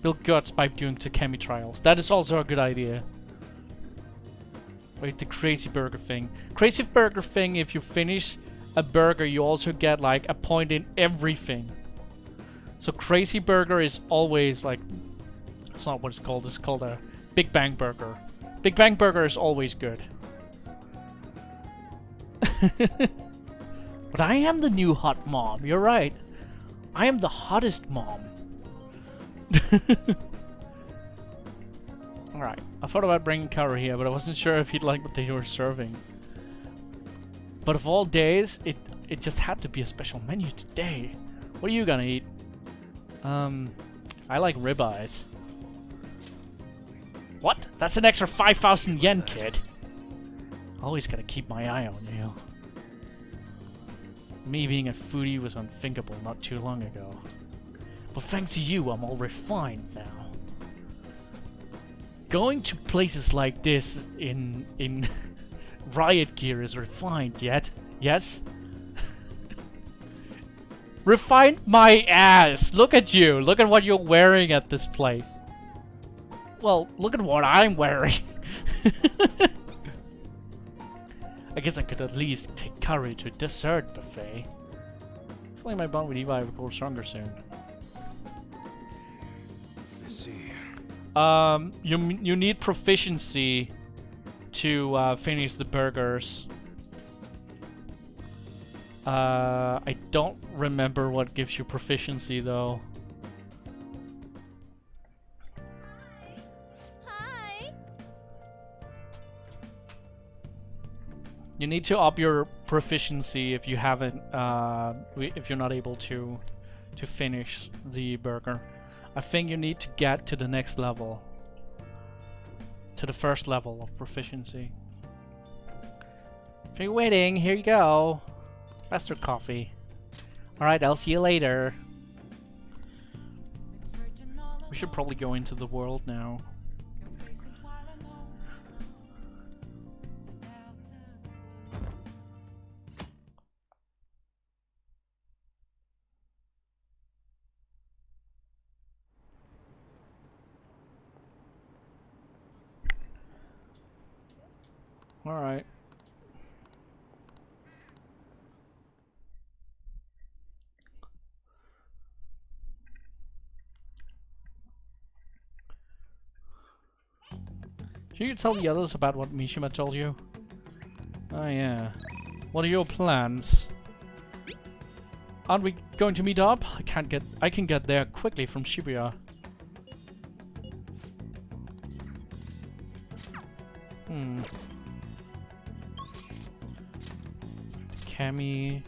build guts by doing Takemi trials. That is also a good idea. Like the Crazy Burger thing. Crazy Burger thing, if you finish a burger, you also get like a point in everything. So Crazy Burger is always like, it's not what it's called a Big Bang Burger. Big Bang Burger is always good. But I am the new hot mom, you're right. I am the hottest mom. Alright, I thought about bringing curry here, but I wasn't sure if he'd like what they were serving. But of all days, it just had to be a special menu today. What are you gonna eat? I like ribeyes. What? That's an extra 5,000 yen, kid. Always gotta keep my eye on you. Me being a foodie was unthinkable not too long ago. But thanks to you, I'm all refined now. Going to places like this in riot gear is refined yet? Yes? Refined my ass! Look at you! Look at what you're wearing at this place. Well, look at what I'm wearing. I guess I could at least take curry to a dessert buffet. I feel like my bond with Levi will grow stronger soon. Let's see. You need proficiency to finish the burgers. I don't remember what gives you proficiency though. Hi. You need to up your proficiency if you haven't, if you're not able to finish the burger. I think you need to get to the next level, to the first level of proficiency. If you're waiting, here you go. Faster coffee. Alright, I'll see you later. We should probably go into the world now. Alright. Can you tell the others about what Mishima told you? Oh yeah. What are your plans? Aren't we going to meet up? I can get there quickly from Shibuya. Cammy.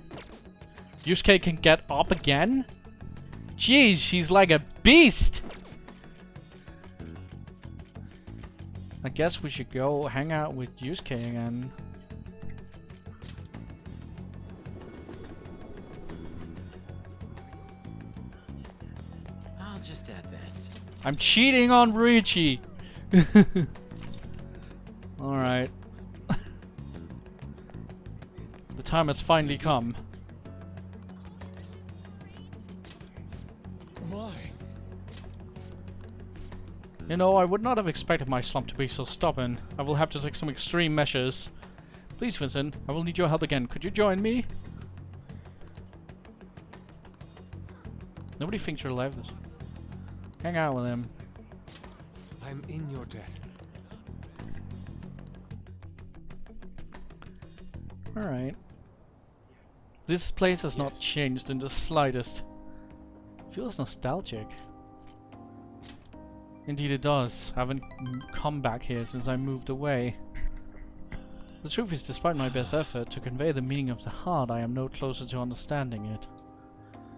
Yusuke can get up again? Jeez, she's like a beast! I guess we should go hang out with Yusuke again. I'll just add this. I'm cheating on Ruichi! Alright. The time has finally come. My. You know, I would not have expected my slump to be so stubborn. I will have to take some extreme measures. Please, Vincent, I will need your help again. Could you join me? Nobody thinks you're alive this. Hang out with him. I'm in your debt. Alright. This place has not changed in the slightest. Feels nostalgic. Indeed it does. I haven't come back here since I moved away. The truth is, despite my best effort to convey the meaning of the heart, I am no closer to understanding it.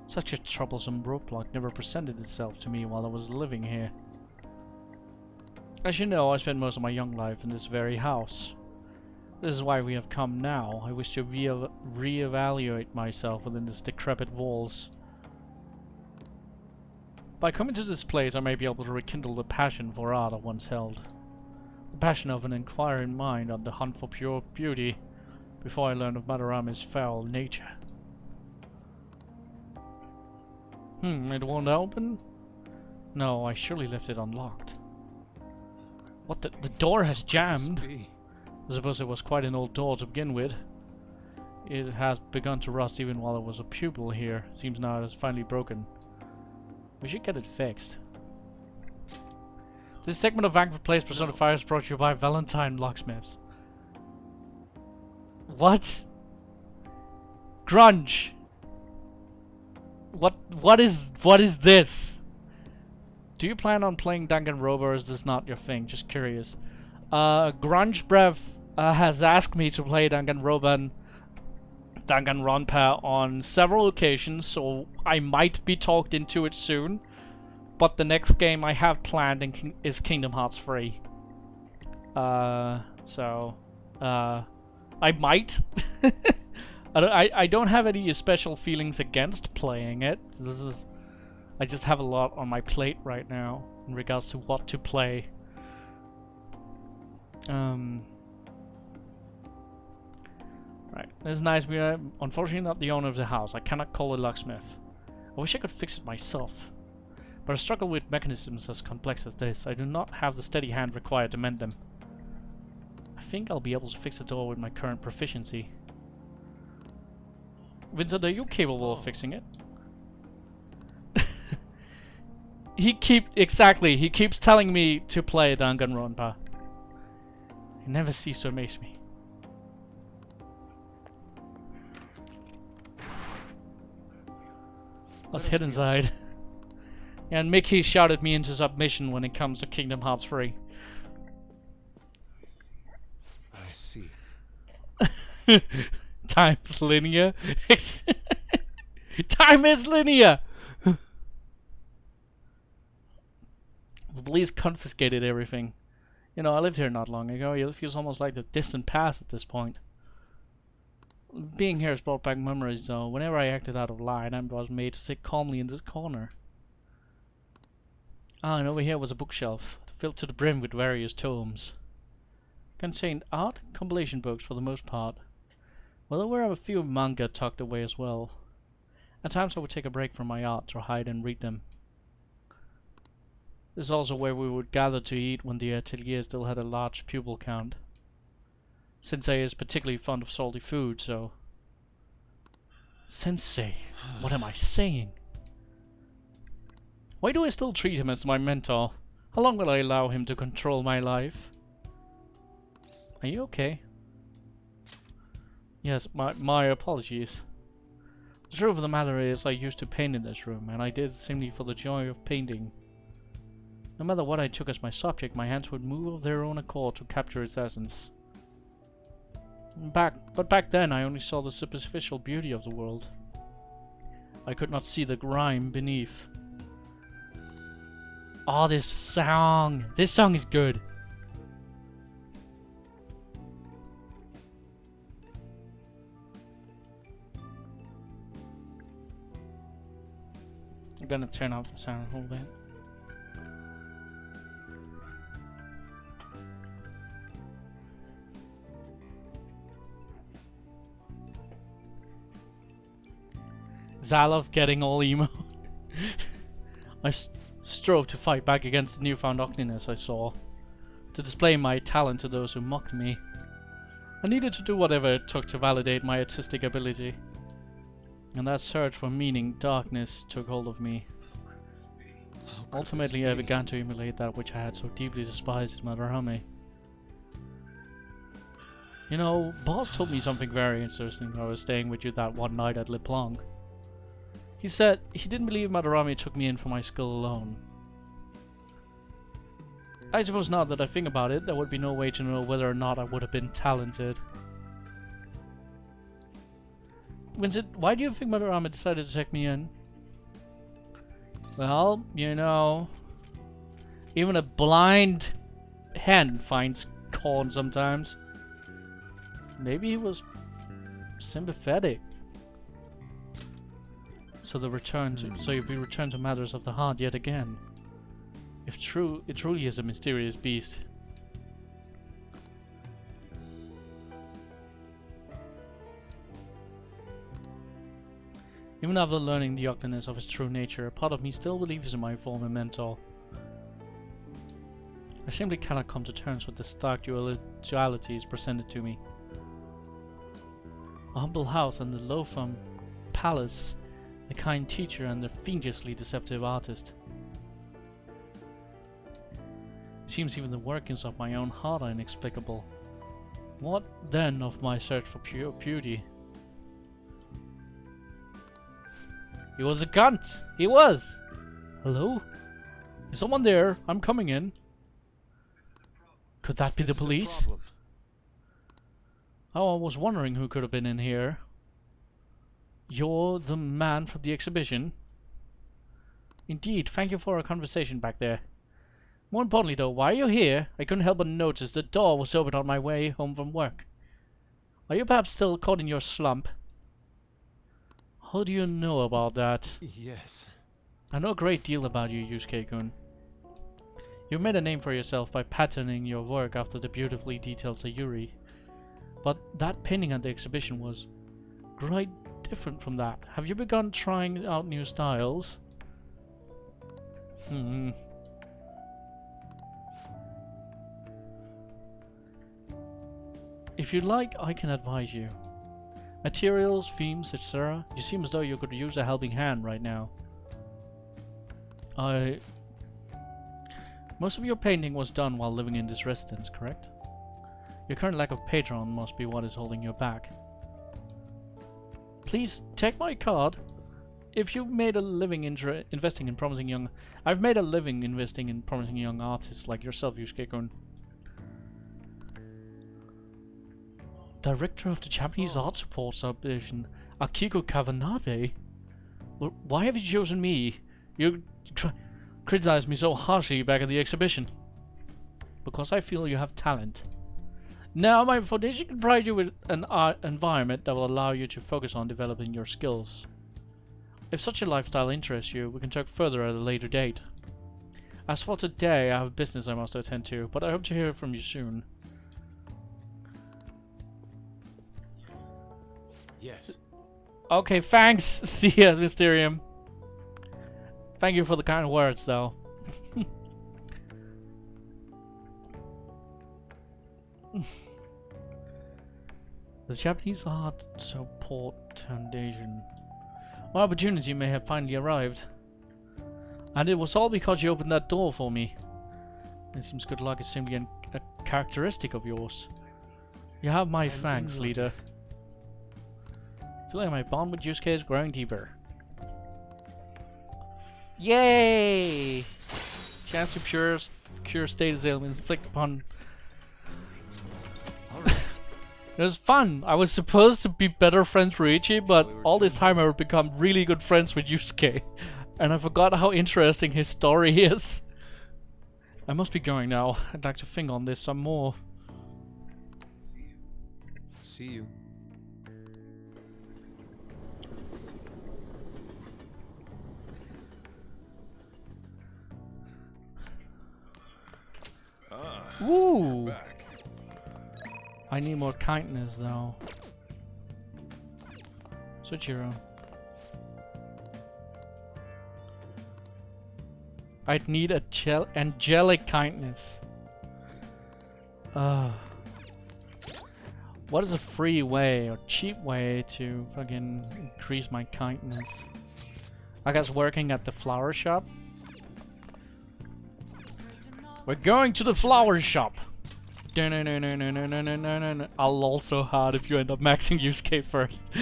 Such a troublesome roadblock never presented itself to me while I was living here. As you know, I spent most of my young life in this very house. This is why we have come now. I wish to re-evaluate myself within its decrepit walls. By coming to this place, I may be able to rekindle the passion for art I once held. The passion of an inquiring mind on the hunt for pure beauty, before I learned of Madarami's foul nature. It won't open? No, I surely left it unlocked. What the door has jammed! I suppose it was quite an old door to begin with. It has begun to rust even while it was a pupil here. Seems now it has finally broken. We should get it fixed. This segment of Ankford Place Persona 5 is brought to you by Valentine Locksmiths. What? Grunge! What is this? Do you plan on playing Danganronpa, or is this not your thing? Just curious. Grunge Breath has asked me to play Danganronpa on several occasions, so I might be talked into it soon. But the next game I have planned is Kingdom Hearts 3. I might. I don't have any special feelings against playing it. I just have a lot on my plate right now in regards to what to play. Right, it's nice. We are unfortunately not the owner of the house. I cannot call a locksmith. I wish I could fix it myself. But I struggle with mechanisms as complex as this. I do not have the steady hand required to mend them. I think I'll be able to fix the door with my current proficiency. Vincent, are you capable of fixing it? He keeps telling me to play Danganronpa. He never ceases to amaze me. Let's hit inside. And Mickey shouted me into submission when it comes to Kingdom Hearts 3. I see. Time's linear. Time is linear! The police confiscated everything. You know, I lived here not long ago. It feels almost like the distant past at this point. Being here has brought back memories, though. Whenever I acted out of line, I was made to sit calmly in this corner. Ah, and over here was a bookshelf, filled to the brim with various tomes. Contained art and compilation books for the most part. Well, there were a few manga tucked away as well. At times I would take a break from my art to hide and read them. This is also where we would gather to eat when the atelier still had a large pupil count. Sensei is particularly fond of salty food, so... Sensei? What am I saying? Why do I still treat him as my mentor? How long will I allow him to control my life? Are you okay? Yes, my apologies. The truth of the matter is I used to paint in this room, and I did it simply for the joy of painting. No matter what I took as my subject, my hands would move of their own accord to capture its essence. But back then I only saw the superficial beauty of the world. I could not see the grime beneath. Oh, this song! This song is good! I'm gonna turn off the sound a little bit. Zalov getting all emo. I strove to fight back against the newfound ugliness I saw, to display my talent to those who mocked me. I needed to do whatever it took to validate my artistic ability. And that search for meaning, darkness, took hold of me. Ultimately, I began to emulate that which I had so deeply despised in Madarame. You know, Boss told me something very interesting when I was staying with you that one night at Le Blanc. He said he didn't believe Madarame took me in for my skill alone. I suppose now that I think about it, there would be no way to know whether or not I would have been talented. Vincent, why do you think Madarame decided to take me in? Well, you know, even a blind hen finds corn sometimes. Maybe he was sympathetic. So if we return to matters of the heart yet again, if true, it truly is a mysterious beast. Even after learning the ugliness of his true nature, a part of me still believes in my former mentor. I simply cannot come to terms with the stark dualities presented to me. A humble house and the loathsome palace, the kind teacher and the fiendishly deceptive artist. It seems even the workings of my own heart are inexplicable. What then of my search for pure beauty? He was a cunt! He was! Hello? Is someone there? I'm coming in. Could that be the police? Oh, I was wondering who could have been in here. You're the man from the exhibition? Indeed, thank you for our conversation back there. More importantly though, why are you here? I couldn't help but notice the door was open on my way home from work. Are you perhaps still caught in your slump? How do you know about that? Yes. I know a great deal about you, Yusuke-kun. You've made a name for yourself by patterning your work after the beautifully detailed Sayuri. But that painting at the exhibition was quite different from that. Have you begun trying out new styles? If you'd like, I can advise you. Materials, themes, etc. You seem as though you could use a helping hand right now. Most of your painting was done while living in this residence, correct? Your current lack of patron must be what is holding you back. Please take my card. If you've made a living investing in promising young... I've made a living investing in promising young artists like yourself, Yusuke-kun. Director of the Japanese Art Support Subdivision, Akiko Kawanabe? Well, why have you chosen me? You criticized me so harshly back at the exhibition. Because I feel you have talent. Now, my foundation can provide you with an art environment that will allow you to focus on developing your skills. If such a lifestyle interests you, we can talk further at a later date. As for today, I have business I must attend to, but I hope to hear from you soon. Yes. Okay, thanks. See ya, Mysterium. Thank you for the kind words, though. The Japanese Art Support Foundation. My opportunity may have finally arrived. And it was all because you opened that door for me. It seems good luck is simply a characteristic of yours. You have my thanks, leader. I feel like my bond with Yusuke is growing deeper. Yay! Chance to cure status ailments inflicted upon... It was fun. I was supposed to be better friends with Ryuichi, but all this time I would become really good friends with Yusuke. And I forgot how interesting his story is. I must be going now. I'd like to think on this some more. See you. Woo! I need more kindness though. Suchiro. I'd need a angelic kindness. What is a free way or cheap way to fucking increase my kindness? I guess working at the flower shop. We're going to the flower shop. I'll also hard if you end up maxing Yusuke first.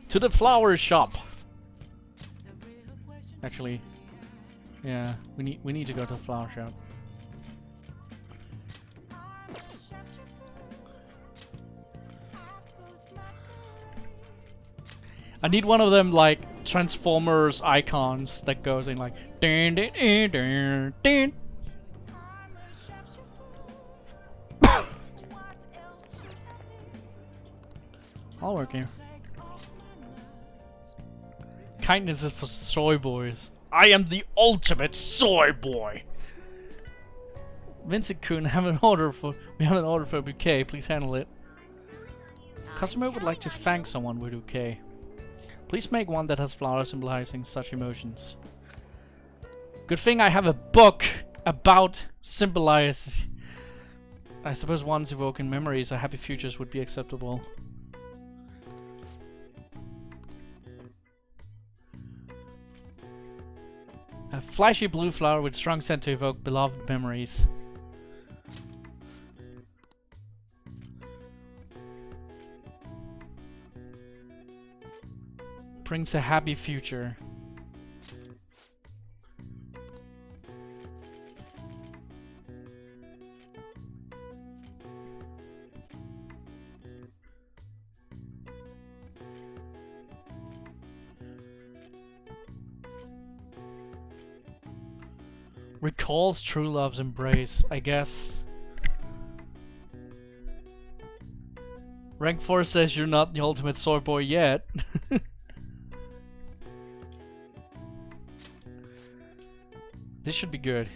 To the flower shop. Actually, yeah, we need to go to the flower shop. I need one of them like Transformers icons that goes in like ding ding ding ding ding. I'll work here. Kindness is for soy boys. I am the ultimate soy boy. Vincent-kun, we have an order for a bouquet. Please handle it. Customer would like to thank someone with a bouquet. Please make one that has flowers symbolizing such emotions. Good thing I have a book about symbolize. I suppose ones evoking memories or happy futures would be acceptable. A flashy blue flower with strong scent to evoke beloved memories. Brings a happy future. Recalls true love's embrace, I guess. Rank 4 says you're not the ultimate soy boy yet. This should be good.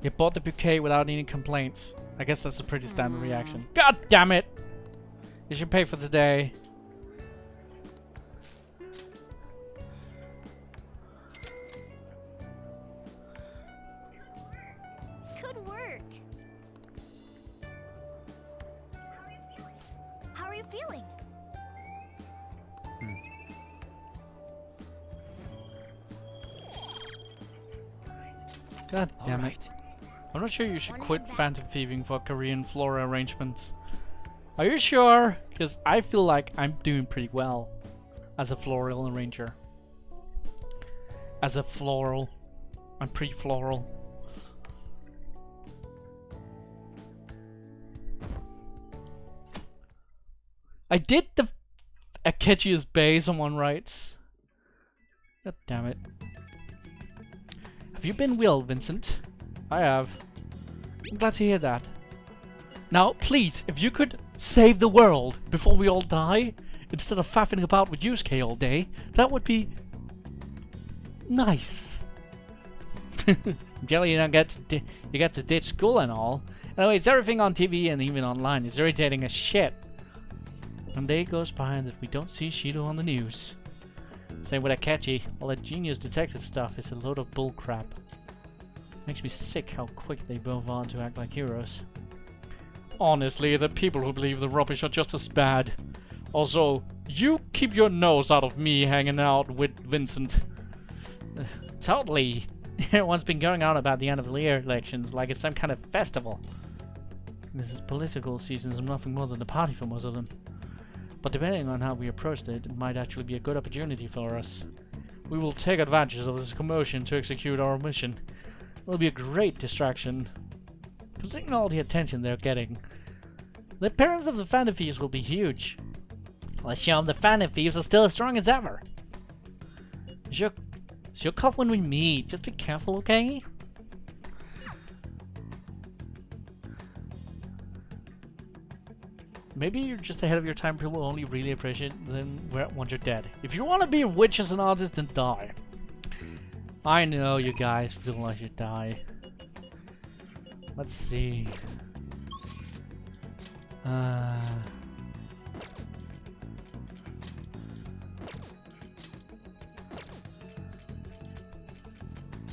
You bought the bouquet without any complaints. I guess that's a pretty standard reaction. God damn it! You should pay for today. work. How are you feeling? God damn it. I'm not sure you should quit phantom thieving for Korean floral arrangements. Are you sure? Because I feel like I'm doing pretty well as a floral arranger. As a floral. I'm pretty floral. I did the Akechi's Bay, someone writes. God damn it. Have you been well, Vincent? I have. I'm glad to hear that. Now, please, if you could save the world before we all die, instead of faffing about with Yusuke all day, that would be nice. Jelly, you get to ditch school and all. Anyways, everything on TV and even online is irritating as shit. One day goes by that we don't see Shido on the news. Same with Akechi. All that genius detective stuff is a load of bullcrap. Makes me sick how quick they move on to act like heroes. Honestly, the people who believe the rubbish are just as bad. Also, you keep your nose out of me hanging out with Vincent. Totally. Everyone's been going on about the end of the year elections like it's some kind of festival. This is political season, so nothing more than a party for most of them. But depending on how we approached it, it might actually be a good opportunity for us. We will take advantage of this commotion to execute our mission. It'll be a great distraction. Considering all the attention they're getting. The appearance of the Phantom Thieves will be huge. Let's show them the Phantom Thieves are still as strong as ever. It's your call when we meet. Just be careful, okay? Maybe you're just ahead of your time. People will only really appreciate them once you're dead. If you want to be a witch as an artist, then die. I know you guys feel like you die. Let's see.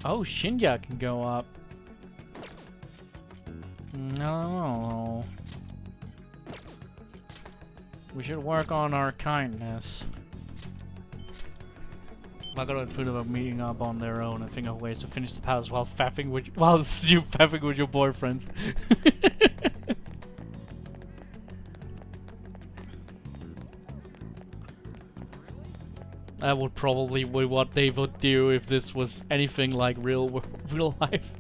Oh, Shinya can go up. No. We should work on our kindness. I got a food about meeting up on their own and think of ways to finish the palace while faffing with you faffing with your boyfriends. That would probably be what they would do if this was anything like real life.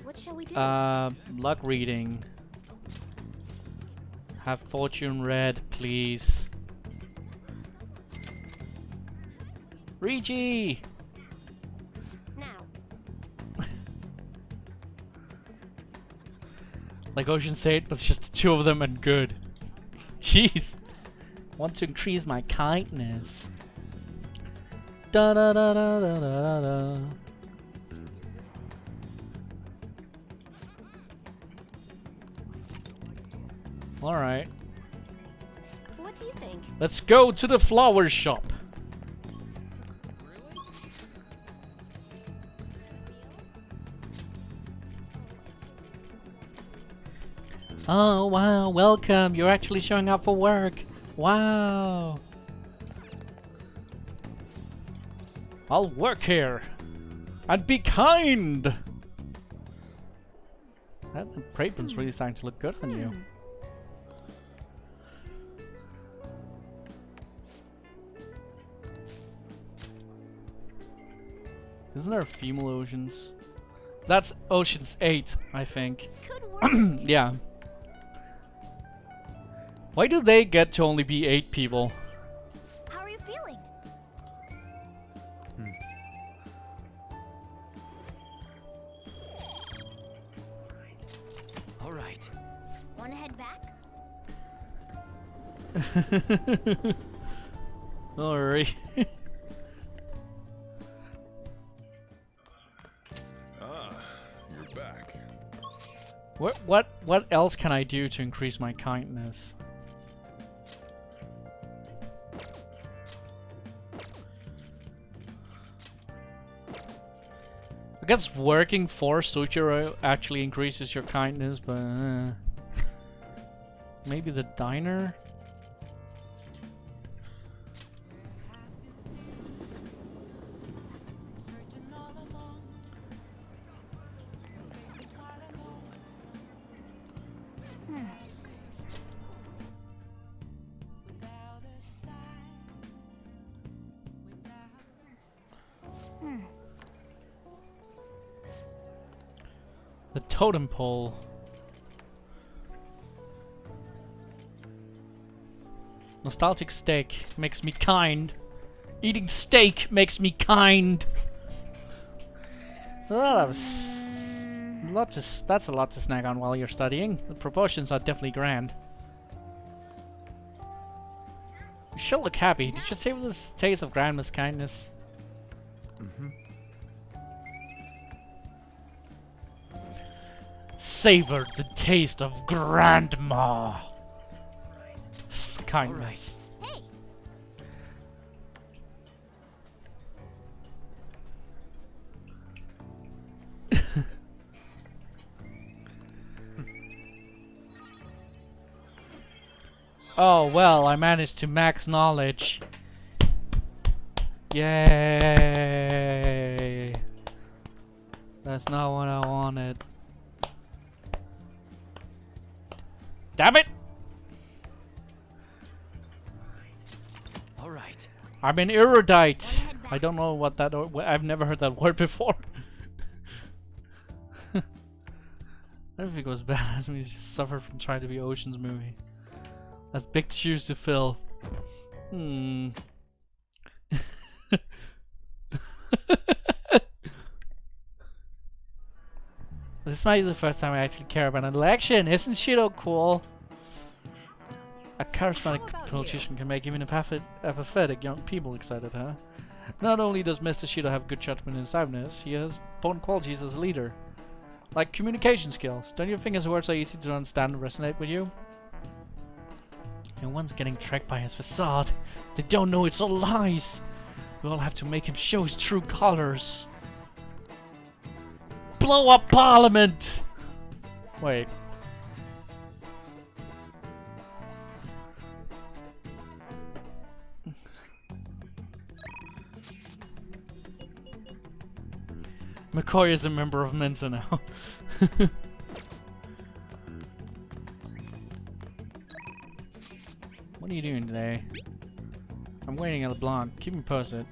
What shall we do? Luck reading. Have fortune read, please. Rigi! Now. Like Ocean's 8, but it's just the two of them and good. Jeez. Want to increase my kindness. Da da da da da da da. Alright. What do you think? Let's go to the flower shop. Oh wow, welcome. You're actually showing up for work. Wow. I'll work here. And be kind. That apron's really starting to look good on you. Isn't there female oceans? That's Ocean's 8, I think. Yeah. Why do they get to only be 8 people? How are you feeling? All right. Want to head back? Alright. You're back. What else can I do to increase my kindness? guess working for Suchiro actually increases your kindness, but maybe the diner? The totem pole. Nostalgic steak makes me kind. Eating steak makes me kind. Well, that's a lot to snack on while you're studying. The proportions are definitely grand. You should look happy. Did you savor this taste of grandma's kindness? Mm-hmm. Savor the taste of grandma's kindness. Hey. Oh well, I managed to max knowledge. Yay! That's not what I wanted. Damn it! All right. I'm an erudite. I don't know what that. I've never heard that word before. I don't think it was bad as we just suffered from trying to be Ocean's movie. That's big shoes to fill. This might be the first time I actually care about an election. Isn't Shido cool? A charismatic politician can make even apathetic young people excited, huh? Not only does Mr. Shido have good judgment and soundness, he has important qualities as a leader. Like communication skills. Don't you think his words are easy to understand and resonate with you? No one's getting tracked by his facade. They don't know it's all lies. We all have to make him show his true colors. Blow up Parliament! Wait. McCoy is a member of Mensa now. What are you doing today? I'm waiting at the blog. Keep me posted.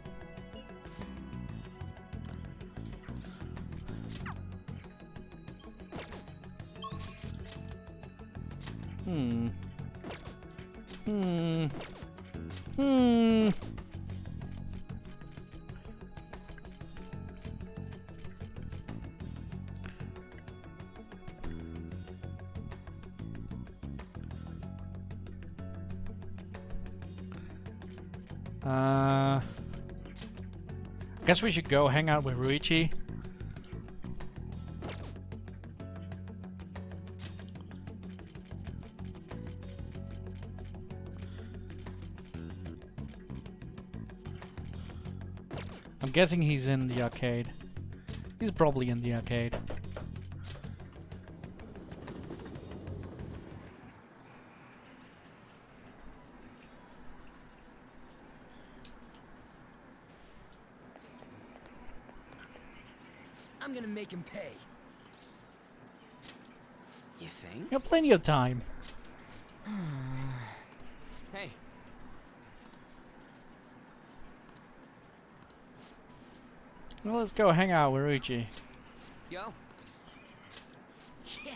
Guess we should go hang out with Ruichi. I'm guessing he's in the arcade. He's probably in the arcade. I'm gonna make him pay. You think? You have plenty of time. Hey. Well, let's go hang out with Ruichi. Yo. Yeah.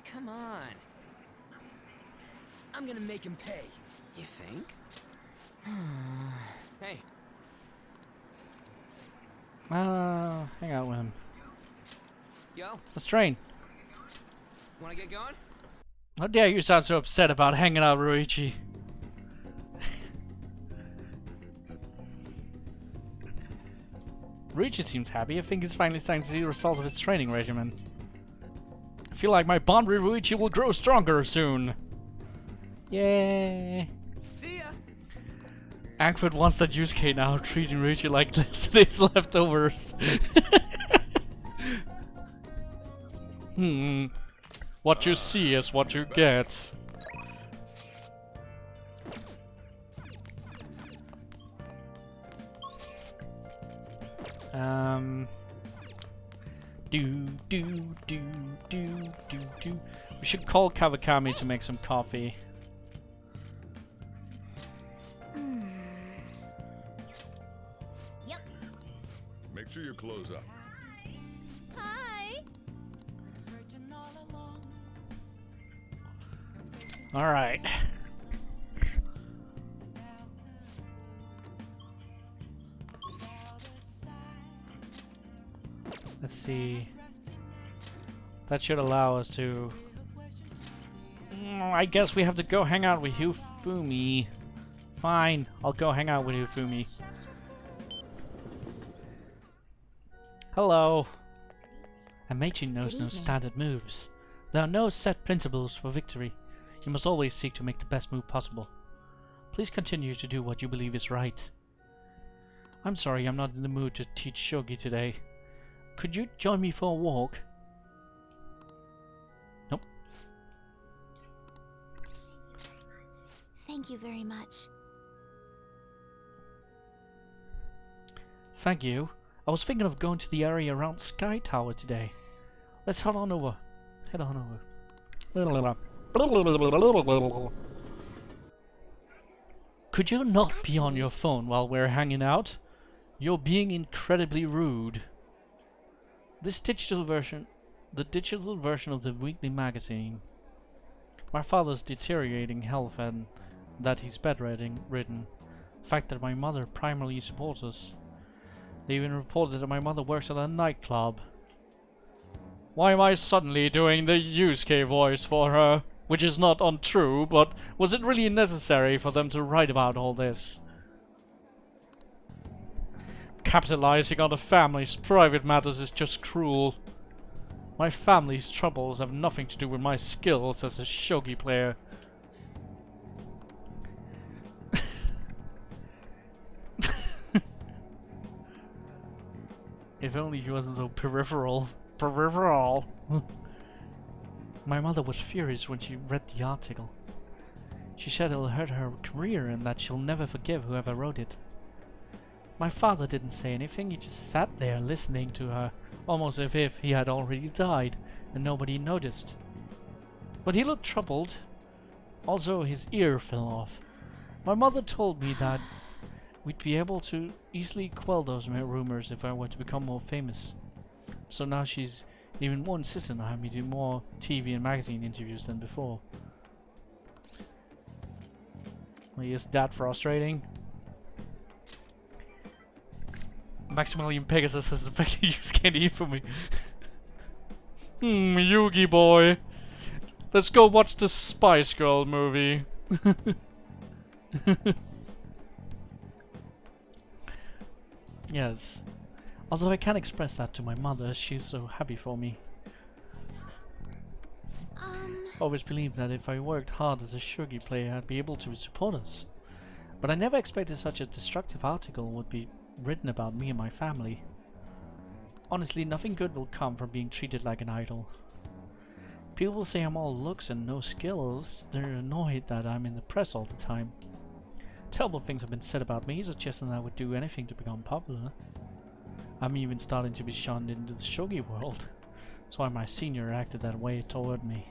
Come on. I'm gonna make him pay. You think? Hey. Hang out with him. Yo. Let's train. Wanna get going? How dare you sound so upset about hanging out with Ruichi? Ruichi seems happy. I think he's finally starting to see the results of his training regimen. I feel like my bond with Ruichi will grow stronger soon. Yay! See ya. Ankford wants that Yusuke now, treating Richie like yesterday's leftovers. What you see is what you get. We should call Kawakami to make some coffee. Yep. Make sure you close up. Hi. All right. Let's see. That should allow us to... I guess we have to go hang out with Hifumi. Fine, I'll go hang out with Hifumi. Hello. A matron knows no standard moves. There are no set principles for victory. You must always seek to make the best move possible. Please continue to do what you believe is right. I'm sorry, I'm not in the mood to teach shogi today. Could you join me for a walk? Nope. Thank you very much. Thank you. I was thinking of going to the area around Sky Tower today. Let's head on over. Head on over. Could you not be on your phone while we're hanging out? You're being incredibly rude. The digital version of the weekly magazine. My father's deteriorating health and that he's bedridden. The fact that my mother primarily supports us. They even reported that my mother works at a nightclub. Why am I suddenly doing the Yusuke voice for her? Which is not untrue, but was it really necessary for them to write about all this? Capitalizing on the family's private matters is just cruel. My family's troubles have nothing to do with my skills as a shogi player. If only he wasn't so peripheral. My mother was furious when she read the article. She said it'll hurt her career and that she'll never forgive whoever wrote it. My father didn't say anything, he just sat there listening to her, almost as if he had already died and nobody noticed. But he looked troubled. Also, his ear fell off. My mother told me that we'd be able to easily quell those rumors if I were to become more famous. So now she's even more insistent on having me do more TV and magazine interviews than before. Well, is that frustrating? Maximilian Pegasus has affected Yusuke for me. Yugi boy. Let's go watch the Spice Girl movie. Yes. Although I can't express that to my mother, she's so happy for me. Always believed that if I worked hard as a shogi player, I'd be able to support us. But I never expected such a destructive article would be written about me and my family. Honestly, nothing good will come from being treated like an idol. People say I'm all looks and no skills. They're annoyed that I'm in the press all the time. Terrible things have been said about me, suggesting that I would do anything to become popular. I'm even starting to be shunned into the shogi world. That's why my senior acted that way toward me.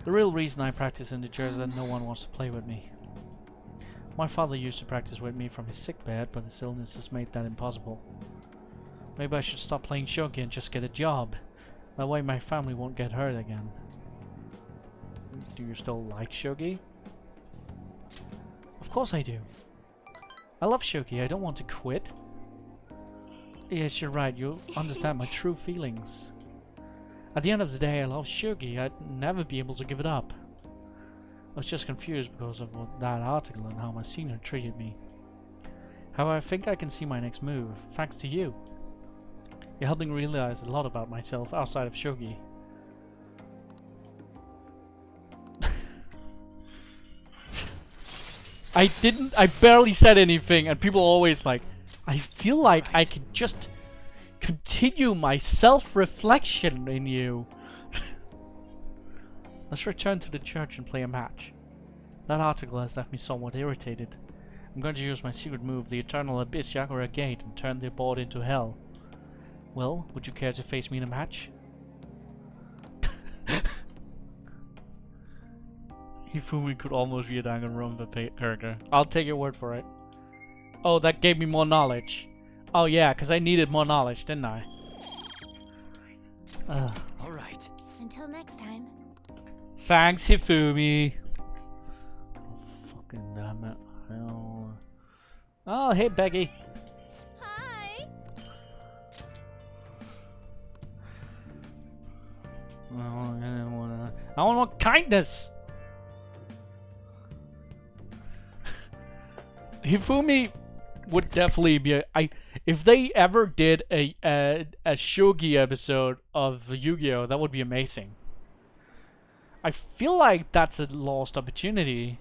The real reason I practice in the church is that no one wants to play with me. My father used to practice with me from his sickbed, but his illness has made that impossible. Maybe I should stop playing shogi and just get a job. That way my family won't get hurt again. Do you still like shogi? Of course I do. I love shogi, I don't want to quit. Yes, you're right, you understand my true feelings. At the end of the day, I love shogi, I'd never be able to give it up. I was just confused because of that article and how my senior treated me. However, I think I can see my next move, thanks to you. You're helping me realize a lot about myself outside of shogi. I barely said anything, and people always like, I feel like I can just continue my self-reflection in you. Let's return to the church and play a match. That article has left me somewhat irritated. I'm going to use my secret move, the Eternal Abyss Yakura Gate, and turn the board into hell. Well, would you care to face me in a match? Hifumi could almost be a Danganronpa character. I'll take your word for it. Oh, that gave me more knowledge. Oh yeah, because I needed more knowledge, didn't I? Alright. Until next time. Thanks, Hifumi. Oh, fucking damn it. Oh, hey, Becky. Hi. I want more kindness. Hifumi would definitely be if they ever did a shogi episode of Yu-Gi-Oh, that would be amazing. I feel like that's a lost opportunity,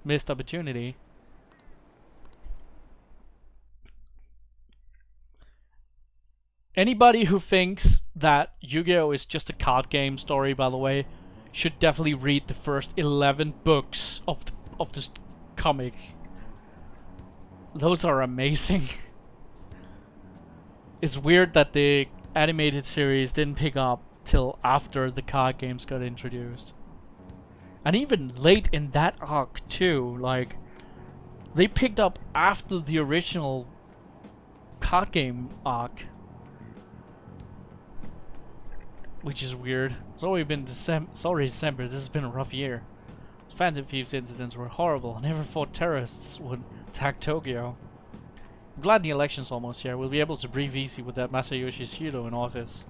missed opportunity. Anybody who thinks that Yu-Gi-Oh is just a card game story, by the way, should definitely read the first 11 books of this comic. Those are amazing. It's weird that the animated series didn't pick up till after the card games got introduced. And even late in that arc too, like, they picked up after the original card game arc. Which is weird. It's already been December. This has been a rough year. Phantom Thieves incidents were horrible. I never thought terrorists would attack Tokyo. I'm glad the election's almost here. We'll be able to breathe easy with that Masayoshi Shido in office.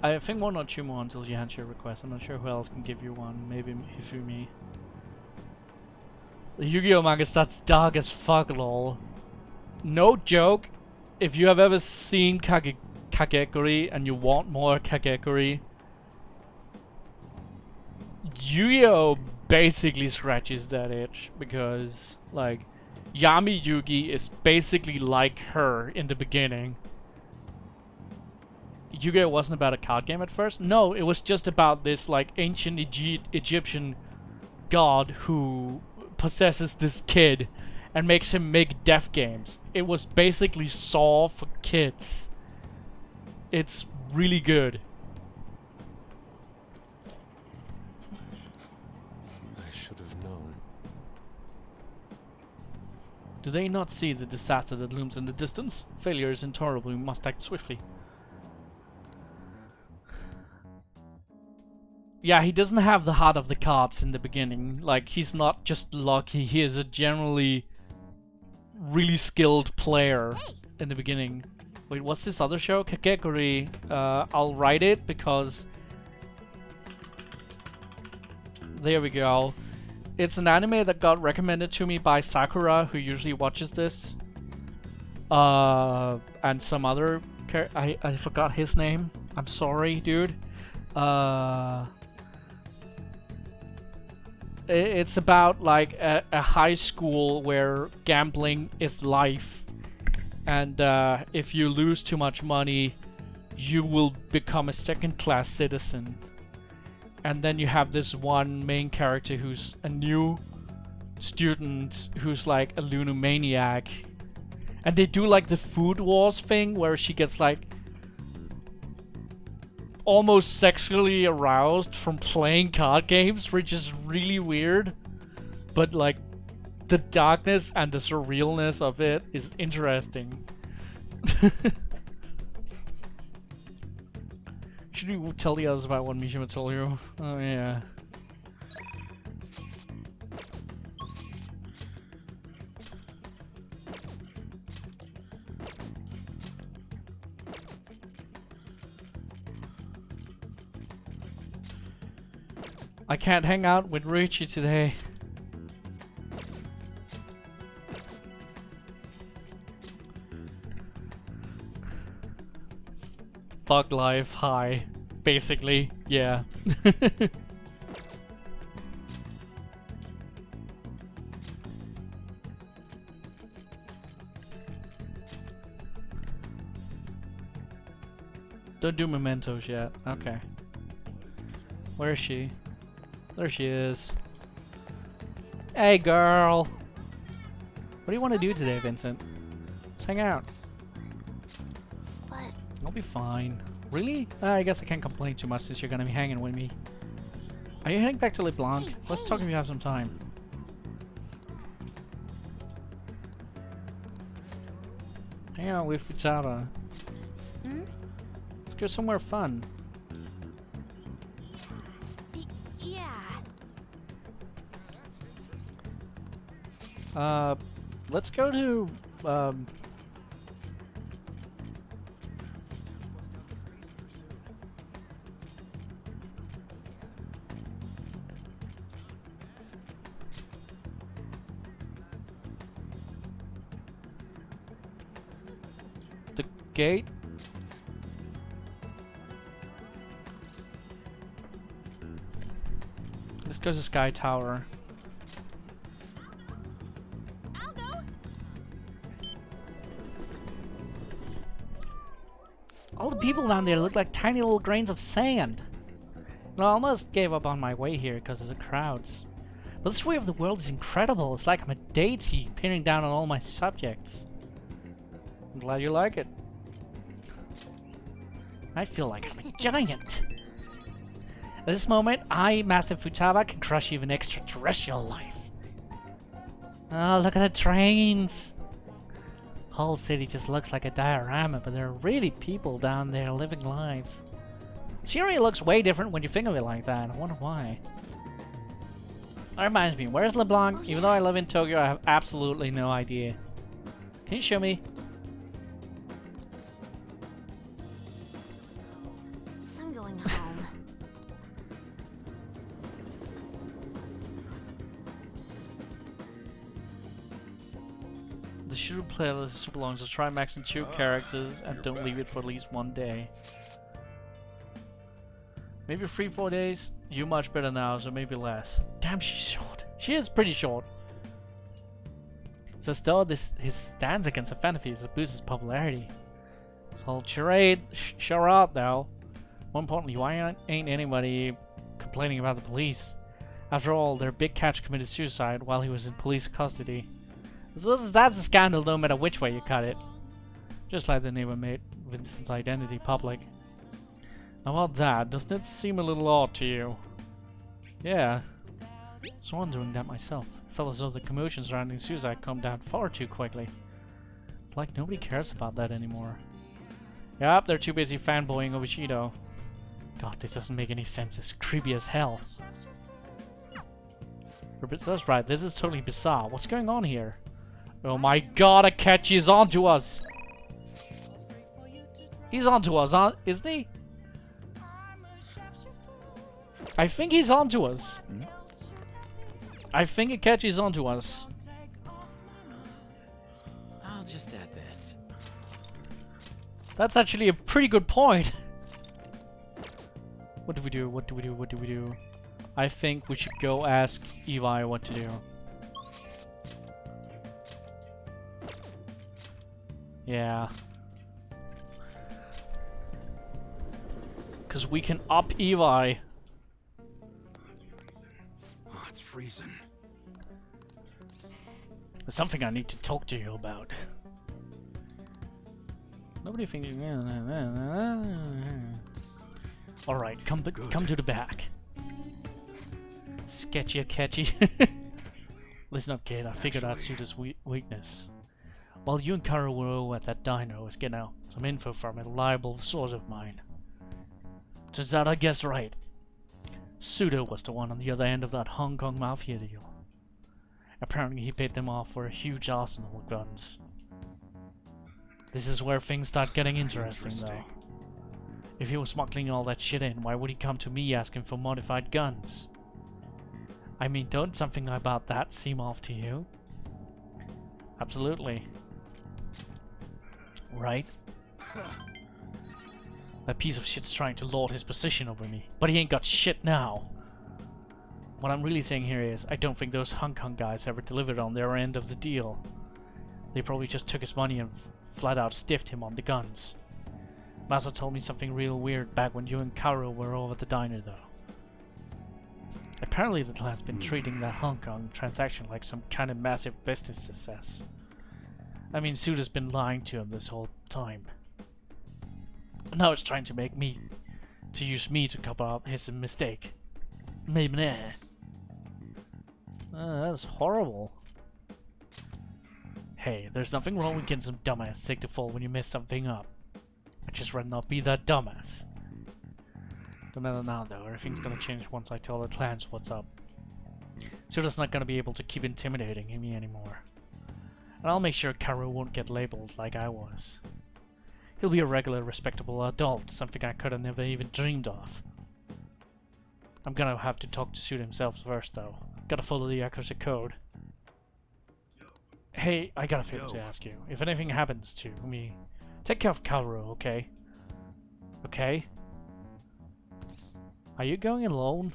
I think one or two more until you answer your request. I'm not sure who else can give you one. Maybe Hifumi. The Yu-Gi-Oh manga starts dark as fuck, lol. No joke. If you have ever seen Kagekuri and you want more Kagekuri, Yu-Gi-Oh basically scratches that itch, because like Yami Yugi is basically like her in the beginning. Yu-Gi-Oh wasn't about a card game at first. No, it was just about this like ancient Egyptian god who possesses this kid and makes him make death games. It was basically Saw for kids. It's really good. I should have known. Do they not see the disaster that looms in the distance? Failure is intolerable. We must act swiftly. Yeah, he doesn't have the heart of the cards in the beginning. Like, he's not just lucky. He is a generally really skilled player in the beginning. Wait, what's this other show? Kagekuri. I'll write it because... There we go. It's an anime that got recommended to me by Sakura, who usually watches this. And some other... I forgot his name. I'm sorry, dude. It's about like a high school where gambling is life, and if you lose too much money, you will become a second-class citizen. And then you have this one main character who's a new student who's like a lunomaniac, and they do like the food wars thing where she gets like almost sexually aroused from playing card games, which is really weird. But like, the darkness and the surrealness of it is interesting. Should we tell the others about what Mishima told you? Oh yeah. I can't hang out with Ruichi today. Fuck life, hi. Basically, yeah. Don't do mementos yet. Okay. Where is she? There she is. Hey, girl. What do you want to do today, Vincent? Let's hang out. What? I'll be fine. Really? I guess I can't complain too much since you're gonna be hanging with me. Are you heading back to LeBlanc? Let's talk if you have some time. Hang out with Futaba. Hmm? Let's go somewhere fun. Yeah. Let's go to, the gate. Let's go to Sky Tower. I'll go. All the people down there look like tiny little grains of sand. I almost gave up on my way here because of the crowds. But this way of the world is incredible. It's like I'm a deity peering down on all my subjects. I'm glad you like it. I feel like I'm a giant. At this moment, I, Master Futaba, can crush even extraterrestrial life. Oh, look at the trains. Whole city just looks like a diorama, but there are really people down there living lives. Scenery looks way different when you think of it like that. I wonder why. That reminds me, where's LeBlanc? Even though I live in Tokyo, I have absolutely no idea. Can you show me? I'm going home. The shooter playlist belongs to try maxing 2 characters and don't leave it for at least 1 day. Maybe 3-4 days? You much better now, so maybe less. Damn, she's short. She is pretty short. It's as though his stance against the Fanafis boosts his popularity. This whole charade, sure out though. More importantly, why ain't anybody complaining about the police? After all, their big catch committed suicide while he was in police custody. So that's a scandal no matter which way you cut it. Just like the neighbor made Vincent's identity public. How about that? Doesn't it seem a little odd to you? Yeah. I was wondering that myself. I felt as though the commotion surrounding suicide calmed down far too quickly. It's like nobody cares about that anymore. Yup, they're too busy fanboying over Shido. God, this doesn't make any sense. It's creepy as hell. That's right, this is totally bizarre. What's going on here? Oh my god, Akechi is onto us! He's onto us, isn't he? I think he's onto us. I think Akechi's onto us. I'll just add this. That's actually a pretty good point. What do we do? What do we do? What do we do? I think we should go ask Evi what to do. Yeah. Because we can up Evi. Oh, it's freezing. There's something I need to talk to you about. Nobody thinks. All right, come to the back. Sketchy, catchy. Listen up, kid. I figured I'd suit his weakness. While you and Kara were at that diner, I was getting out some info from a reliable source of mine. Turns out I guessed right. Sudo was the one on the other end of that Hong Kong mafia deal. Apparently he paid them off for a huge arsenal of guns. This is where things start getting interesting, though. If he was smuggling all that shit in, why would he come to me asking for modified guns? I mean, don't something about that seem off to you? Absolutely. Right? That piece of shit's trying to lord his position over me, but he ain't got shit now. What I'm really saying here is, I don't think those Hong Kong guys ever delivered on their end of the deal. They probably just took his money and flat out stiffed him on the guns. Masa told me something real weird back when you and Kaoru were over at the diner, though. Apparently the clan's been treating that Hong Kong transaction like some kind of massive business success. I mean, Suda's been lying to him this whole time. Now it's trying to make me... to use me to cover up his mistake. Maybe that's horrible. Hey, there's nothing wrong with getting some dumbass take the fall when you mess something up. I'd just rather not be that dumbass. Don't matter now though, everything's gonna change once I tell the clans what's up. Suda's not gonna be able to keep intimidating me anymore. And I'll make sure Kaoru won't get labeled like I was. He'll be a regular, respectable adult, something I could have never even dreamed of. I'm gonna have to talk to Suda himself first though. Gotta follow the Yakuza code. Hey, I got a favor to ask you. If anything happens to me, take care of Kaoru, okay? Okay? Are you going alone?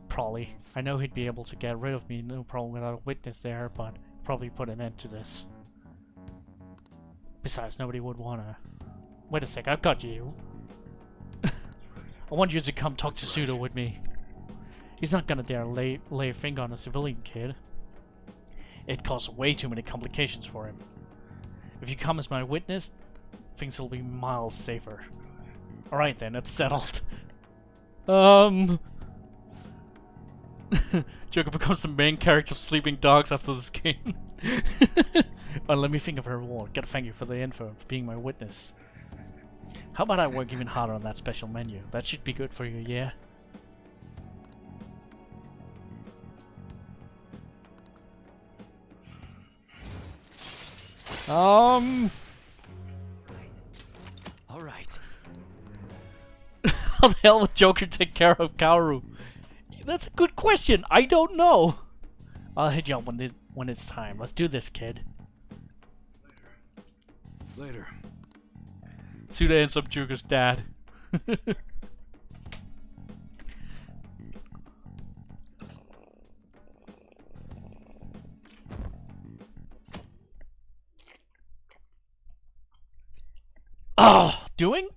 Probably. I know he'd be able to get rid of me, no problem without a witness there, but probably put an end to this. Besides, nobody would wanna... Wait a sec, I've got you. I want you to come talk to Suda with me. He's not gonna dare lay a finger on a civilian kid. It causes way too many complications for him. If you come as my witness, things will be miles safer. Alright then, it's settled. Joker becomes the main character of Sleeping Dogs after this game. Let me think of her reward. Gotta thank you for the info and for being my witness. How about I work even harder on that special menu? That should be good for you, yeah? All right. How the hell would Joker take care of Kaoru? That's a good question. I don't know. I'll hit you up when it's time. Let's do this, kid. Later. Suda ends up Joker's dad. Doing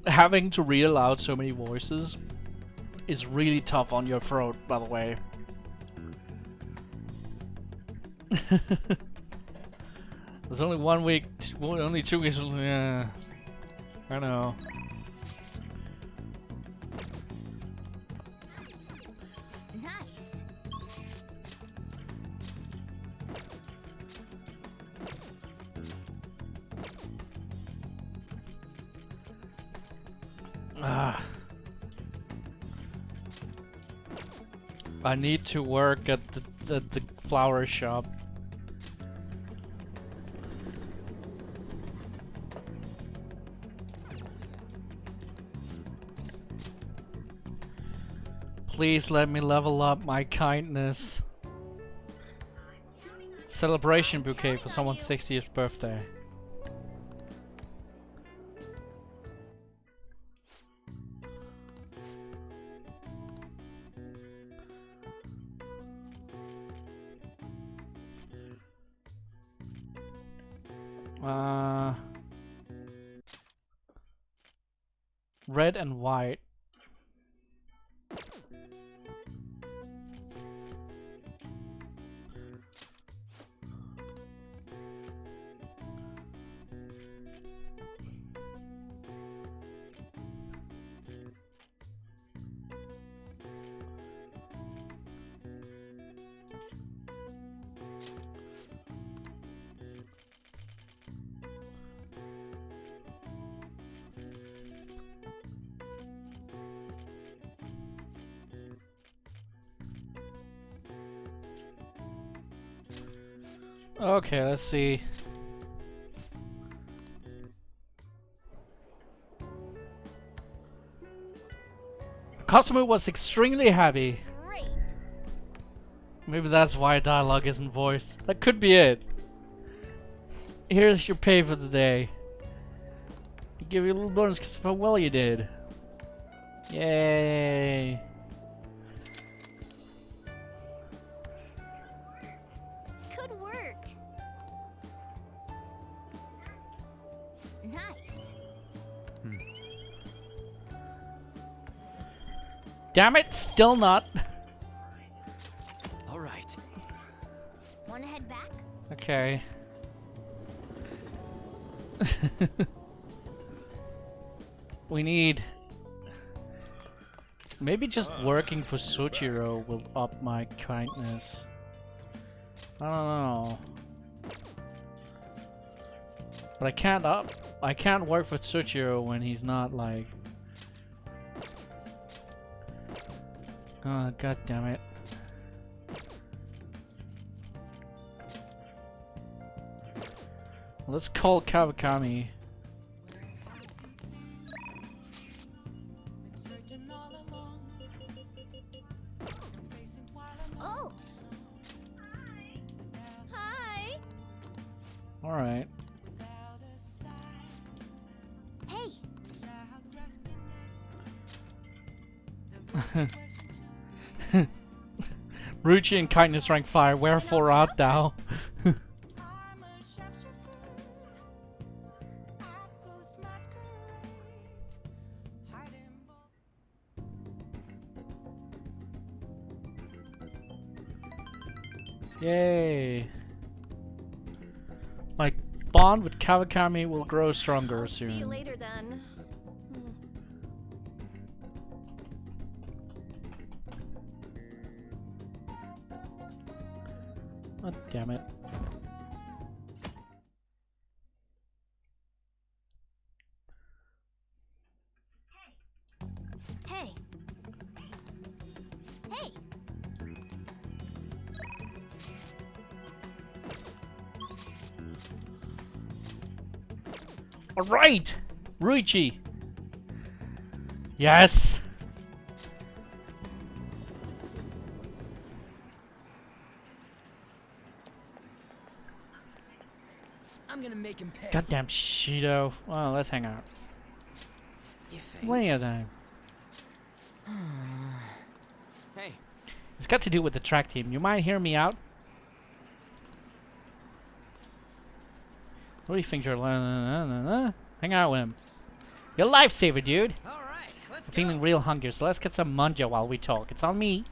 having to read aloud so many voices is really tough on your throat, by the way. There's only 1 week, only 2 weeks. Yeah, I know. I need to work at the flower shop. Please let me level up my kindness. Celebration bouquet for someone's 60th birthday. Red and white. Okay, let's see. The customer was extremely happy. Great. Maybe that's why dialogue isn't voiced. That could be it. Here's your pay for the day. I'll give you a little bonus because of how well you did. Yay. Good work. Damn it, still not. All right. Wanna head back? Okay. We need... Maybe just working for Soichiro will up my kindness. I don't know. But I can't work for Soichiro when he's not like... Oh, god damn it. Let's call Kawakami. Oh. Hi. All right. Hey. Ruchi and kindness rank 5. Wherefore art thou? Yay! My bond with Kawakami will grow stronger soon. See you later then. Oh, damn it. Hey. Hey. Alright! Ruichi! Yes! I'm gonna make him pay. Goddamn Shido. Well, let's hang out. You think? Plenty of time. Hey. It's got to do with the track team. You mind hearing me out? What do you think you're hang out with him. You're a lifesaver, dude. All right, let's I'm feeling real hungry, so let's get some manja while we talk. It's on me.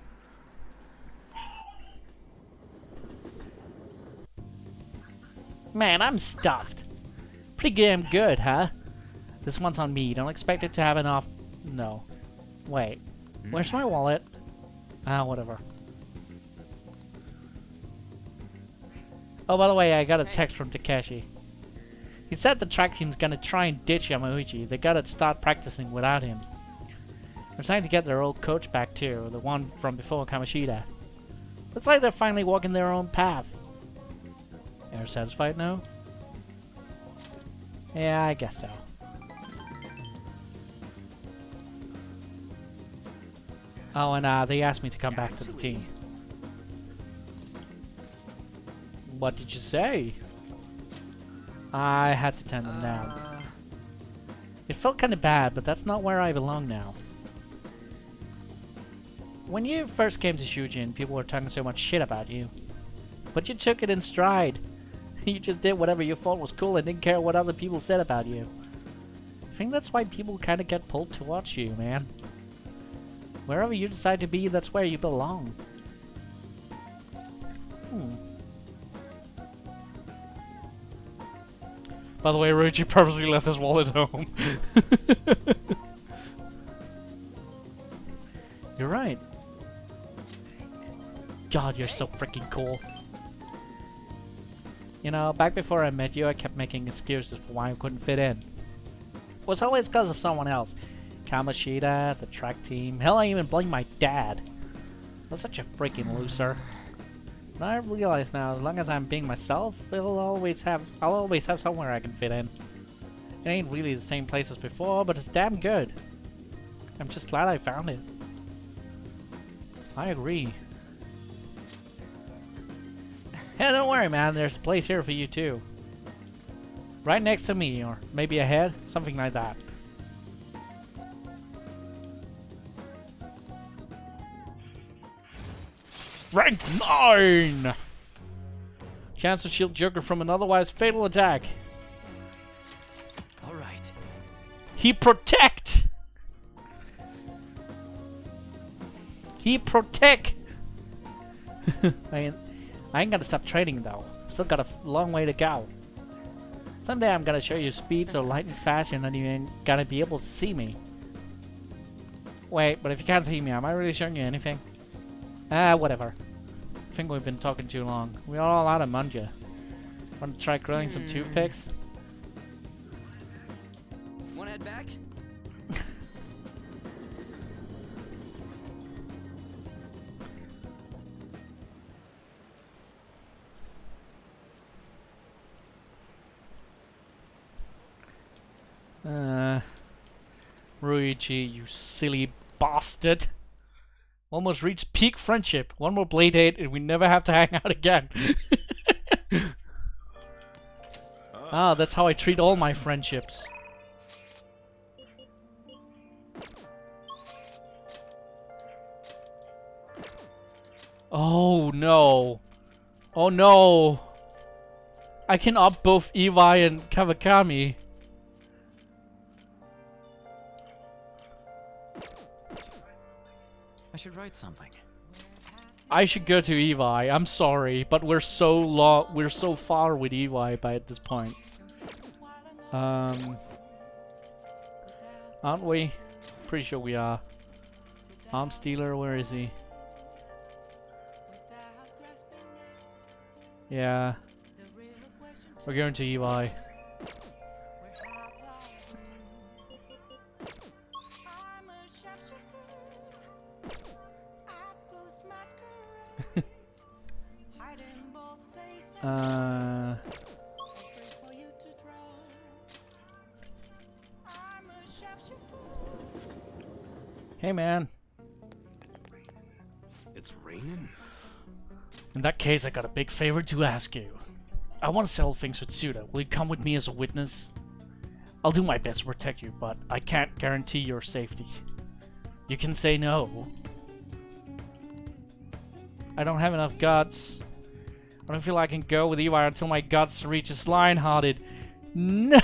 Man, I'm stuffed. Pretty damn good, huh? This one's on me. Don't expect it to have enough. No. Wait. Where's my wallet? Ah, whatever. Oh, by the way, I got a text from Takeshi. He said the track team's gonna try and ditch Yamauchi. They gotta start practicing without him. They're trying to get their old coach back too, the one from before Kamoshida. Looks like they're finally walking their own path. You're satisfied now? Yeah, I guess so. Oh, and they asked me to come back to the team. What did you say? I had to turn them down. It felt kind of bad, but that's not where I belong now. When you first came to Shujin, people were talking so much shit about you. But you took it in stride. You just did whatever you thought was cool and didn't care what other people said about you. I think that's why people kind of get pulled towards you, man. Wherever you decide to be, that's where you belong. By the way, Ruchi purposely left his wallet home. You're right. God, you're so freaking cool. You know, back before I met you, I kept making excuses for why I couldn't fit in. It was always because of someone else. Kamoshida, the track team, hell, I even blamed my dad. I was such a freaking loser. But I realize now, as long as I'm being myself, I'll always have somewhere I can fit in. It ain't really the same place as before, but it's damn good. I'm just glad I found it. I agree. Yeah, don't worry, man. There's a place here for you, too. Right next to me, or maybe ahead. Something like that. Rank 9! Chance to shield Joker from an otherwise fatal attack. Alright. He protect! He protect. I ain't gonna stop trading though. Still got a long way to go. Someday I'm gonna show you speed so light and fast you're not even gonna be able to see me. Wait, but if you can't see me, am I really showing you anything? Ah, whatever. I think we've been talking too long. We're all out of manja. Want to try grilling some toothpicks? Wanna head back? Ruichi, you silly bastard. Almost reached peak friendship. One more play date and we never have to hang out again. Ah, that's how I treat all my friendships. Oh no. Oh no. I can up both Evi and Kawakami. I should write something. I should go to Evi. I'm sorry, but we're so far with Evi by at this point. Aren't we? Pretty sure we are. Arm Stealer, where is he? Yeah. We're going to Evi. Hey man. It's raining? In that case, I got a big favor to ask you. I want to settle things with Suda. Will you come with me as a witness? I'll do my best to protect you, but I can't guarantee your safety. You can say no. I don't have enough guts. I don't feel I can go with Evi until my guts reaches Lionhearted. No!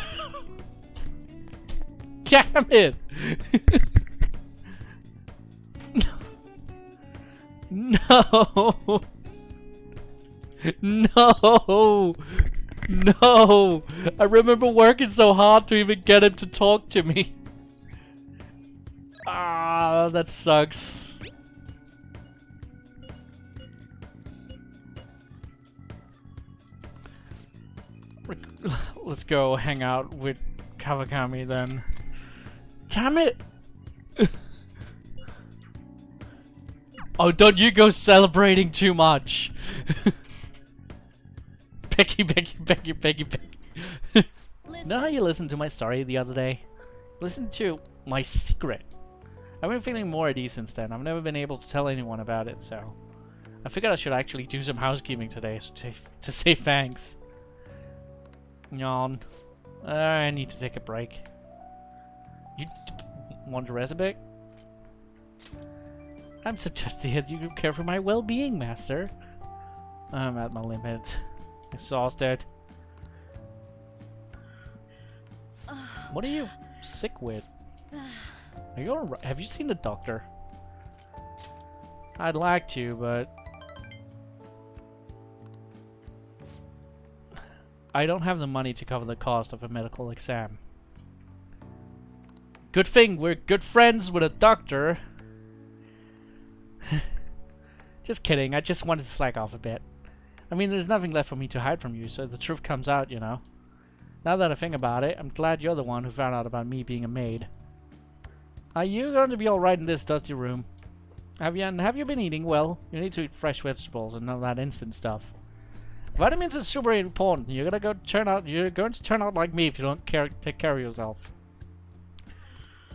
Damn it! No! No! No! I remember working so hard to even get him to talk to me. Ah, that sucks. Let's go hang out with Kawakami then. Damn it! Oh, don't you go celebrating too much. Becky. Know how you listened to my story the other day? Listen to my secret. I've been feeling more at ease since then. I've never been able to tell anyone about it, so I figured I should actually do some housekeeping today to say thanks. Yawn. I need to take a break. You want to rest a bit? I'm so touched to hear you care for my well-being, Master. I'm at my limit. Exhausted. What are you sick with? Are you alright? Have you seen the doctor? I'd like to, but I don't have the money to cover the cost of a medical exam. Good thing we're good friends with a doctor. Just kidding, I just wanted to slack off a bit. I mean, there's nothing left for me to hide from you, so the truth comes out, you know. Now that I think about it, I'm glad you're the one who found out about me being a maid. Are you going to be alright in this dusty room? Have you been eating well? You need to eat fresh vegetables and none of that instant stuff. Vitamins is super important. You're going to turn out like me if you don't take care of yourself.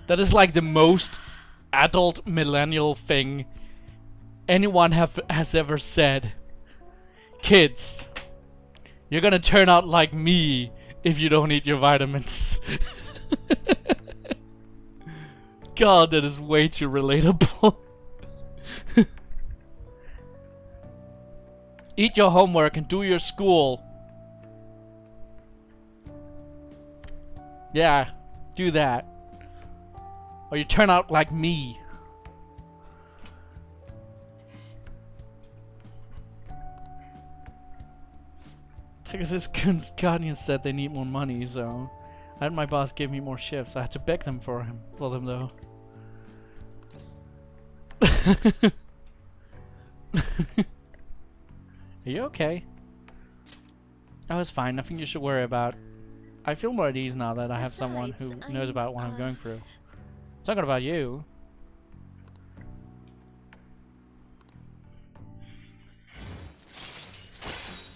That is like the most adult millennial thing anyone has ever said. Kids, you're gonna turn out like me if you don't eat your vitamins. God, that is way too relatable. Eat your homework and do your school. Yeah, do that. Or you turn out like me. Because his guardian said they need more money, so I had my boss give me more shifts. I had to beg them for them though. Are you okay? I was fine, nothing you should worry about. I feel more at ease now that I have someone who knows about what I'm going through. I'm talking about you.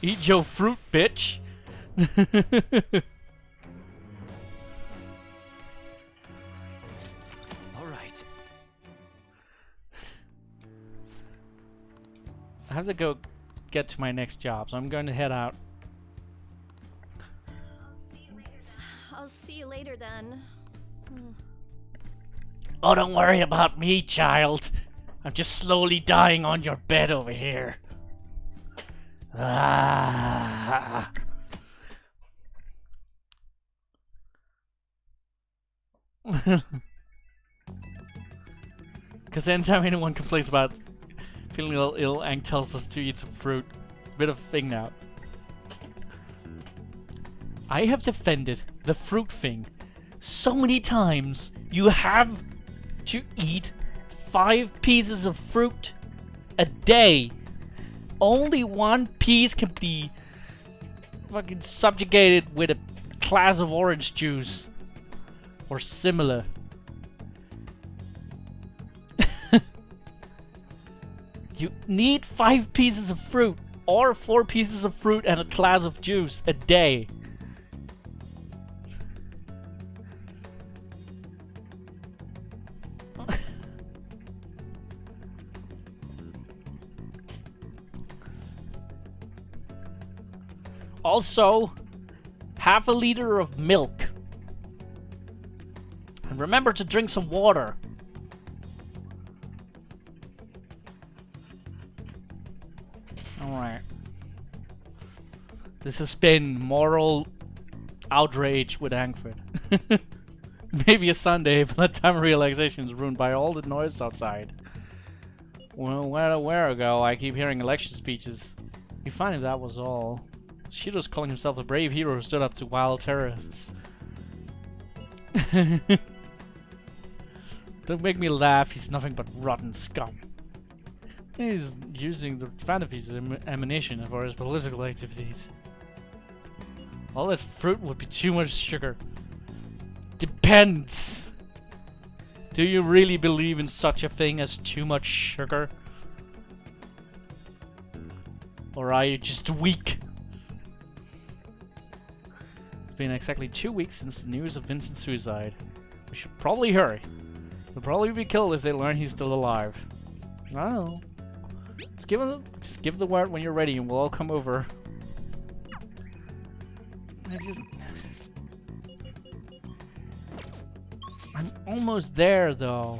Eat your fruit, bitch! Alright. I have to go get to my next job, so I'm going to head out. I'll see you later then. Oh, don't worry about me, child. I'm just slowly dying on your bed over here. Ah. Because anytime anyone complains about feeling a little ill, Ank tells us to eat some fruit. Bit of a thing now. I have defended the fruit thing so many times. You have to eat 5 pieces of fruit a day. Only 1 piece can be fucking subjugated with a glass of orange juice or similar. You need 5 pieces of fruit or 4 pieces of fruit and a glass of juice a day. Also, half a liter of milk. And remember to drink some water. Alright. This has been moral outrage with Ankford. Maybe a Sunday, but that time of relaxation is ruined by all the noise outside. Well, where ago, I keep hearing election speeches. You find if that was all. Shido's calling himself a brave hero who stood up to wild terrorists. Don't make me laugh, he's nothing but rotten scum. He's using the Phantom's ammunition for his political activities. All that fruit would be too much sugar. Depends! Do you really believe in such a thing as too much sugar? Or are you just weak? It's been exactly 2 weeks since the news of Vincent's suicide. We should probably hurry. He'll probably be killed if they learn he's still alive. I don't know. Just give the word when you're ready and we'll all come over. I'm almost there though.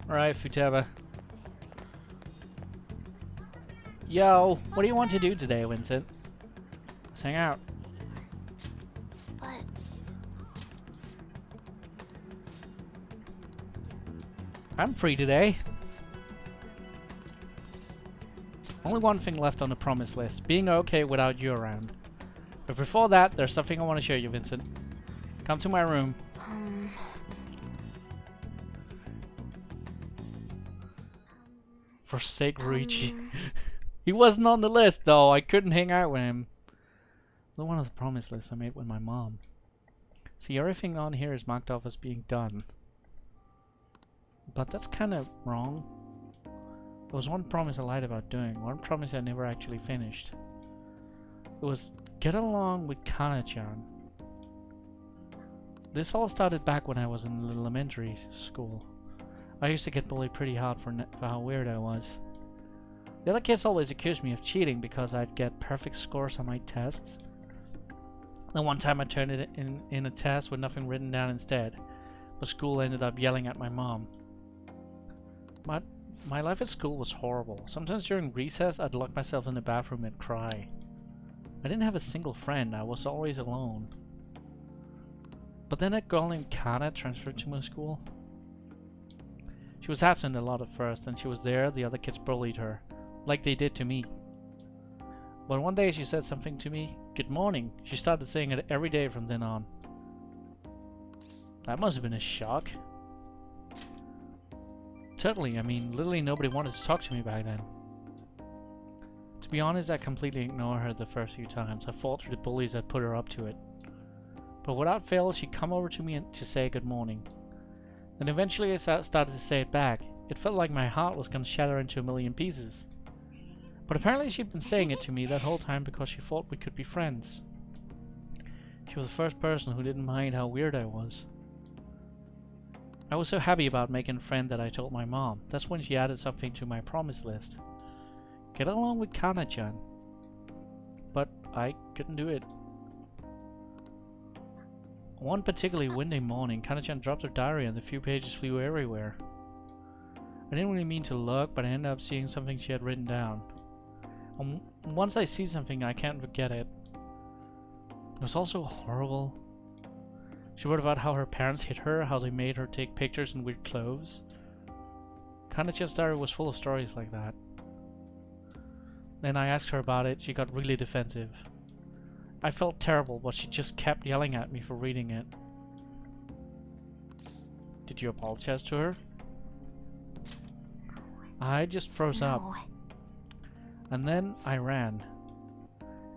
Alright, Futaba. Yo, what do you want to do today, Vincent? Let's hang out. But I'm free today. Only one thing left on the promise list. Being okay without you around. But before that, there's something I want to show you, Vincent. Come to my room. Forsake Ruichi. He wasn't on the list though. I couldn't hang out with him. The one of the promise lists I made with my mom. See, everything on here is marked off as being done. But that's kind of wrong. There was one promise I lied about doing. One promise I never actually finished. It was get along with Kana-chan. This all started back when I was in elementary school. I used to get bullied pretty hard for how weird I was. The other kids always accused me of cheating because I'd get perfect scores on my tests. Then one time I turned it in a test with nothing written down instead. But school ended up yelling at my mom. But My life at school was horrible. Sometimes during recess, I'd lock myself in the bathroom and cry. I didn't have a single friend. I was always alone. But then a girl named Kana transferred to my school. She was absent a lot at first, and she was there. The other kids bullied her, like they did to me. But one day she said something to me. Good morning. She started saying it every day from then on. That must have been a shock. Totally, I mean, literally nobody wanted to talk to me back then. To be honest, I completely ignored her the first few times. I fought through the bullies that put her up to it. But without fail, she'd come over to me to say good morning. Then eventually I started to say it back. It felt like my heart was going to shatter into a million pieces. But apparently she'd been saying it to me that whole time because she thought we could be friends. She was the first person who didn't mind how weird I was. I was so happy about making a friend that I told my mom. That's when she added something to my promise list. Get along with Kana-chan. But I couldn't do it. One particularly windy morning, Kana-chan dropped her diary and the few pages flew everywhere. I didn't really mean to look, but I ended up seeing something she had written down. And once I see something, I can't forget it. It was also horrible. She wrote about how her parents hit her, how they made her take pictures in weird clothes. Kana-chan's diary was full of stories like that. Then I asked her about it. She got really defensive. I felt terrible, but she just kept yelling at me for reading it. Did you apologize to her? I just froze up. And then I ran.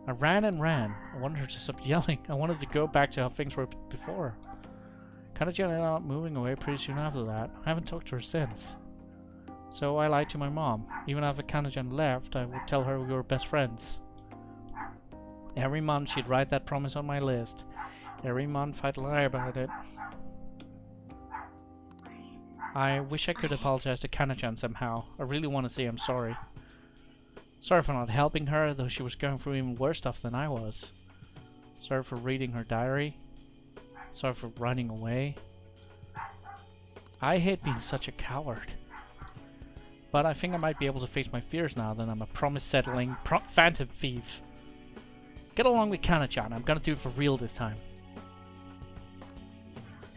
I ran and ran. I wanted her to stop yelling. I wanted to go back to how things were before. Kana-chan ended up moving away pretty soon after that. I haven't talked to her since. So I lied to my mom. Even after Kana-chan left, I would tell her we were best friends. Every month she'd write that promise on my list. Every month I'd lie about it. I wish I could apologize to Kana-chan somehow. I really want to say I'm sorry. Sorry for not helping her, though she was going through even worse stuff than I was. Sorry for reading her diary. Sorry for running away. I hate being such a coward. But I think I might be able to face my fears now that I'm a promise-settling phantom thief. Get along with Kana-chan. I'm gonna do it for real this time.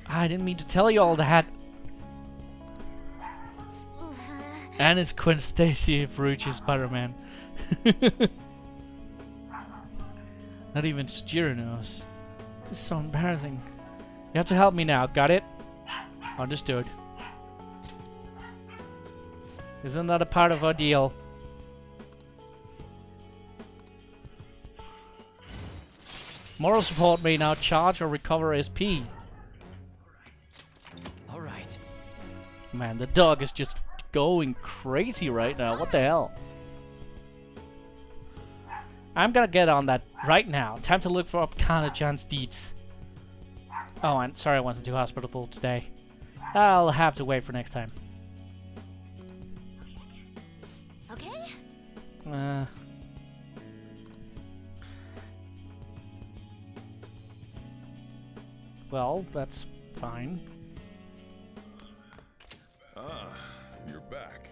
I didn't mean to tell you all that. And it's Gwen Stacy Ferrucci's Spider-Man. Not even Sujiro knows. This is so embarrassing. You have to help me now, got it? Understood. Isn't that a part of our deal? Moral support may now charge or recover SP. Alright. Man, the dog is just going crazy right now. What the hell? I'm gonna get on that right now. Time to look for up Kana-chan's deeds. Oh, I'm sorry I wasn't too hospitable today. I'll have to wait for next time. Okay? Well, that's fine. Ah, you're back.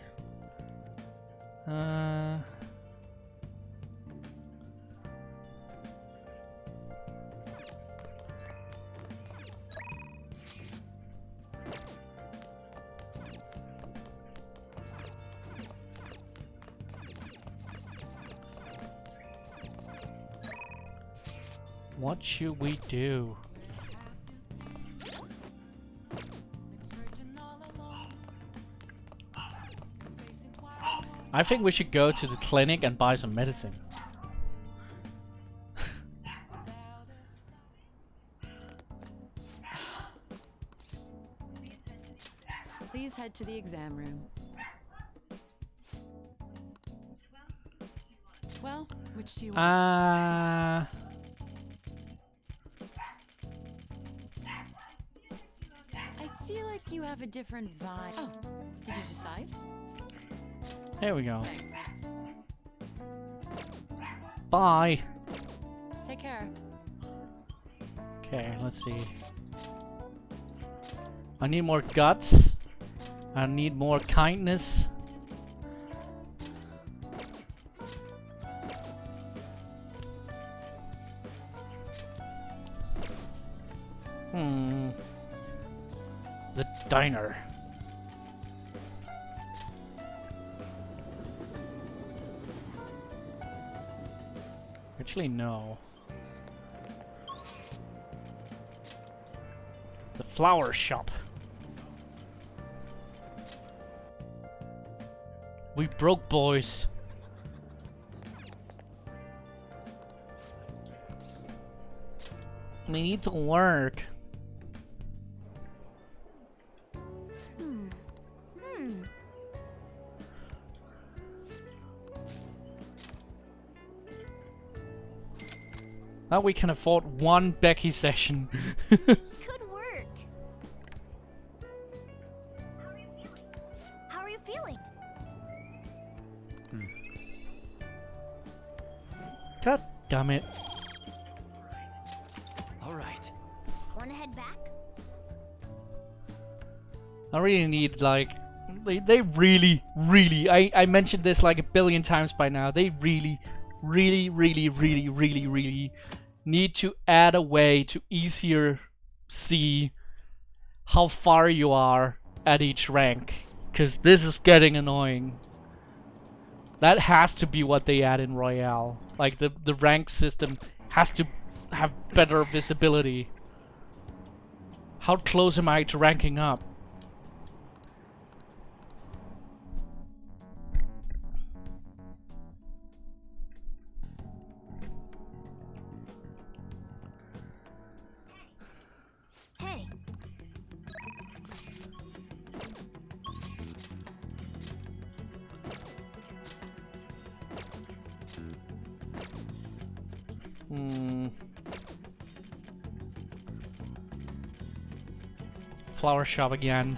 What should we do? I think we should go to the clinic and buy some medicine. Please head to the exam room. Well, which do you want? I feel like you have a different vibe. Oh, did you decide? There we go. Thanks. Bye. Take care. Okay, let's see. I need more guts. I need more kindness. The diner. Actually, no. The flower shop. We broke, boys. We need to work. Now we can afford one Becky session. Good work. How are you feeling? God damn it. Alright. Wanna head back? I really need, like, they really, I mentioned this like a billion times by now. They really need to add a way to easier see how far you are at each rank. Because this is getting annoying. That has to be what they add in Royale. Like, the rank system has to have better visibility. How close am I to ranking up? Hey. Flower shop again.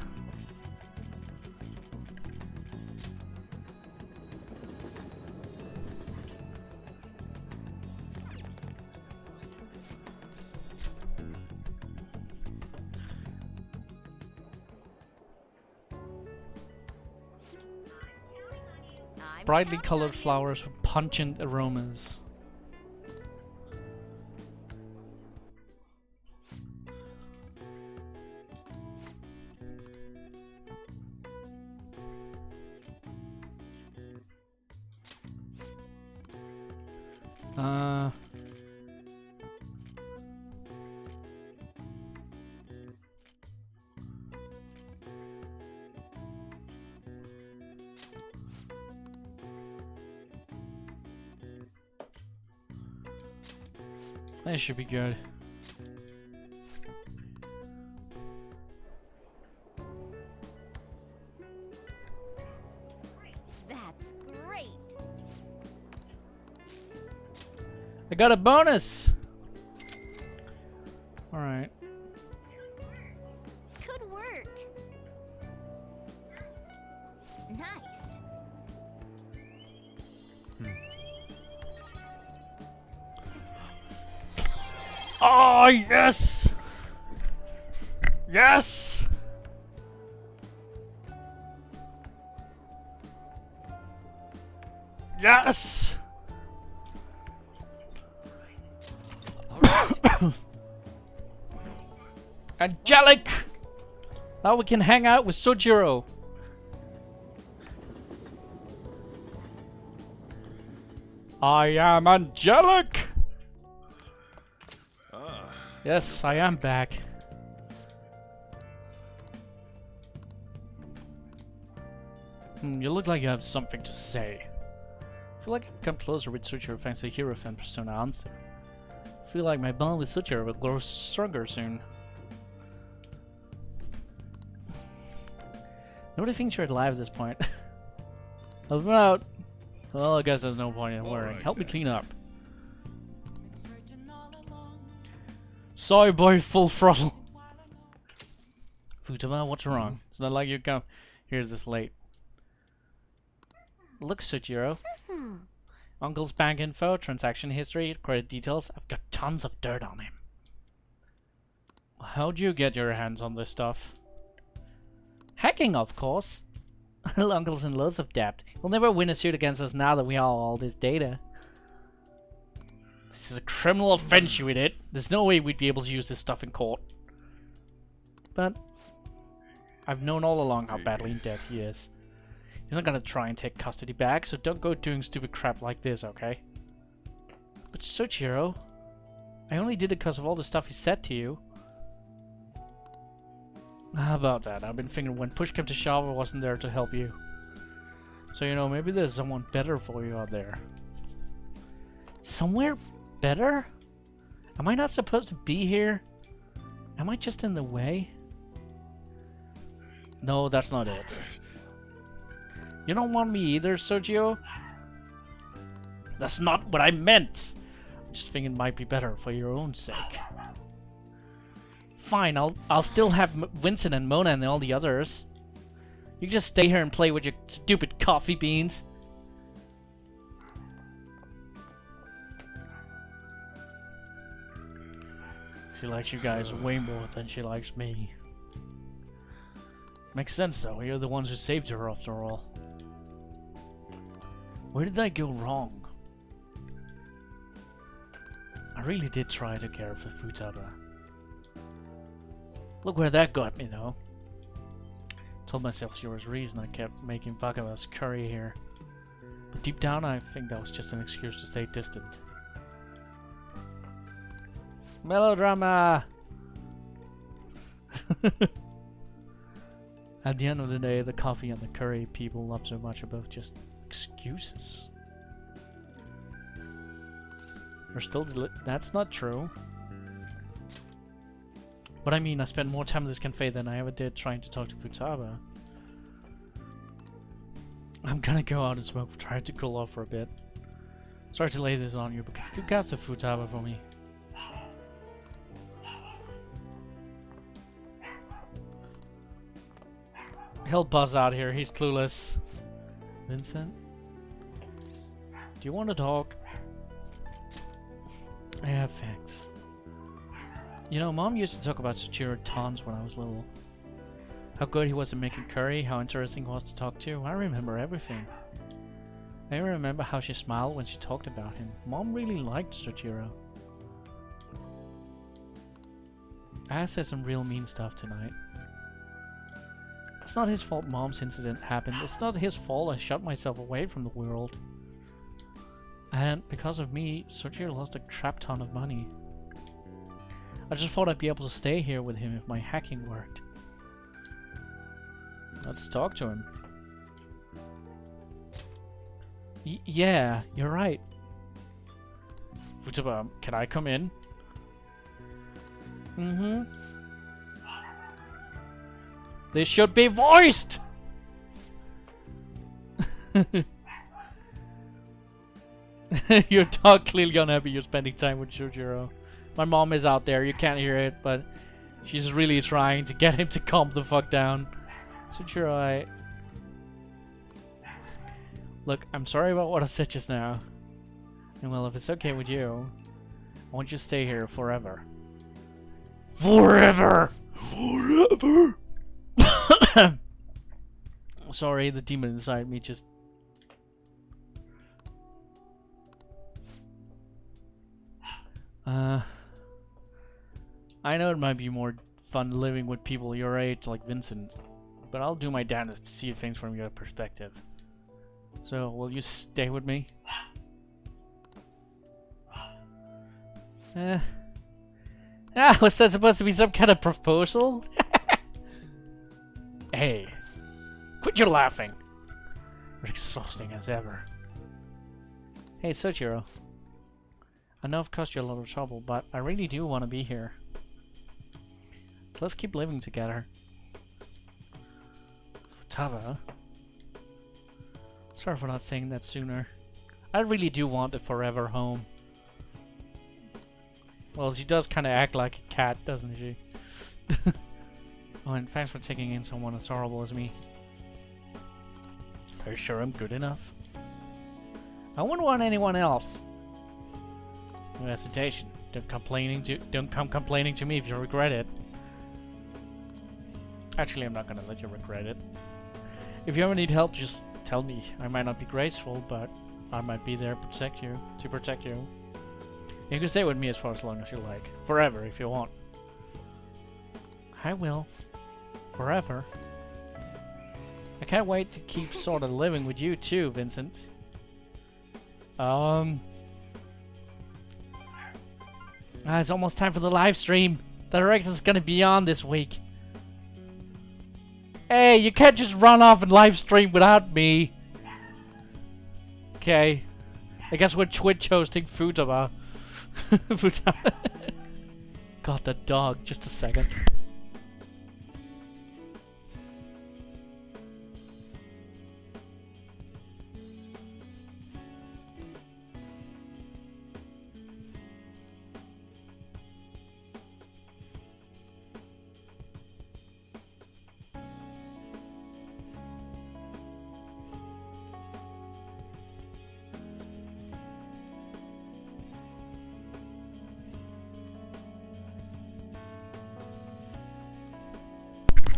Brightly colored flowers with pungent aromas. That should be good. That's great. I got a bonus! Alright. Good work. Nice. Oh, yes! Yes! Yes! Angelic! Now we can hang out with Sojiro. I am angelic! Yes, I am back. You look like you have something to say. I feel like I come closer with Sojiro thanks to hero fan persona answer. I feel like my bond with Sojiro will grow stronger soon. Nobody thinks you're alive at this point. Help me out. Well, I guess there's no point in worrying. Help me clean up. Sorry, boy, full throttle. Futaba, what's wrong? It's not like you come here this late. Look, Sojiro. Uncle's bank info, transaction history, credit details. I've got tons of dirt on him. How'd you get your hands on this stuff? Hacking, of course. Little Uncle's in loads of debt. He'll never win a suit against us now that we have all this data. This is a criminal offense, you idiot. There's no way we'd be able to use this stuff in court. But I've known all along how badly in debt he is. He's not gonna try and take custody back, so don't go doing stupid crap like this, okay? But Soichiro, I only did it because of all the stuff he said to you. How about that? I've been thinking when push came to shove, I wasn't there to help you. So, you know, maybe there's someone better for you out there. Somewhere better? Am I not supposed to be here? Am I just in the way? No, that's not it. You don't want me either, Sergio? That's not what I meant! I just think it might be better for your own sake. Fine, I'll still have Vincent and Mona and all the others. You can just stay here and play with your stupid coffee beans. She likes you guys way more than she likes me. Makes sense though, you're the ones who saved her after all. Where did I go wrong? I really did try to care for Futaba. Look where that got me though. Told myself she was the reason I kept making Vagaba's curry here. But deep down I think that was just an excuse to stay distant. Melodrama! At the end of the day, the coffee and the curry people love so much are both just excuses. We're still that's not true. But I mean, I spent more time in this cafe than I ever did trying to talk to Futaba. I'm gonna go out and smoke, try to cool off for a bit. Sorry to lay this on you, but could you get the Futaba for me? He'll buzz out here, he's clueless. Vincent? Do you want to talk? Yeah, thanks. You know, Mom used to talk about Soichiro tons when I was little. How good he was at making curry, how interesting he was to talk to. I remember everything. I even remember how she smiled when she talked about him. Mom really liked Soichiro. I said some real mean stuff tonight. It's not his fault Mom's incident happened. It's not his fault I shut myself away from the world. And because of me, Soichiro lost a crap ton of money. I just thought I'd be able to stay here with him if my hacking worked. Let's talk to him. Yeah, you're right. Futaba, can I come in? Mm-hmm. This should be voiced! Your dog clearly unhappy you're spending time with Soichiro. My mom is out there, you can't hear it, but she's really trying to get him to calm the fuck down. Soichiro, Look, I'm sorry about what I said just now. And well, if it's okay with you, I want you to stay here forever. Forever! Forever! Sorry, the demon inside me just... I know it might be more fun living with people your age like Vincent, but I'll do my damnedest to see things from your perspective. So, will you stay with me? Was that supposed to be some kind of proposal? Hey, quit your laughing. You're exhausting as ever. Hey, Soichiro. I know I've caused you a lot of trouble, but I really do want to be here. So let's keep living together. Futaba. Sorry for not saying that sooner. I really do want a forever home. Well, she does kind of act like a cat, doesn't she? Oh, and thanks for taking in someone as horrible as me. Are you sure I'm good enough? I wouldn't want anyone else. No hesitation. Don't come complaining to me if you regret it. Actually, I'm not gonna let you regret it. If you ever need help, just tell me. I might not be graceful, but I might be there to protect you. You can stay with me for as long as you like. Forever, if you want. I will. Forever. I can't wait to keep sort of living with you too, Vincent. It's almost time for the live stream. The director's gonna be on this week. Hey, you can't just run off and live stream without me. Okay. I guess we're Twitch hosting Futaba. Futaba. God, that dog. Just a second.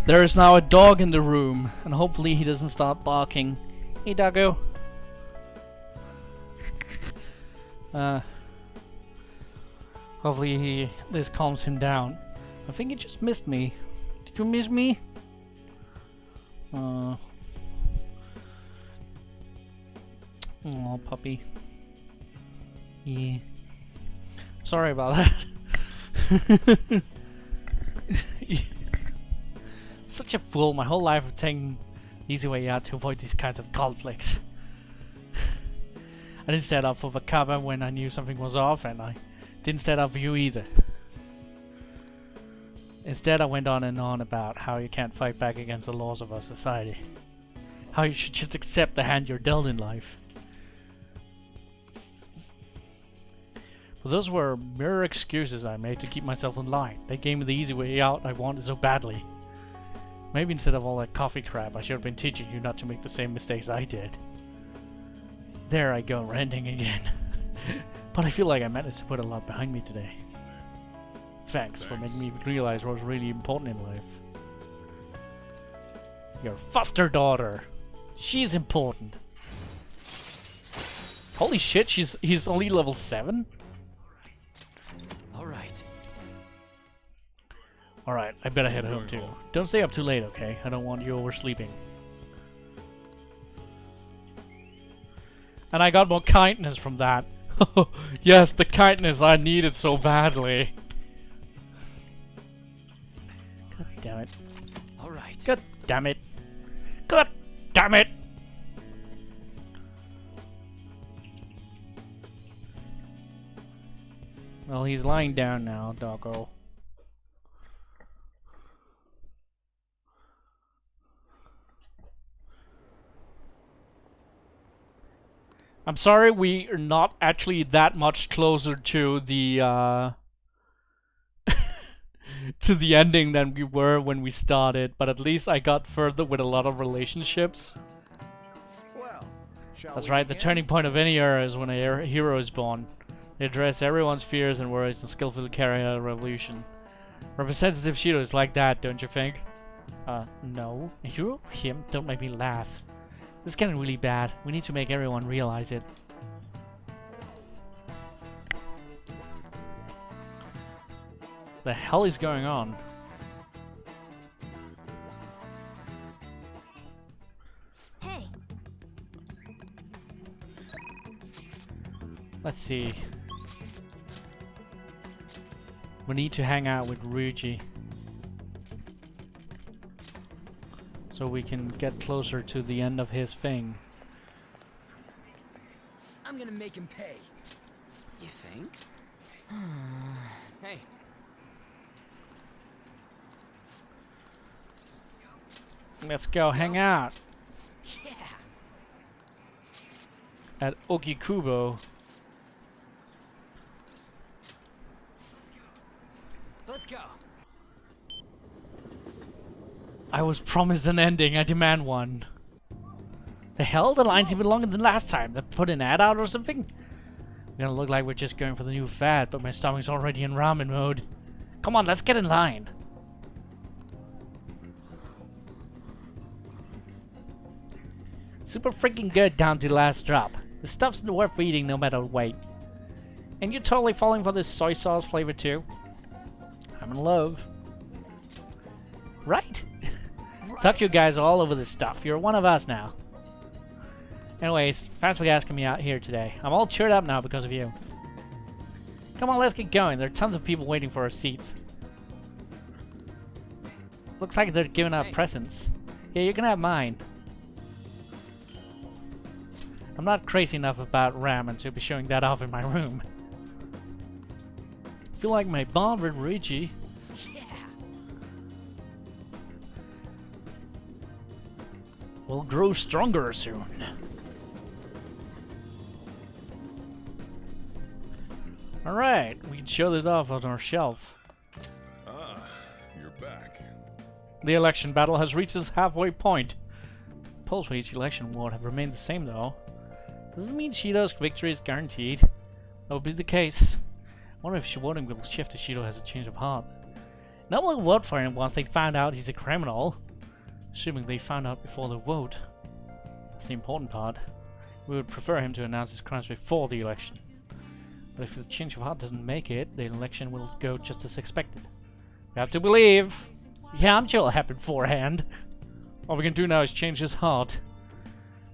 There is now a dog in the room, and hopefully he doesn't start barking. Hey, doggo. Hopefully this calms him down. I think he just missed me. Did you miss me? Oh, puppy. Yeah. Sorry about that. Such a fool. My whole life of taking the easy way out to avoid these kinds of conflicts. I didn't set up for Vakaba when I knew something was off, and I didn't set up for you either. Instead, I went on and on about how you can't fight back against the laws of our society. How you should just accept the hand you're dealt in life. But those were mere excuses I made to keep myself in line. They gave me the easy way out I wanted so badly. Maybe instead of all that coffee crap, I should have been teaching you not to make the same mistakes I did. There I go, ranting again. But I feel like I managed to put a lot behind me today. Thanks for making me realize what was really important in life. Your foster daughter. She's important. Holy shit, he's only level 7? Alright, I better head home too. Don't stay up too late, okay? I don't want you oversleeping. And I got more kindness from that. Yes, the kindness I needed so badly. God damn it. Alright. God damn it. God damn it! Well, he's lying down now, doggo. I'm sorry we are not actually that much closer to the to the ending than we were when we started, but at least I got further with a lot of relationships. Well, that's right, the turning point of any era is when a hero is born. They address everyone's fears and worries and skillfully carry out a revolution. Representative Shido is like that, don't you think? No. A hero? Him? Don't make me laugh. This is getting really bad. We need to make everyone realize it. The hell is going on? Hey. Let's see. We need to hang out with Ryuji. So we can get closer to the end of his thing. I'm gonna make him pay. You think? Hey. Let's go hang out. Yeah. At Okikubo. Let's go. I was promised an ending. I demand one. The hell? The line's even longer than last time. They put an ad out or something? We're gonna look like we're just going for the new fad, but my stomach's already in ramen mode. Come on, let's get in line. Super freaking good down to the last drop. The stuff's worth eating no matter weight. And you're totally falling for this soy sauce flavor too? I'm in love. Right? Tuck you guys all over this stuff. You're one of us now. Anyways, thanks for asking me out here today. I'm all cheered up now because of you. Come on, let's get going. There are tons of people waiting for our seats. Looks like they're giving out presents. Yeah, you can have mine. I'm not crazy enough about ramen to be showing that off in my room. I feel like my bond with Richie. Will grow stronger soon. Alright, we can show this off on our shelf. Ah, you're back. The election battle has reached its halfway point. Polls for each election would have remained the same though. Does this mean Shido's victory is guaranteed? That would be the case. I wonder if voting will shift if Shido has a change of heart. No one will vote for him once they find out he's a criminal. Assuming they found out before the vote. That's the important part. We would prefer him to announce his crimes before the election. But if the change of heart doesn't make it, the election will go just as expected. We have to believe. Yeah, I'm sure it'll happen beforehand. All we can do now is change his heart.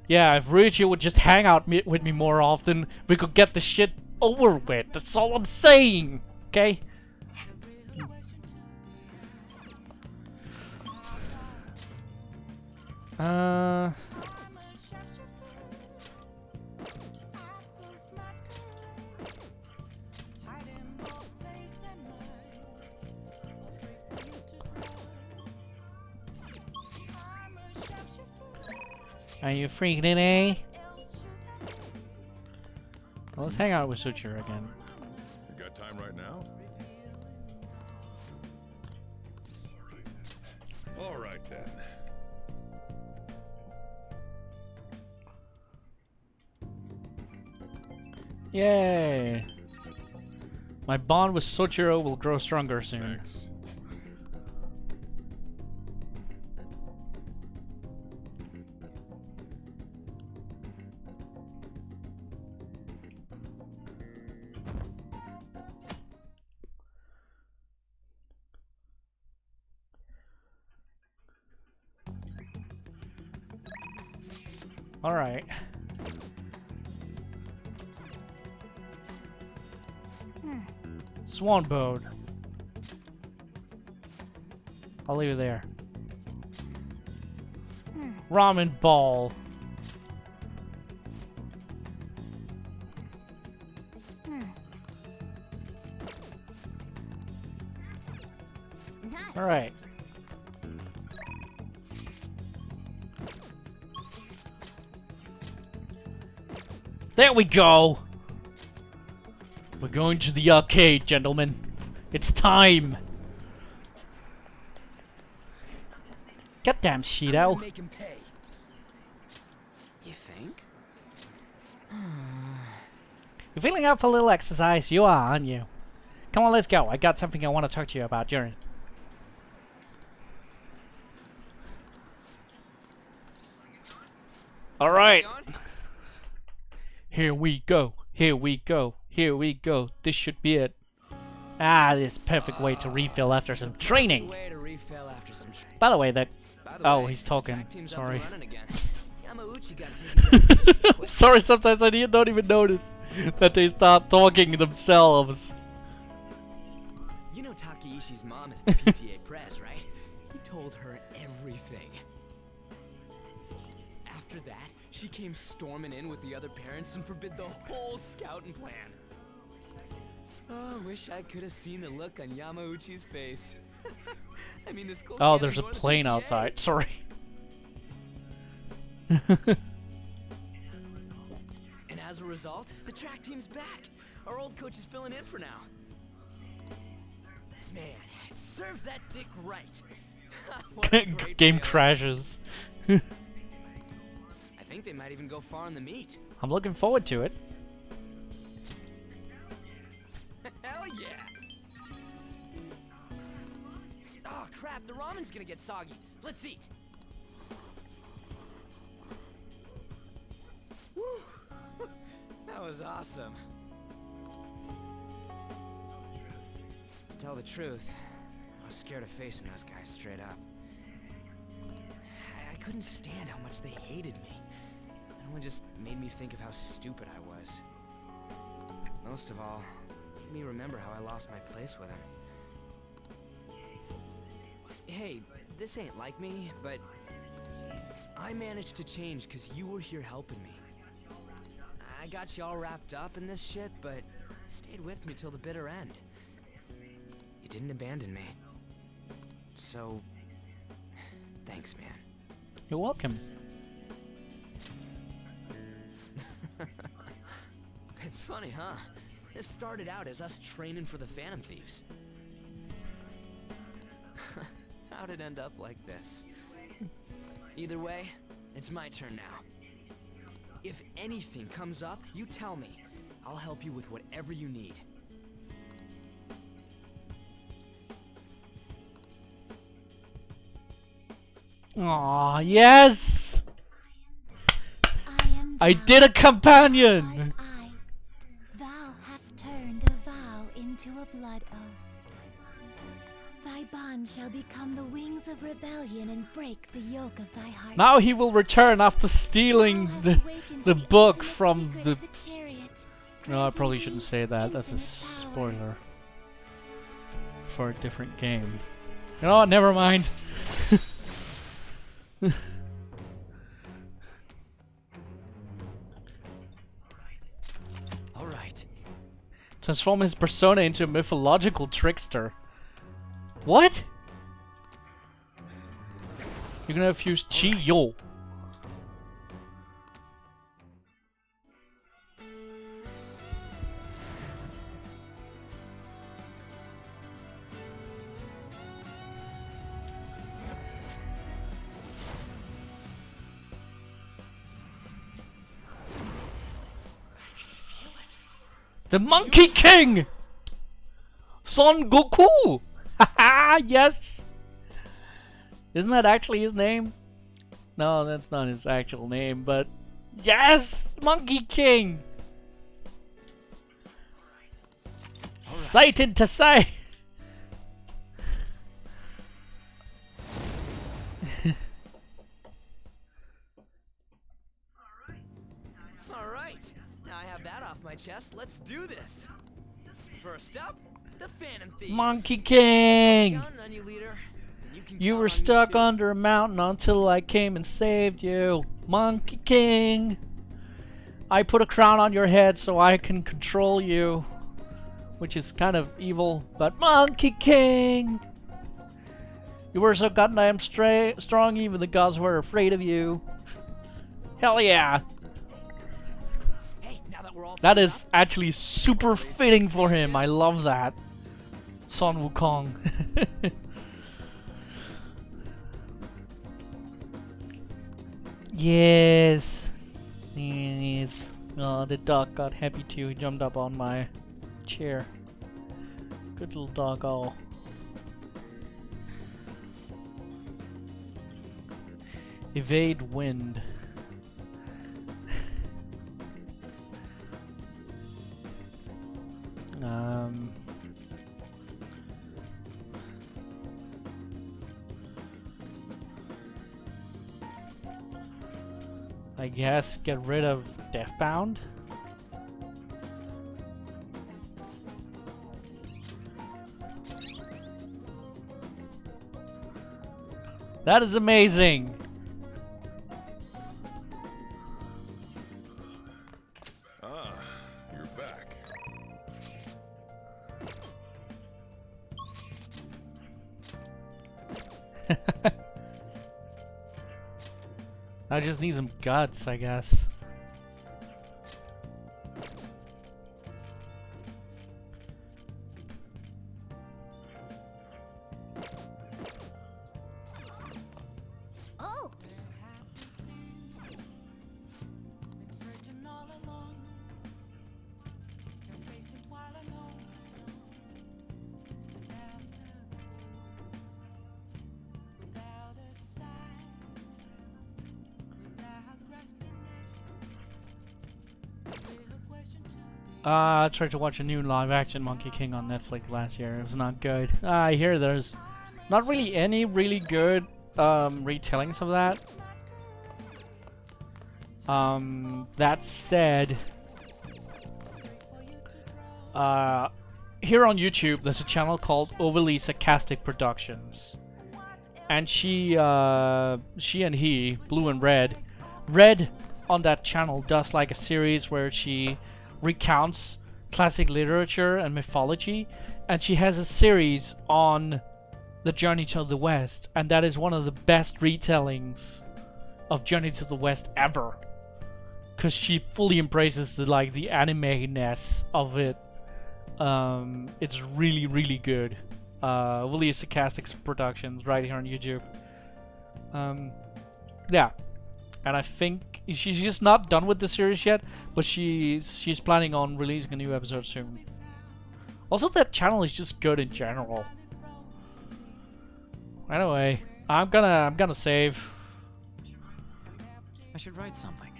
Yeah, if Richie would just hang out with me more often, we could get the shit over with. That's all I'm saying. Okay? Are you freaking in, eh? Well, let's hang out with Suture again. You got time right now? All right then. Yay! My bond with Soichiro will grow stronger soon. Thanks. All right. Swan boat. I'll leave it there. Ramen ball. All right. There we go. We're going to the arcade, gentlemen. It's time. Goddamn Shido. Make him pay. You think? You're feeling up for a little exercise? You are, aren't you? Come on, let's go. I got something I want to talk to you about during. All right. Here we go. Here we go. Here we go. This should be it. Ah, this perfect way to refill after some training. By the way, that. Oh, he's talking. Sorry. Sorry, sometimes I don't even notice that they start talking themselves. You know Takeishi's mom is the PTA press, right? He told her everything. After that, she came storming in with the other parents and forbid the whole scouting plan. Oh, wish I could have seen the look on Yamauchi's face. I mean, this school. Oh, there's a plane outside. Sorry. And as a result, the track team's back. Our old coach is filling in for now. Man, it serves that dick right. Game crashes. I think they might even go far in the meet. I'm looking forward to it. Hell yeah! Oh crap, the ramen's gonna get soggy. Let's eat. Woo! That was awesome. To tell the truth, I was scared of facing those guys straight up. couldn't stand how much they hated me. It only just made me think of how stupid I was. Most of all, it made me remember how I lost my place with him. Hey, this ain't like me, but I managed to change because you were here helping me. I got you all wrapped up in this shit, but you stayed with me till the bitter end. You didn't abandon me. So, thanks, man. You're welcome. It's funny, huh? This started out as us training for the Phantom Thieves. How'd it end up like this? Either way, it's my turn now. If anything comes up, you tell me. I'll help you with whatever you need. Aw, yes! I did a companion! Thou hast turned a vow into a blood oath. Thy bond shall become the wings of rebellion and break the yoke of thy heart. Now he will return after stealing the book from the... No, I probably shouldn't say that. That's a spoiler for a different game. You know what? Never mind. Alright. Transform his persona into a mythological trickster. What? You're gonna fuse Chi Yo. The Monkey King! Son Goku! Haha, yes! Isn't that actually his name? No, that's not his actual name, but... Yes! Monkey King! Sighted to sight! Alright, now I have that off my chest, let's do this! First up, the Phantom Thieves. Monkey King! Counting on you, leader. You were stuck under a mountain until I came and saved you. Monkey King! I put a crown on your head so I can control you. Which is kind of evil, but Monkey King! You were so goddamn strong, even the gods were afraid of you. Hell yeah! Hey, now that we're all that is actually super fitting for him. I love that. Son Wukong. Yes. Yes. Oh, the dog got happy too. He jumped up on my chair. Good little doggo. Evade wind. I guess get rid of Deathbound. That is amazing. Ah, you're back. I just need some guts, I guess. Oh! I tried to watch a new live-action Monkey King on Netflix last year. It was not good. I hear there's not really any really good retellings of that. That said, here on YouTube, there's a channel called Overly Sarcastic Productions, and she and he, Blue and Red, on that channel does like a series where she recounts classic literature and mythology, and she has a series on the Journey to the West, and that is one of the best retellings of Journey to the West ever, because she fully embraces the anime-ness of it. It's really, really good. Really Sarcastic Productions right here on YouTube. Yeah, and I think she's just not done with the series yet, but she's planning on releasing a new episode soon. Also, that channel is just good in general. Anyway, I'm gonna save. I should write something.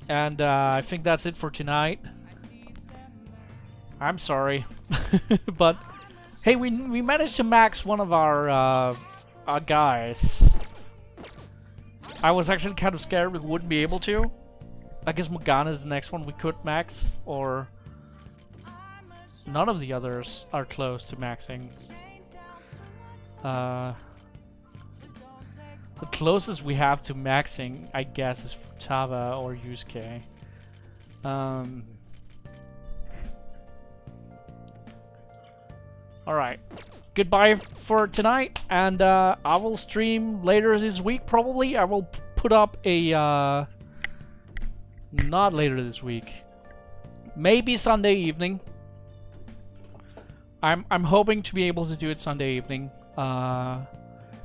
And I think that's it for tonight. I'm sorry, but hey, we managed to max one of our guys. I was actually kind of scared we wouldn't be able to. I guess Morgana is the next one we could max, or none of the others are close to maxing. The closest we have to maxing, I guess, is Futaba or Yusuke. Alright. Goodbye for tonight, and I will stream later this week, probably. I will put up a... not later this week. Maybe Sunday evening. I'm hoping to be able to do it Sunday evening.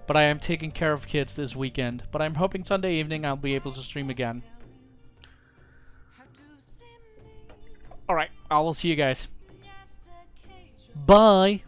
But I am taking care of kids this weekend. But I'm hoping Sunday evening I'll be able to stream again. Alright, I will see you guys. Bye!